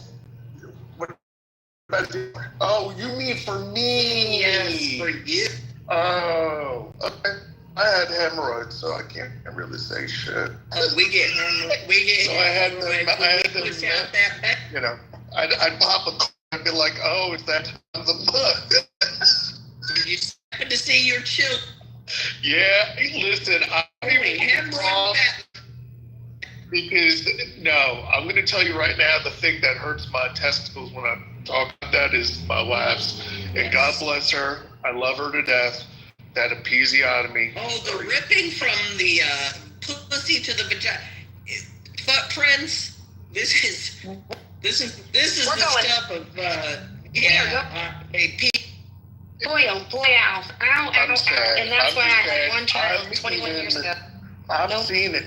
Oh, you mean for me? Yes, for you. Oh, okay. I had hemorrhoids, so I can't really say shit. Oh, we get hemorrhoids. So I had them, you know, I'd pop a corn and be like, oh, is that the butt? You happen to see your children. Yeah, listen, because, no, I'm going to tell you right now, the thing that hurts my testicles when I talk about that is my wife's. And God bless her. I love her to death. That episiotomy. Oh, the ripping from the pussy to the vagina. Footprints. This is the stuff of Boy, oh boy, ow. Ow. And that's why I had one child 21 years ago. I've seen it.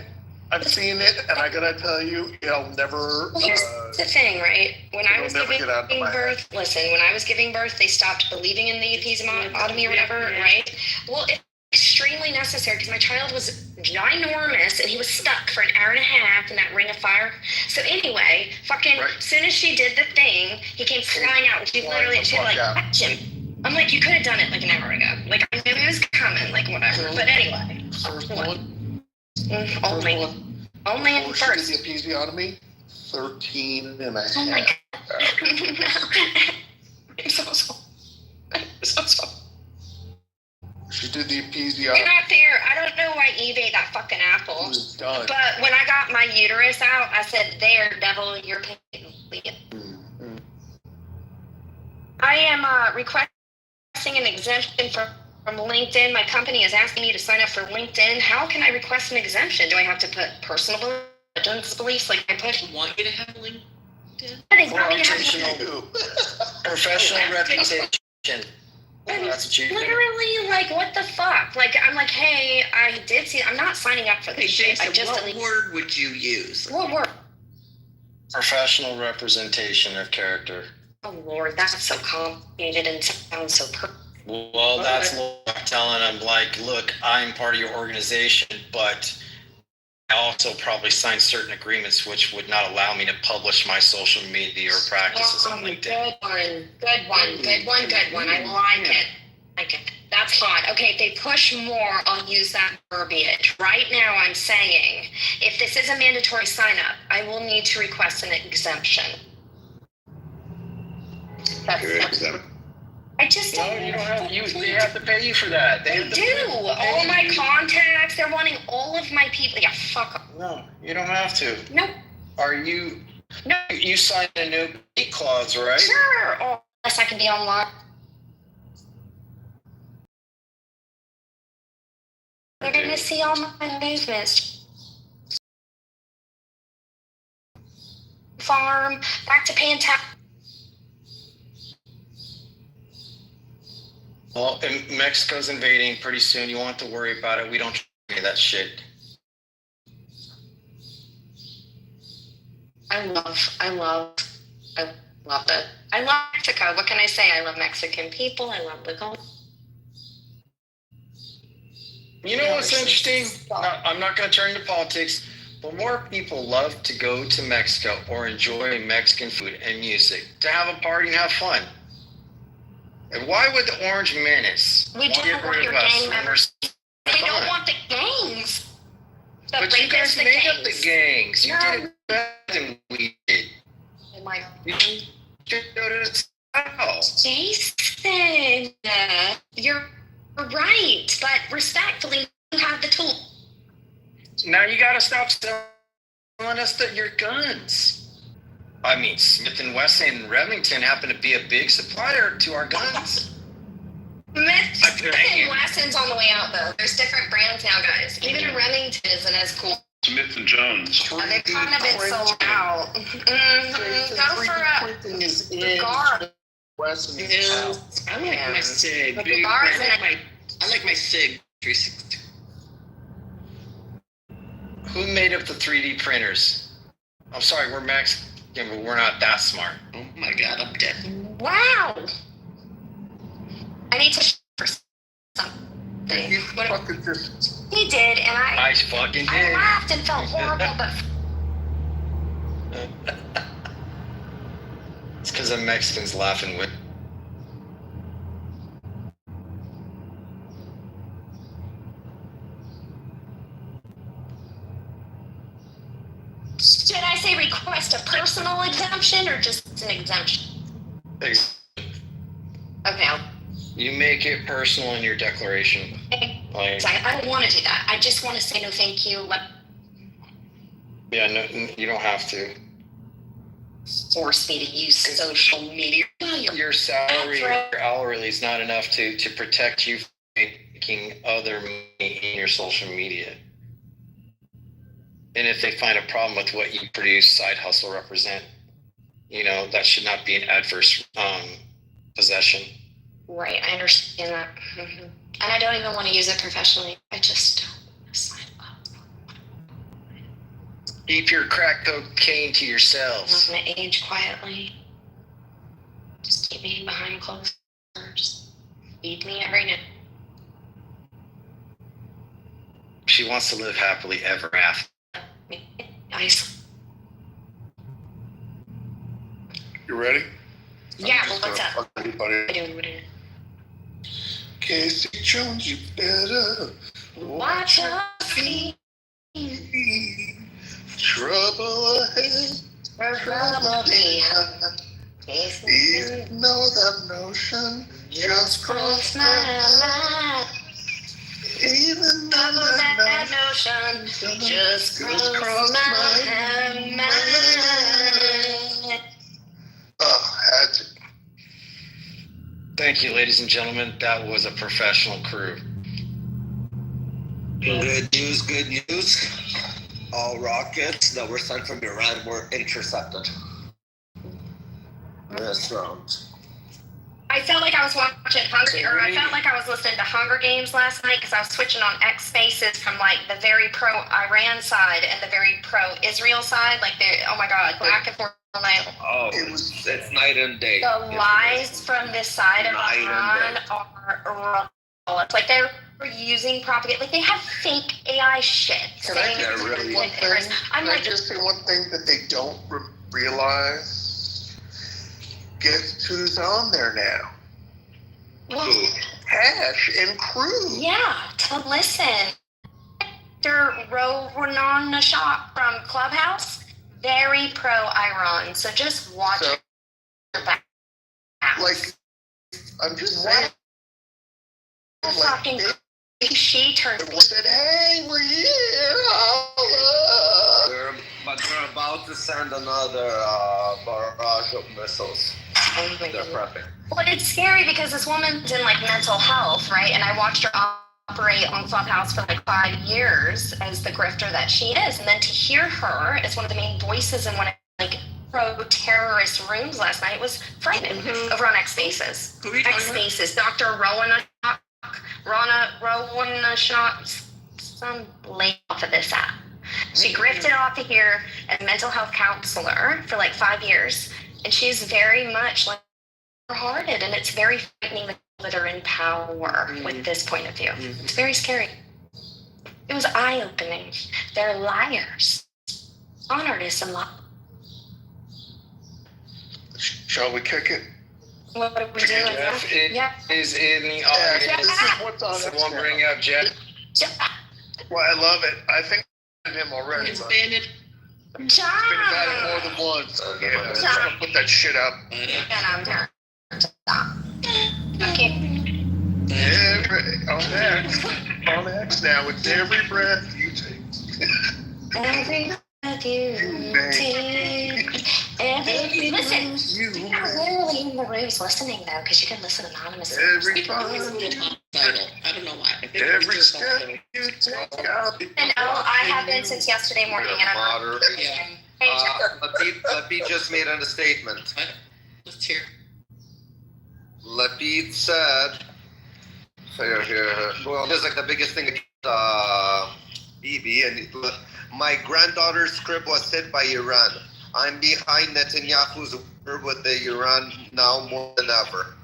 I've seen it, and I gotta tell you, it'll never. Well, here's the thing, right? When I was never giving get out of my birth, listen, when I was giving birth, they stopped believing in the episiotomy or whatever, right? Well, it's extremely necessary because my child was ginormous and he was stuck for an hour and a half in that ring of fire. So anyway, as soon as she did the thing, he came flying out, and she literally, she like, catch him. I'm like, you could have done it like an hour ago. Like, I knew it was coming, like whatever. But anyway. First one. Only in first. The episiotomy, 13 and a half. Oh my God. I'm so sorry. She did the episiotomy. You're not fair. I don't know why Eve ate that fucking apple. It was done. But when I got my uterus out, I said, there, devil, you're paying. I am requesting an exemption from LinkedIn. My company is asking me to sign up for LinkedIn. How can I request an exemption? Do I have to put personal beliefs? Like I put. Want you to have LinkedIn? Professional reputation. That's what you literally, like, what the fuck? Like, I'm like, hey, I did see. I'm not signing up for this shit. I just what word would you use? What word? Professional representation of character. Oh Lord, that's so complicated and sounds so perfect. Well, that's what I'm telling them. Like, look, I'm part of your organization, but I also probably signed certain agreements which would not allow me to publish my social media or practices on LinkedIn. Good one. I like it. That's hot. Okay, if they push more, I'll use that verbiage. Right now, I'm saying, if this is a mandatory sign-up, I will need to request an exemption. I just don't. You don't have. They have to pay you for that. They do. All my contacts. They're wanting all of my people. Yeah, fuck them. No, you don't have to. No. Are you? No. You signed a no compete clause, right? Sure. Oh, unless I can be online. They're gonna see all my movements. Farm, back to paying tax. Well, Mexico's invading pretty soon. You won't have to worry about it. We don't do any of that shit. I love it. I love Mexico. What can I say? I love Mexican people. I love the gold. You know what's interesting? I'm not going to turn to politics, but more people love to go to Mexico or enjoy Mexican food and music, to have a party and have fun. And why would the Orange Menace We don't want your gang members. They don't want the gangs. But you guys made up the gangs. You did it better than we did. Oh my You should go to the South. Jason, you're right, but respectfully, you have the tool. Now you got to stop selling us your guns. I mean, Smith & Wesson and Remington happen to be a big supplier to our guns. Smith & Wesson's on the way out, though. There's different brands now, guys. Even Remington isn't as cool. Smith and Jones. They've kind of been sold out. Go for a cigar. I like my Sig. But Dude. the bars I like my Sig 360. Who made up the 3D printers? I'm sorry, we're Mexican, but we're not that smart. Oh my God, I'm dead. Wow. I need to for something. You fucking just. He did, and I fucking I did. laughed and felt horrible, but It's because the Mexicans laughing with. should I say request a personal exemption or just an exemption? Okay, You make it personal in your declaration. Like, I don't want to do that. I just want to say no thank you. yeah, no, you don't have to. Force me to use social media. Your salary, your hourly is not enough to protect you from making other money in your social media. And if they find a problem with what you produce, side hustle represent, that should not be an adverse possession. Right, I understand that. Mm-hmm. And I don't even want to use it professionally. I just don't want to sign up. Keep your crack cocaine to yourselves. I'm going to age quietly. Just keep me behind closed doors. Feed me every night. She wants to live happily ever after. Nice. You ready? Yeah, well, what's up? Fuck anybody. What are you doing? Casey Jones, you better Watch your feet. Trouble ahead. Trouble behind. Even though that notion just crossed my mind. Even though that notion just crossed my mind. Oh, had to. Thank you, ladies and gentlemen. That was a professional crew. Good news. All rockets that were sent from Iran were intercepted. This round. I felt like I was watching I felt like I was listening to Hunger Games last night because I was switching on X Spaces from like the very pro-Iran side and the very pro-Israel side. Like, oh my God, back and forth all night. Oh, it's night and day. The lies from this side of Iran are like they're using propaganda. Like they have fake AI shit. Can I just say one thing? I'm like, just say one thing that they don't realize? Guess who's on there now? Well, Hash and crew. Yeah, to listen. Dr. Ronan Nashot from Clubhouse, very pro-Iran. So just watch your back. Like, I'm just saying. Fucking she turned and said, "Hey, we're here." But they're about to send another barrage of missiles. They're prepping. Well, it's scary because this woman's in like mental health, right? And I watched her operate on Clubhouse for like 5 years as the grifter that she is, and then to hear her as one of the main voices in one of like pro-terrorist rooms last night was frightening. Over on X Spaces. X Spaces. Dr. Rowan Nashot, some lady off of this app. She grifted off of here as a mental health counselor for like 5 years, and she's very much like hearted, and it's very frightening that are in power with this point of view. It's very scary. It was eye-opening. They're liars. Con artists and Shall we kick it? What are we doing? Jeff Yeah. is in the Yeah, audience. this is what's on Someone Instagram. bring up Jeff. Well, I love it. I think I him already. But Bandit. John! it's been invited more than once. Yeah, I'm just gonna put that shit up. Okay. On X now, it's every breath you take. Every breath you take. Listen, you're literally in the rooms listening though, because you can listen anonymously. Every time. I don't know why. Every step you take, I'll be. And I have been since yesterday morning, and I'm not. Lapid just made a statement. Let's hear. Lapid said, here. Well, this is like the biggest thing Bibi, and my granddaughter's crib was hit by Iran. I'm behind Netanyahu's war with the Iran now more than ever.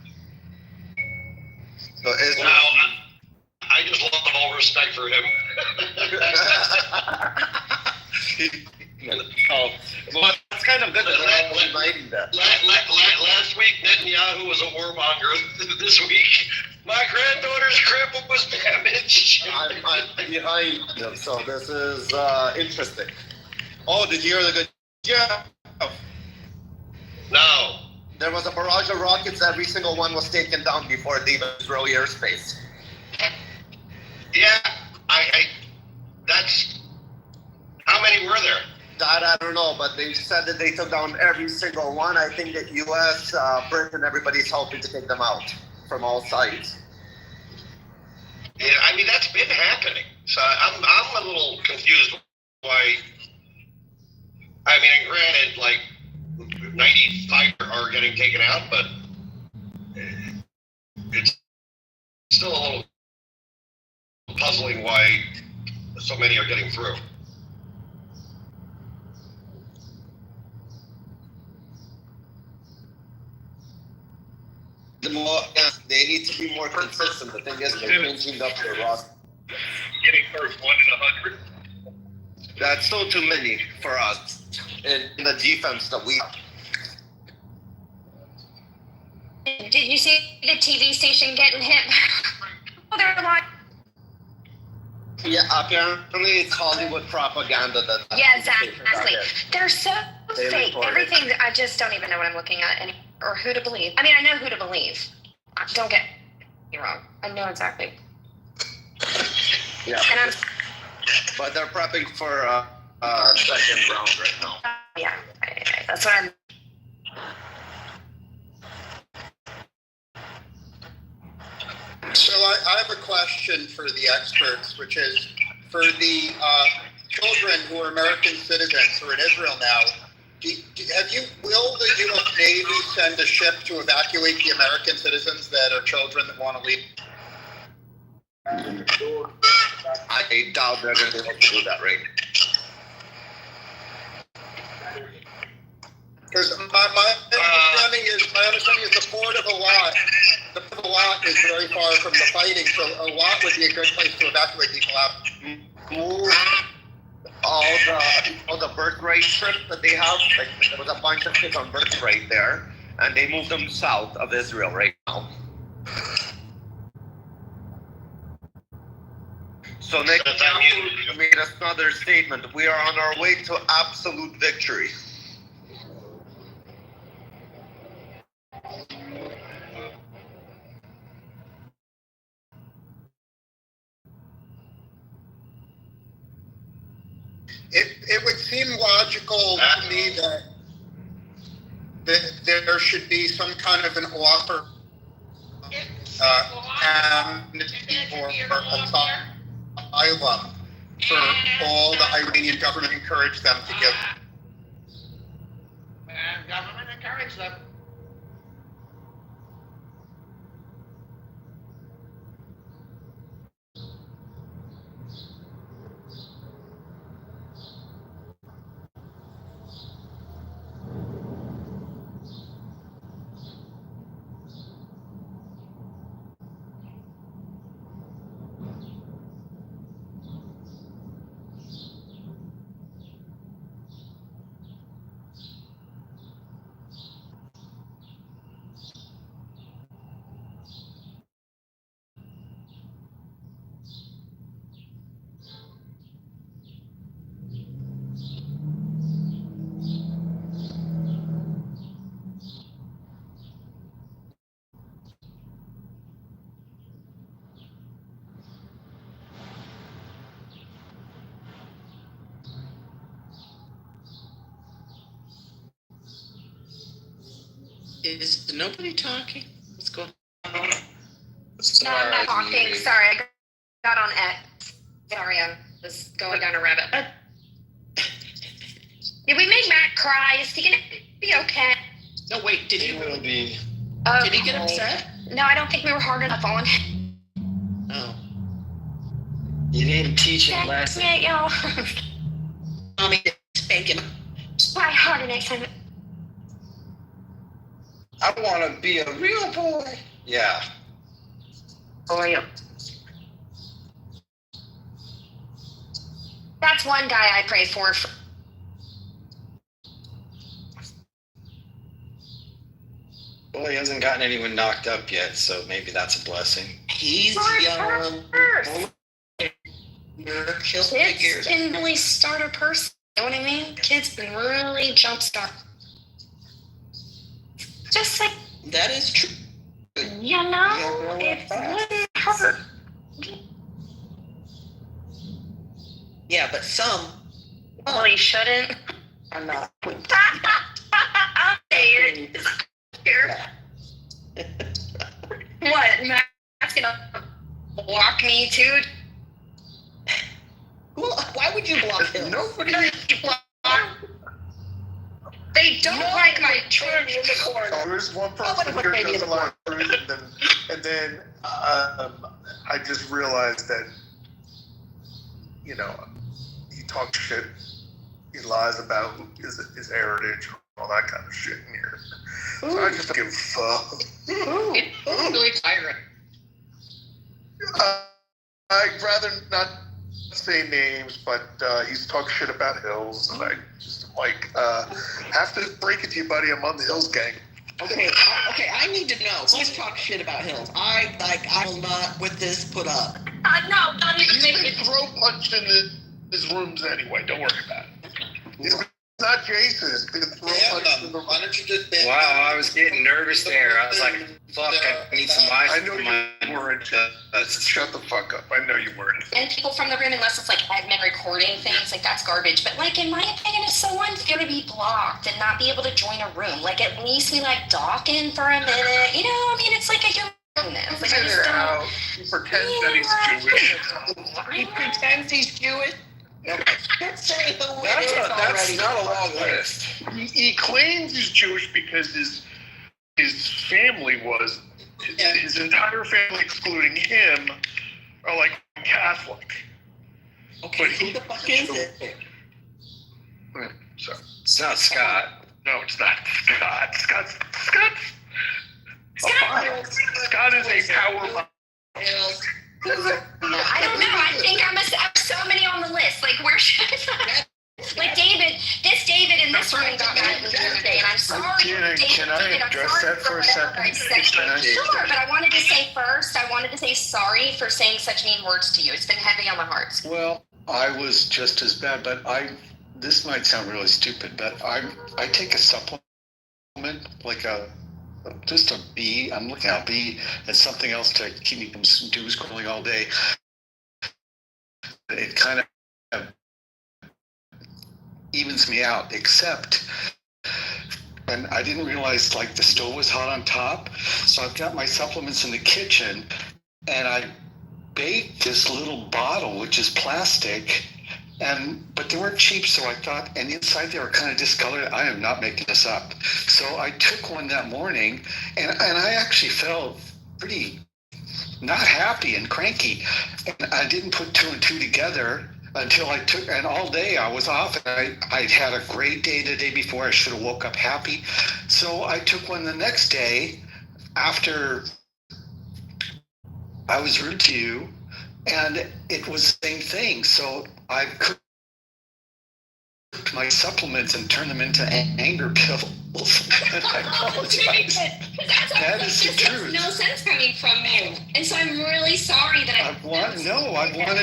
So Israel. I just love all respect for him. Well, that's kind of good that we're inviting that. Last week, Netanyahu was a warmonger. This week, my granddaughter's crib was damaged. I'm behind them, so this is interesting. Oh, did you hear the good? Yeah. No. There was a barrage of rockets. Every single one was taken down before it leaving Israeli airspace. Yeah, that's, how many were there? That I don't know, but they said that they took down every single one. I think that U.S., Britain, everybody's helping to take them out from all sides. Yeah, I mean, that's been happening. So I'm a little confused why, I mean, and granted, like, 95 are getting taken out, but it's still a little puzzling why so many are getting through. They need to be more consistent. The thing is, they're changing up their roster. Getting first 1 in 100. That's still too many for us in the defense that we have. Did you see the TV station getting hit? Oh, they're like. Yeah, apparently it's Hollywood propaganda that. Yeah, exactly. They're so They fake. report it. Everything, I just don't even know what I'm looking at or who to believe. I mean, I know who to believe. Don't get me wrong. I know exactly. Yeah. And I'm, But they're prepping for second round right now. yeah, that's what I'm. So I have a question for the experts, which is for the children who are American citizens who are in Israel now. Will the U.S. Navy send a ship to evacuate the American citizens that are children that want to leave? I doubt they're going to be able to do that, right? Because my understanding is the port of Eilat. The port of Eilat is very far from the fighting, so Eilat would be a good place to evacuate people out. All the birthright trip that they have, like there was a bunch of kids on birthright there, and they moved them south of Israel right now. So Netanyahu made another statement. We are on our way to absolute victory. It would seem logical to me that there should be some kind of an offer for asylum for all the Iranian government encouraged them to give. And government encouraged them. Is nobody talking? What's going on? No, I'm not talking. Sorry, I got on X. Sorry, I was going down a rabbit. Did we make Matt cry? Is he gonna be okay? No, wait. Did he will be? Did he get upset? No, I don't think we were hard enough on him. Oh. You didn't teach him lesson. Yeah, y'all. Mommy, spank him. Try harder next time. I want to be a real boy. Yeah. For you. That's one guy I pray for. Well, he hasn't gotten anyone knocked up yet, so maybe that's a blessing. He's young. You're a kill Kids figure. can really start a person. You know what I mean? Kids can really jumpstart. Just like, That is true. you know, it wouldn't hurt. Yeah, but some. Well, you shouldn't. I'm not. I'll say it. Here. What? Matt's gonna block me too? Why would you block him? Nobody. They don't like my church. There's one person here who doesn't like truth, and then I just realized that, you know, he talks shit, he lies about his heritage, all that kind of shit in here. So I just don't give a fuck. It's really tiring. I'd rather not say names, but he's talking shit about Hills, and I just have to break it to you, buddy. I'm on the Hills gang. Okay, I need to know. Let's talk shit about Hills. I will not with this put up. No, not even He's make been it. throw punched in his rooms anyway. Don't worry about it. He's not Jason. He's been throw punched in the Why don't you just Wow, I was getting nervous there. I was like, fuck, I need some ice. I know you weren't. Shut the fuck up. I know you weren't. And people from the room, unless it's like admin recording things, like that's garbage. But like in my opinion, if someone's gonna be blocked and not be able to join a room, like at least we like dock in for a minute. You know, I mean, it's like a human. Like, I just don't. He pretends that he's Jewish. He pretends he's Jewish. No, let's say who it That's is already. not a long list. He claims he's Jewish because his family was, his entire family, excluding him, are like Catholic. Okay, who the fuck is it? So It's not Scott. no, it's not Scott. Scott is a power. I don't know. I think I must have so many on the list. Like, where should I? Like David, this David in this room got mad at me the other day, and I'm sorry. Can I address that for a second? Sure, but I wanted to say first, I wanted to say sorry for saying such mean words to you. It's been heavy on my heart. Well, I was just as bad, but this might sound really stupid, but I take a supplement, like just a B. I'm looking at B and something else to keep me from doom scrolling all day. It kind of evens me out, except, and I didn't realize like the stove was hot on top. So I've got my supplements in the kitchen and I baked this little bottle, which is plastic, but they weren't cheap, so I thought, and inside they were kind of discolored. I am not making this up. So I took one that morning, and I actually felt pretty not happy and cranky. And I didn't put two and two together until I took, and all day I was off, and I'd had a great day the day before. I should have woke up happy. So I took one the next day after I was rude to you, and it was the same thing. So I cooked my supplements and turned them into anger pills. And I apologize. That is the truth. No sense coming from you, and so I'm really sorry that I wanted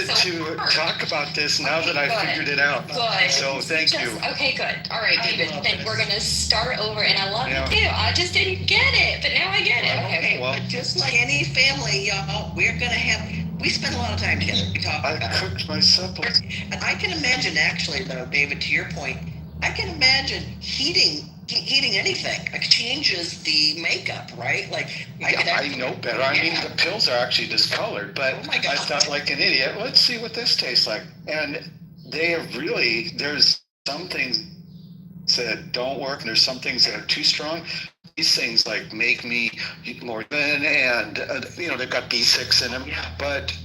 to talk about this now that I figured it out. Good. So thank you. Okay, good. All right, David. Then we're gonna start over, and I love Yeah. it too. I just didn't get it, but now I get it. Okay. Well, Just like any family, y'all, we're gonna we spend a lot of time together. We talk I about it. cooked my supplements. And I can imagine, actually, though, David, to your point, I can imagine heating eating anything. It changes the makeup, right? Like I know better. I mean, the pills are actually discolored, but Oh my God. I thought like an idiot, let's see what this tastes like. And they have really, there's some things that don't work, and there's some things that are too strong. These things like make me more thin, and they've got B6 in them, but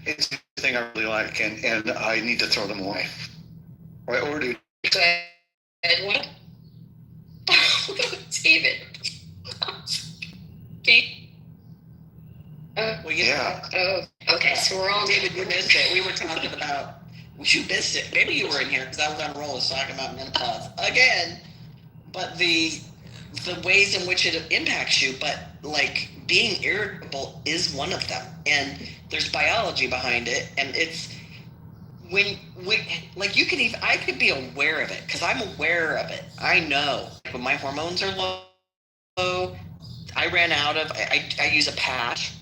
it's the thing I really like, and I need to throw them away. Or do What? David. Pete? Oh, okay. So we're all. David, you missed it. We were talking about. You missed it. Maybe you were in here because I was on a roll. Was talking about menopause again. But the ways in which it impacts you, but like being irritable is one of them, and there's biology behind it, and it's when like you can even I could be aware of it because I'm aware of it. I know when my hormones are low. I ran out of. I use a patch,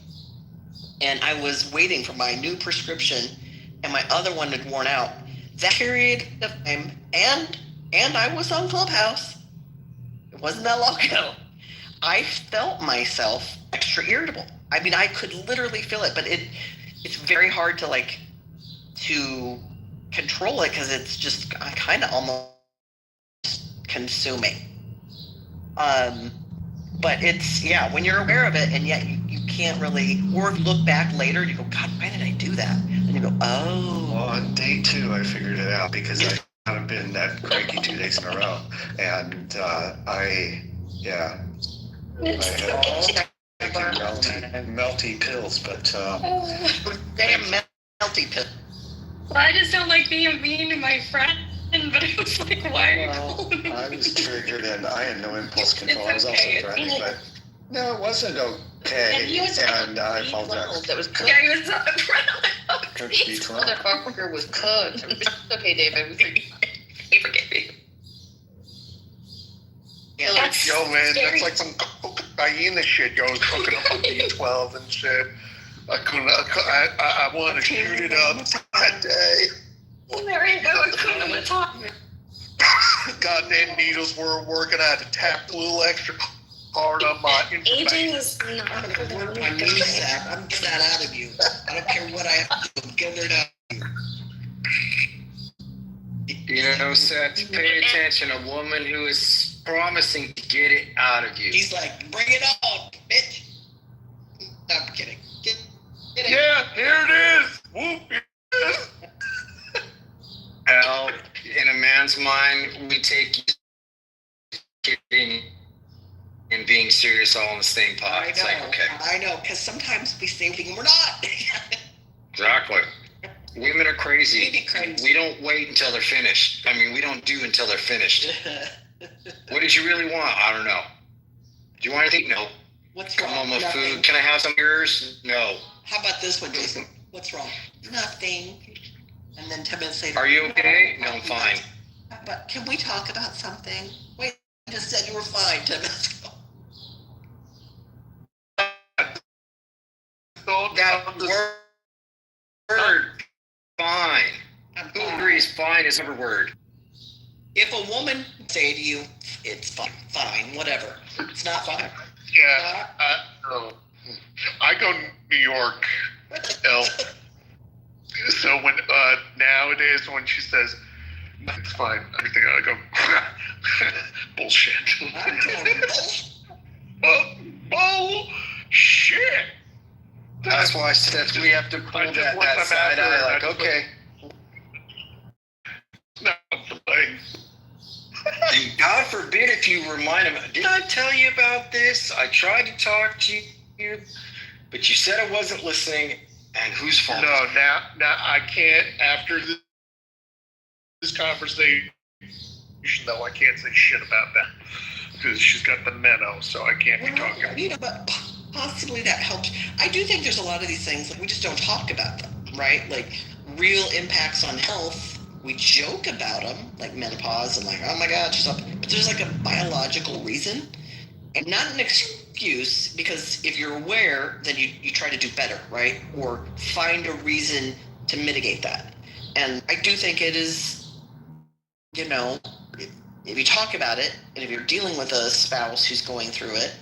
and I was waiting for my new prescription, and my other one had worn out. That period of time, and I was on Clubhouse. It wasn't that long ago. I felt myself extra irritable. I mean, I could literally feel it, but it's very hard to control it because it's just kind of almost consuming. But it's, when you're aware of it and yet you can't really, or look back later and you go, God, why did I do that? And you go, oh. Well, on day 2, I figured it out because I haven't been that cranky 2 days in a row. And I had melty pills, but damn melty pills. Well, I just don't like being mean to my friend, but it was like, why are you calling me? I was triggered and I had no impulse control. I was also driving, but no, it wasn't okay. And I apologize. That was cooked. Yeah, he was so proud. This motherfucker was cooked. It's okay, David. He forgave me. Yo, man, that's like some cocaine shit. Yo, I was cooking up on B12 and shit. I wanted to shoot it up that day. There you go. I couldn't even talk. Goddamn needles weren't working. I had to tap a little extra hard on my Aging is not I'm going to work my knee sap. I'm getting that out of you. I don't care what I have to do. I'm getting it out of you. Seth, pay attention. A woman who is promising to get it out of you. He's like, bring it on, bitch. No, I'm kidding. Get it. Yeah, here it is. Whoop. Well, in a man's mind, we take kidding and being serious all in the same pot. It's like, okay. I know, because sometimes we say we're not. Exactly. Women are crazy. We be crazy. We don't wait until they're finished. I mean, we don't do until they're finished. What did you really want? I don't know. Do you want anything? No. What's Come wrong? on with Nothing. food. Can I have some of yours? No. How about this one, Jason? What's wrong? Nothing. And then 10 minutes later. Are you okay? No, I'm fine. But can we talk about something? Wait, I just said you were fine 10 minutes ago. That word, fine. Who agrees fine is a word? If a woman say to you, it's fine, whatever. It's not fine. Yeah, I go to New York, so when nowadays when she says it's fine, everything I go bullshit. Bullshit. That's why I said we have to pull that side eye. Like, okay. And God forbid if you remind him, did I tell you about this? I tried to talk to you, but you said I wasn't listening. And whose fault? No, now I can't. After this conversation, though, I can't say shit about that because she's got the meno, so I can't be talking. But possibly that helps. I do think there's a lot of these things we just don't talk about them, right? Like real impacts on health. We joke about them, like menopause, and like, oh my God, she's up. But there's like a biological reason, and not an excuse, because if you're aware, then you try to do better, right? Or find a reason to mitigate that. And I do think it is, if you talk about it, and if you're dealing with a spouse who's going through it,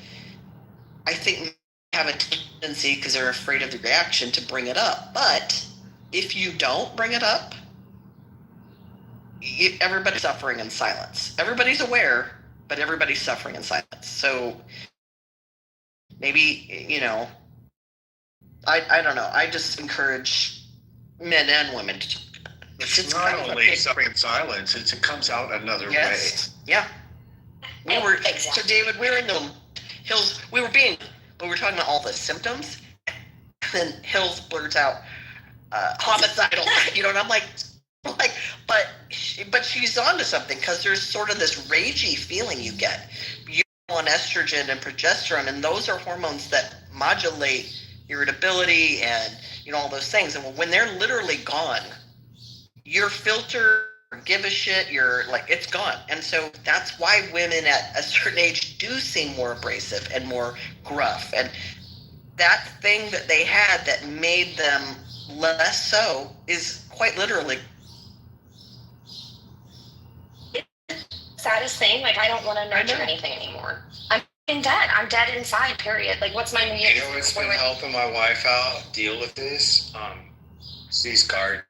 I think have a tendency, because they're afraid of the reaction, to bring it up. But if you don't bring it up, everybody's suffering in silence. Everybody's aware, but everybody's suffering in silence. So maybe, I don't know. I just encourage men and women to. It's not only suffering in silence, it comes out another way. Yeah. So David, we were in the Hills, we were talking about all the symptoms, and then Hills blurts out, homicidal, and I'm like, but she's onto something, because there's sort of this ragey feeling you get. You on estrogen and progesterone, and those are hormones that modulate irritability and, all those things. And when they're literally gone, your filter, give a shit, it's gone. And so that's why women at a certain age do seem more abrasive and more gruff. And that thing that they had that made them less so is quite literally. Saddest thing, I don't want to nurture anything anymore. I'm dead. I'm dead inside, period. What's my new? You know what's been helping my wife out deal with this? She's gardening.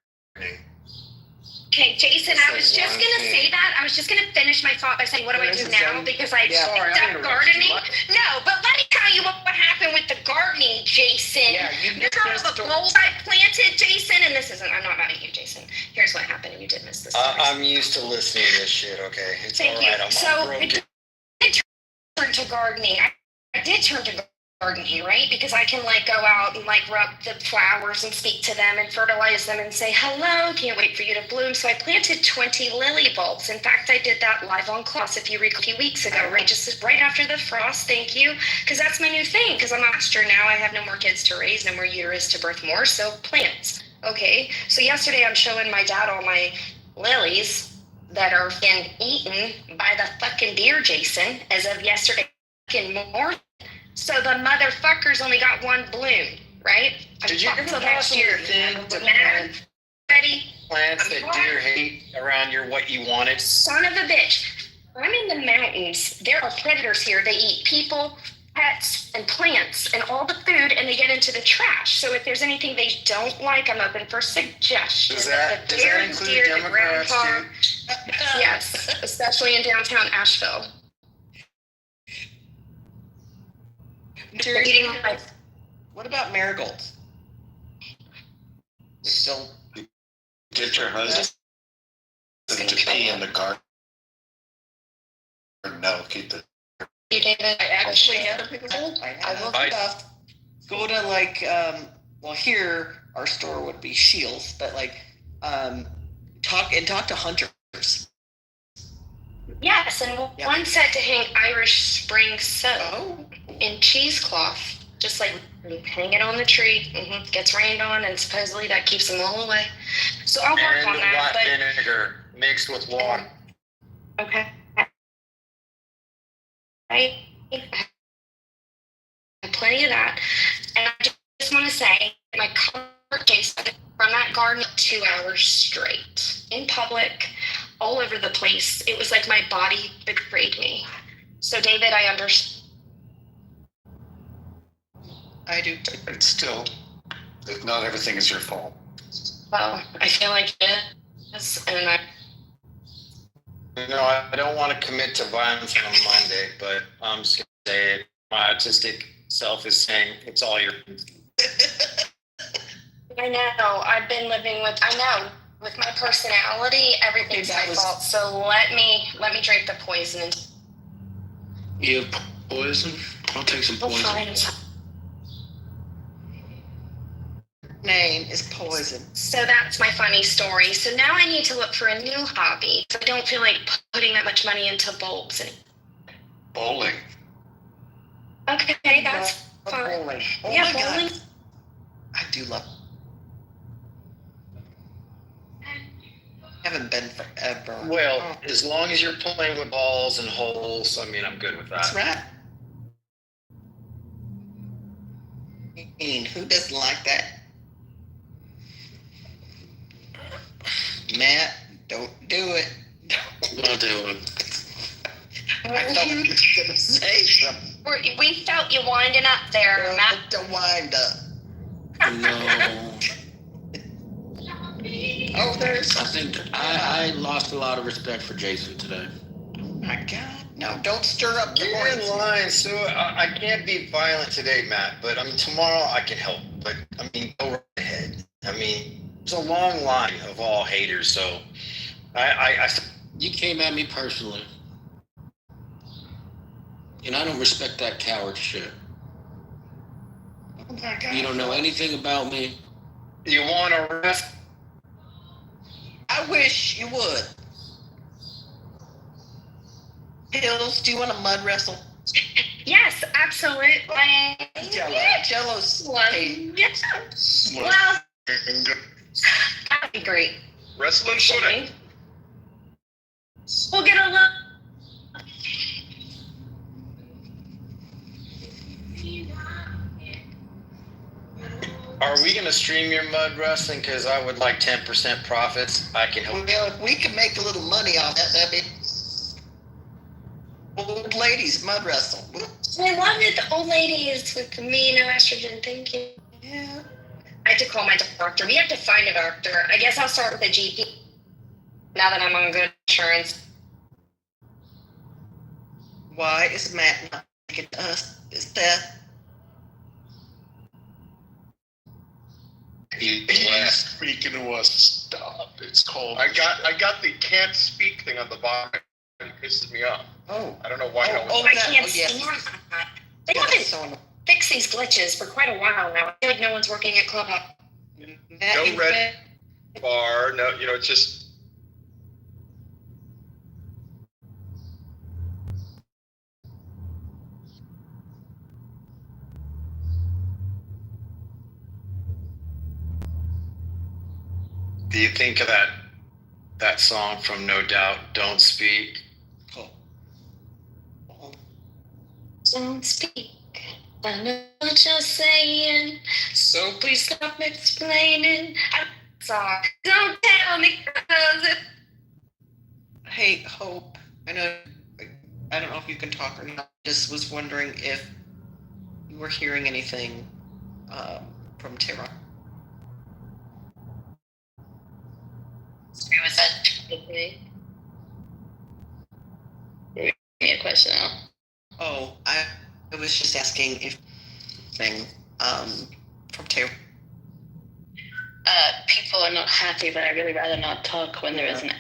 Okay, Jason, I was just going to say that. I was just going to finish my thought by saying, what do I do now? Because I picked up gardening. No, but let me tell you what happened with the gardening, Jason. Yeah, you know the goals I planted, Jason? And I'm not mad at you, Jason. Here's what happened, and you did miss this. I'm used to listening to this shit, okay? It's Thank all you. right. I'm broken. I did turn to gardening. I did turn to gardening, right? Because I can go out and rub the flowers and speak to them and fertilize them and say, hello, can't wait for you to bloom. So I planted 20 lily bulbs. In fact, I did that live on class a few weeks ago, right? Just right after the frost, thank you. Because that's my new thing, because I'm a master now. I have no more kids to raise, no more uterus to birth more, so plants. Okay, so yesterday I'm showing my dad all my lilies that are being eaten by the fucking deer, Jason, as of yesterday morning. So the motherfuckers only got one bloom, right? Did you ever possibly think to plant plants that deer hate around what you wanted? Son of a bitch. I'm in the mountains. There are predators here. They eat people, pets, and plants, and all the food, and they get into the trash. So if there's anything they don't like, I'm open for suggestions. Does that include Democrats too? Yes, especially in downtown Asheville. What about marigolds? Still Get your husband to pee in the garden. That'll keep the. You did it. I actually have a picture. I looked it up. Go to here our store would be Shields, but talk to hunters. Yes, and one said to hang Irish Spring soap in cheesecloth, just hang it on the tree. Gets rained on, and supposedly that keeps them all away. So I'll work on that. White vinegar mixed with water. Okay. I have plenty of that, and I just want to say my comfort Jason from that garden 2 hours straight in public, all over the place. It was like my body betrayed me. So David, I understand. I do. It's still, not everything is your fault. Well, I feel like it is, and I don't want to commit to violence on Monday, but I'm just going to say it. My autistic self is saying it's all your. I know. I've been living with my personality, everything's my fault. So let me drink the poison. You have poison? I'll take some poison. Fine. Name is poison. So that's my funny story. So now I need to look for a new hobby. So I don't feel like putting that much money into bulbs. Bowling. Okay, that's fine. Bowling. Yeah, bowling. I do love. Haven't been forever. Well, as long as you're playing with balls and holes, I'm good with that. That's right. Who doesn't like that? Matt, don't do it. I'll do it. I thought you were gonna say something. We felt you winding up there, Matt. To wind up. No. Oh, there's. I think I lost a lot of respect for Jason today. My God. No, don't stir up the You're in voice. line, so I can't be violent today, Matt. But I mean, tomorrow I can help. But I mean, go right ahead. I mean, it's a long line of all haters. So You came at me personally, and I don't respect that coward shit. Oh my God. You don't know anything about me. You want to rest? I wish you would. Hills, do you want to mud wrestle? Yes, absolutely. Jello. Yeah. Jello's. Yes. Well, that'd be great. Wrestling footing. We'll get a look. Are we gonna stream your mud wrestling? Because I would like 10% profits. I can help. Well, if we can make a little money off that, that'd be. Old ladies mud wrestle. I love it. The old ladies with me, no estrogen. Thank you. Yeah. I have to call my doctor. We have to find a doctor. I guess I'll start with a GP. Now that I'm on good insurance. Why is Matt not making us? Is that? Speaking to us, stop. It's called. I got the can't speak thing on the bottom. It pisses me off. Oh. I don't know why. I can't stand that. They haven't fixed these glitches for quite a while now. I feel like no one's working at Clubhouse. No red bar. No, it's just. Do you think of that song from No Doubt, "Don't Speak"? Don't speak. I know what you're saying, so please stop explaining. Song. Don't tell me cause it. Hey, Hope. I don't know if you can talk or not. Just was wondering if you were hearing anything from Tara. Was that me? Give me a question now. Oh, I was just asking if from Tara. People are not happy, but I really rather not talk when there is an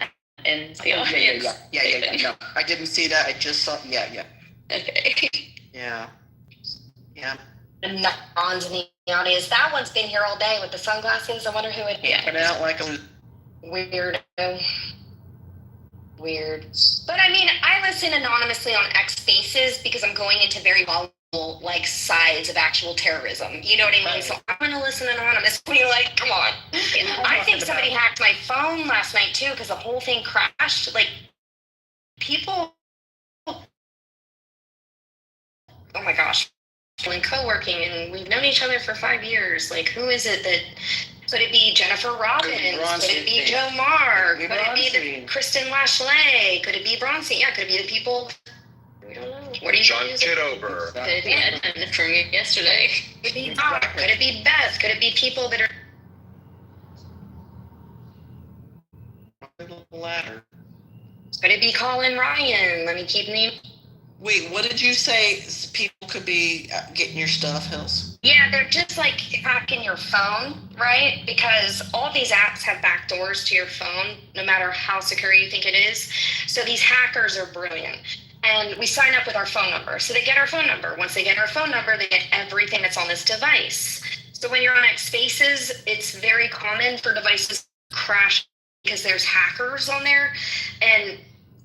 in the audience. Yeah. No, I didn't see that. I just saw. Yeah. Okay. Yeah. And Ron's in the audience. That one's been here all day with the sunglasses. I wonder who it is. But out like a Weird. But I mean, I listen anonymously on X Spaces because I'm going into very volatile sides of actual terrorism. You know what I mean? Right. So I'm gonna listen anonymously. Like, come on. I think somebody hacked my phone last night too because the whole thing crashed. Like, people. Oh my gosh. And co-working, and we've known each other for 5 years. Like, who is it that? Could it be Jennifer Robbins? Could it be Joe Marr? Could it be the Kristen Lashleigh? Could it be Bronson? Yeah, could it be the people? We don't know. What do you John Kitover. Could it be Ed from yesterday? Could it be Doc? Could it be Beth? Could it be people that are ladder? Could it be Colin Ryan? Let me keep naming. Wait, what did you say? People could be getting your stuff, Hills? Yeah, they're just like hacking your phone, right? Because all these apps have backdoors to your phone, no matter how secure you think it is. So these hackers are brilliant. And we sign up with our phone number. So they get our phone number. Once they get our phone number, they get everything that's on this device. So when you're on X Spaces, it's very common for devices to crash because there's hackers on there. And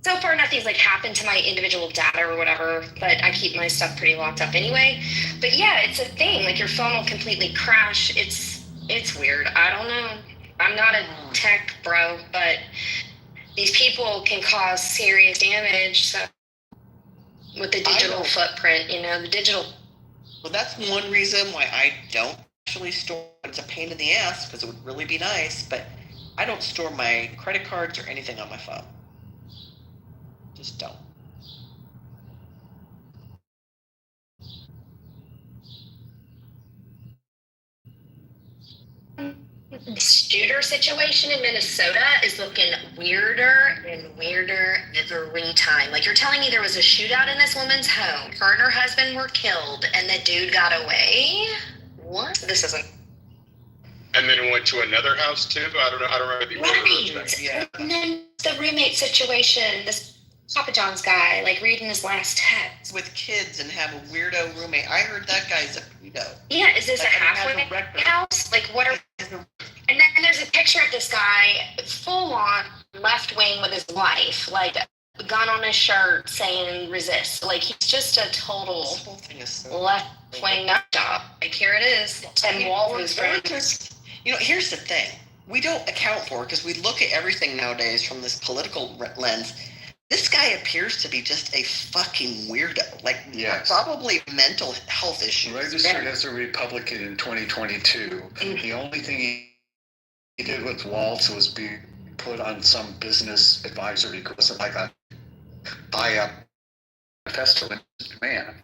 so far, nothing's happened to my individual data or whatever, but I keep my stuff pretty locked up anyway. But yeah, it's a thing. Your phone will completely crash. It's weird. I don't know. I'm not a tech bro, but these people can cause serious damage. So with the digital footprint, the digital. Well, that's one reason why I don't actually store. It's a pain in the ass because it would really be nice, but I don't store my credit cards or anything on my phone. Just don't. shooter situation in Minnesota is looking weirder and weirder every time. Like, you're telling me there was a shootout in this woman's home, her and her husband were killed, and the dude got away? What? This isn't. And then went to another house too. I don't remember the order of things. Right. And then the roommate situation, this Papa John's guy, like, reading his last text. With kids and have a weirdo roommate. I heard that guy's a pedo. Yeah, is this Like, a halfway house? Like, what are... And then there's a picture of this guy, full on left wing with his wife, like, gun on his shirt saying resist. Like, he's just a total left wing nut job. Like, here it is. And Walt was friends. You know, here's the thing. We don't account for it because we look at everything nowadays from this political lens. This guy appears to be just a fucking weirdo. Like, probably mental health issues. Registered as a Republican in 2022. The only thing he did with Waltz was be put on some business advisory course, like a buy-up manifesto. Man,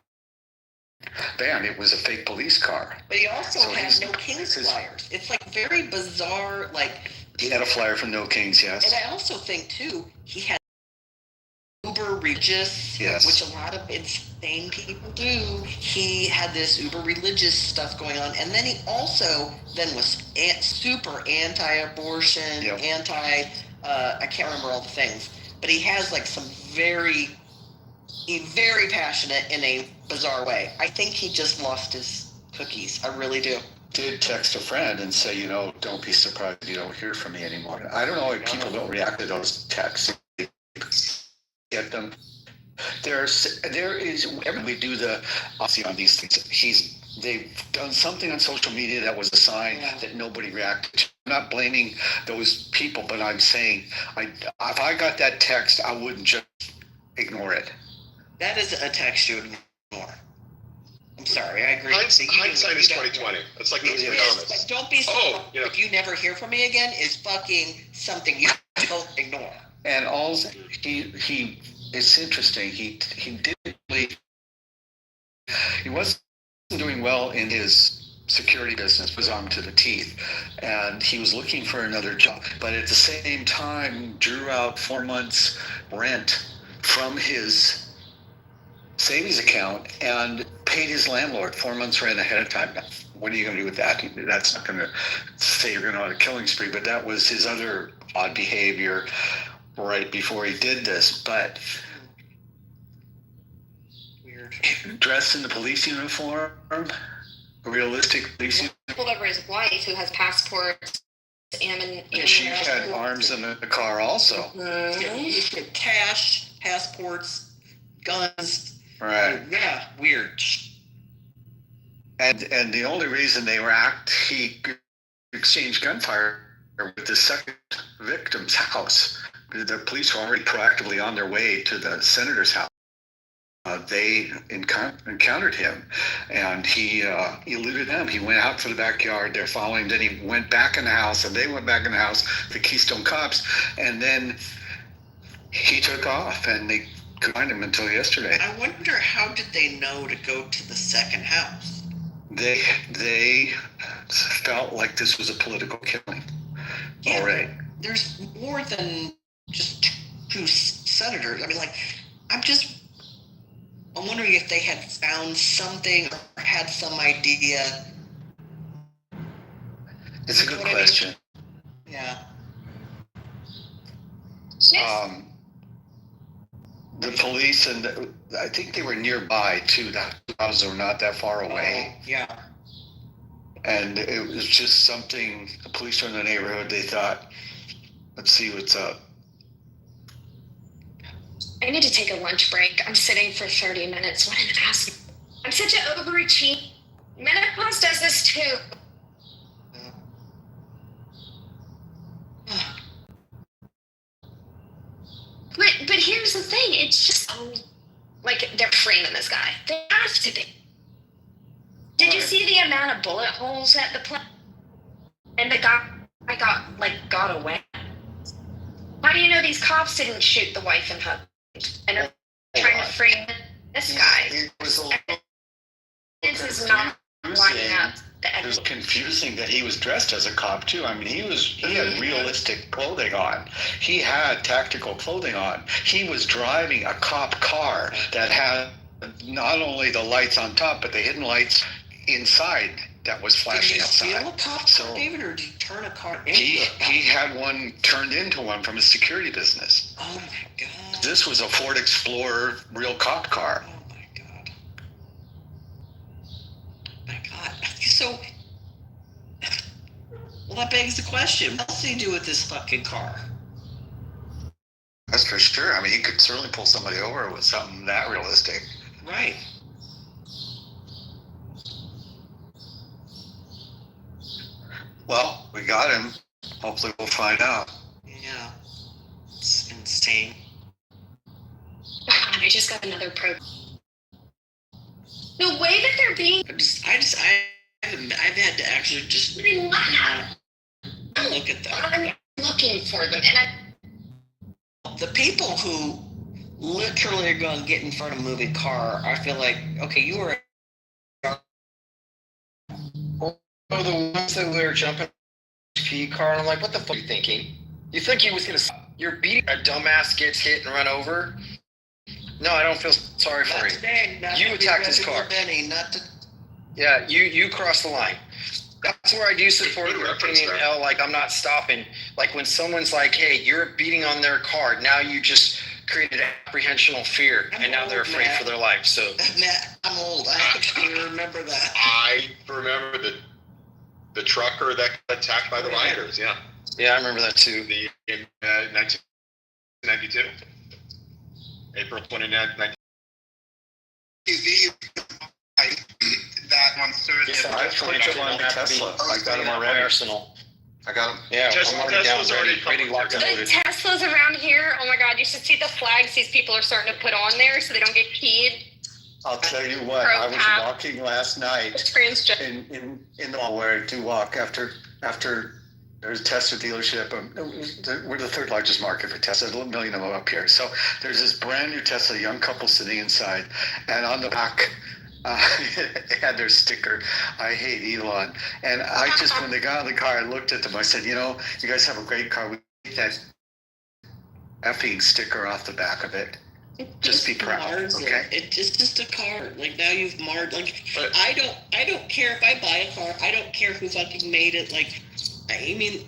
it was a fake police car. But he also has No Kings flyers. It's like very bizarre. Like, he had a flyer from No Kings, yes. And I also think too, he had uber religious, which a lot of insane people do. He had this uber religious stuff going on, and then he also was super anti-abortion, I can't remember all the things, but he has like some very passionate in a bizarre way. I think he just lost his cookies. I really do. Did text a friend and say, don't be surprised if you don't hear from me anymore. I don't know why people don't react to those texts. Get them. There is we do the obviously on these things. They've done something on social media that was a sign that nobody reacted to. I'm not blaming those people, but I'm saying if I got that text, I wouldn't just ignore it. That is a text you would ignore. I'm sorry, I agree. Hindsight is 20/20. It's like those comments. Don't be surprised if you never hear from me again is fucking something you don't ignore. And also, it's interesting. He wasn't doing well in his security business. Was armed to the teeth, and he was looking for another job. But at the same time, drew out 4 months' rent from his savings account and paid his landlord 4 months' rent ahead of time. What are you going to do with that? That's not going to say you're going to on a killing spree. But that was his other odd behavior right before he did this. But weird. Dressed in the police uniform, a realistic police uniform. Pulled over his wife, who has passports. And she had arms in the car also. Mm-hmm. Cash, passports, guns. Right. Yeah, weird. And the only reason he exchanged gunfire with the second victim's house. The police were already proactively on their way to the senator's house. They encountered him, and he eluded them. He went out to the backyard. They're following. Then he went back in the house, and they went back in the house, the Keystone Cops, and then he took off, and they couldn't find him until yesterday. I wonder, how did they know to go to the second house? They felt like this was a political killing already. There's more than just two senators. I mean, like, I'm wondering if they had found something or had some idea. It's a good question. Yeah. The police I think they were nearby too. The houses were not that far away. Yeah. And it was just something. The police were in the neighborhood. They thought, let's see what's up. I need to take a lunch break. I'm sitting for 30 minutes. What an ass. I'm such an overachiever. Menopause does this too. But here's the thing. It's just like they're framing this guy. They have to be. Did you see the amount of bullet holes at the plane? And the guy got away. How do you know these cops didn't shoot the wife and husband? And are trying to frame this guy. This is not lining up. It was confusing that he was dressed as a cop too. I mean, he had realistic clothing on. He had tactical clothing on. He was driving a cop car that had not only the lights on top, but the hidden lights inside that was flashing outside. Did you steal a cop car, David, or did you turn a car into He a cop? had one turned into one from his security business. Oh my God. This was a Ford Explorer real cop car. Oh my God. My God. So, well, that begs the question. What else did he do with this fucking car? That's for sure. I mean, he could certainly pull somebody over with something that realistic. Right. Well, we got him. Hopefully we'll find out. Yeah. It's insane. I just got another pro. The way that they're being. I've had to actually just look at that. I'm looking for them, and the people who literally are going to get in front of a moving car, I feel like, okay, you were. Oh, the ones that were jumping P car, and I'm like, what the fuck are you thinking? You think he was gonna stop? You're beating a dumbass gets hit and run over? No, I don't feel sorry for you. You attacked his car. Yeah, you crossed the line. That's where I do support your opinion, L. Like, I'm not stopping. Like, when someone's like, hey, you're beating on their car, now you just created apprehensional fear, and now they're afraid for their life. So, Matt, I'm old. I actually remember that. I remember the trucker that got attacked by the rioters. Yeah. Yeah, I remember that too. In 1992, April 29th. That monstrous. I put him on Tesla. I got him already. Arsenal. I got him. Yeah, I'm already down. Ready, locked and the loaded. Teslas around here. Oh my God! You should see the flags these people are starting to put on there so they don't get keyed. I'll tell you what, I was walking last night in the mall where I do walk after there's a Tesla dealership. We're the third largest market for Tesla. There's 1 million of them up here. So there's this brand new Tesla, young couple sitting inside, and on the back had their sticker, I hate Elon. And I just, when they got out of the car, I looked at them. I said, you know, you guys have a great car. We take that effing sticker off the back of it. Just be proud, okay? It's just a car. Like, now you've marred. Like, I don't care if I buy a car. I don't care who fucking made it. Like, I mean,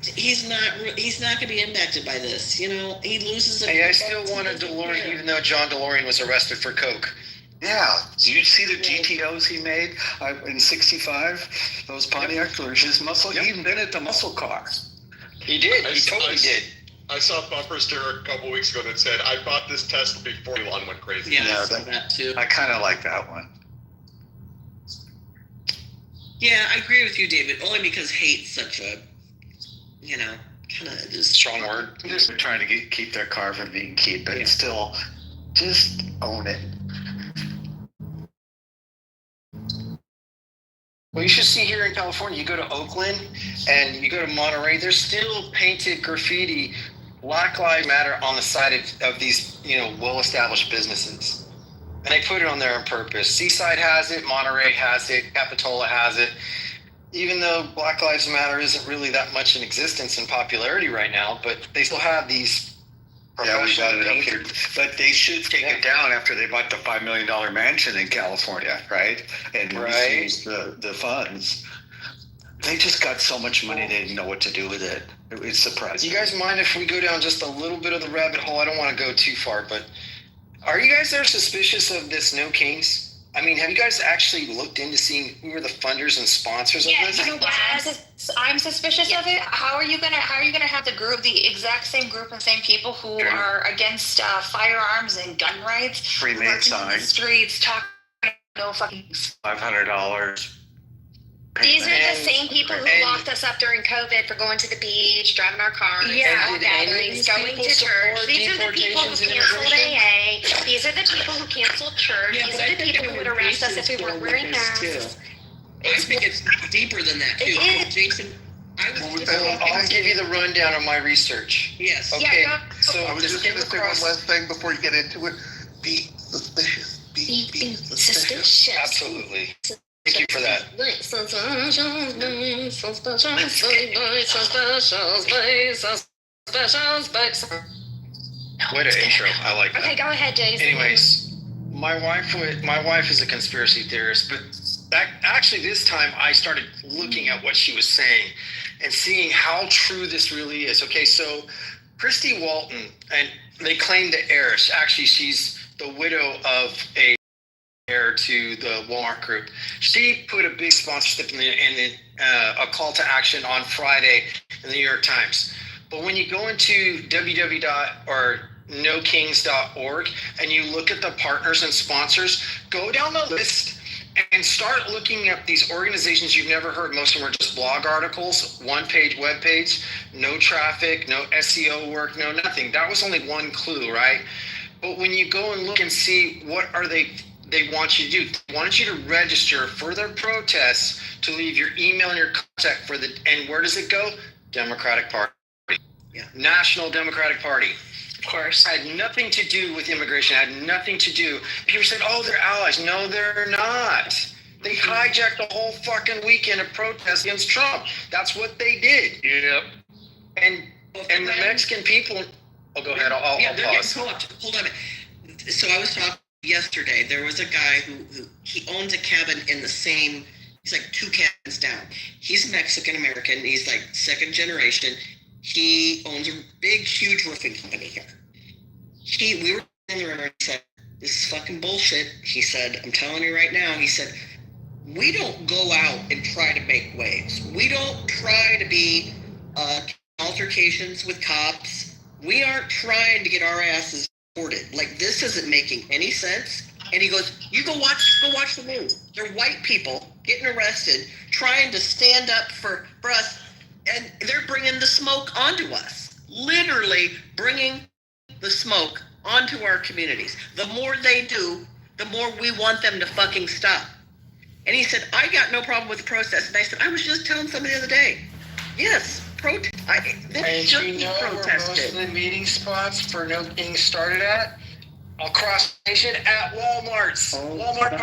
he's not going to be impacted by this. You know, he loses. Hey, I still want a DeLorean, even though John DeLorean was arrested for coke. Yeah. Do you see the GTOs he made in '65? Those Pontiacs were his muscle. He invented the muscle car. He did. He totally did. I saw a bumper sticker a couple weeks ago that said, I bought this Tesla before Elon went crazy. Yeah, I saw that too. I kind of like that one. Yeah, I agree with you, David, only because hate's such a, you know, kind of just... Strong word. Just trying to keep their car from being keyed, but still, just own it. Well, you should see here in California, you go to Oakland and you go to Monterey, there's still painted graffiti, Black Lives Matter on the side of these, you know, well-established businesses. And they put it on there on purpose. Seaside has it, Monterey has it, Capitola has it. Even though Black Lives Matter isn't really that much in existence and popularity right now, but they still have these. Yeah, we got it up here. But they should take it down after they bought the $5 million mansion in California, right? And misused the funds. They just got so much money they didn't know what to do with it. It's surprising. Do you guys mind if we go down just a little bit of the rabbit hole? I don't want to go too far, but are you guys there suspicious of this No Kings? I mean, have you guys actually looked into seeing who are the funders and sponsors of this? You know what? I'm suspicious of it. How are you gonna have the exact same group and same people who are against firearms and gun rights, Freemade sign, streets, talking no fucking $500. These are the same people who locked us up during COVID for going to the beach, driving our cars, gatherings, going to church. These are the people who canceled AA. These are the people who canceled church. These are the people who would arrest us if we weren't wearing masks. I think it's deeper than that too. Jason, I'll give you the rundown of my research. Yes. Okay. So I was just going to say one last thing before you get into it. Be suspicious. Be suspicious. Absolutely. Thank you for that. What an intro. I like that. Okay, go ahead, Jason. Anyways, my wife is a conspiracy theorist, but actually this time I started looking at what she was saying and seeing how true this really is. Okay, so Christy Walton, and they claim the heiress. Actually, she's the widow of a heir to the Walmart group. She put a big sponsorship in a call to action on Friday in the New York Times. But when you go into nokings.org and you look at the partners and sponsors, go down the list and start looking at these organizations you've never heard. Most of them are just blog articles, one-page web page, no traffic, no SEO work, no nothing. That was only one clue, right? But when you go and look and see what are they want you to do, they want you to register for their protests, to leave your email and your contact and where does it go? Democratic Party. Yeah. National Democratic Party. Of course. Had nothing to do with immigration, had nothing to do. People said, oh, they're allies. No, they're not. They hijacked the whole fucking weekend of protests against Trump. That's what they did. Yep. And the Mexican people, go ahead, I'll pause. Hold on. So I was talking yesterday, there was a guy who he owns a cabin in the same, he's like 2 cabins down. He's Mexican American, he's like second generation. He owns a big, huge roofing company here. We were in the river and he said, this is fucking bullshit. He said, I'm telling you right now, he said, we don't go out and try to make waves. We don't try to be altercations with cops. We aren't trying to get our asses reported. Like, this isn't making any sense. And he goes, you go watch the news. They're white people getting arrested, trying to stand up for us. And they're bringing the smoke onto us, literally bringing the smoke onto our communities. The more they do, the more we want them to fucking stop. And he said, I got no problem with the protest. And I said, I was just telling somebody the other day, yes, And you know where most of the meeting spots for No King started at? Across the nation at Walmarts. Walmart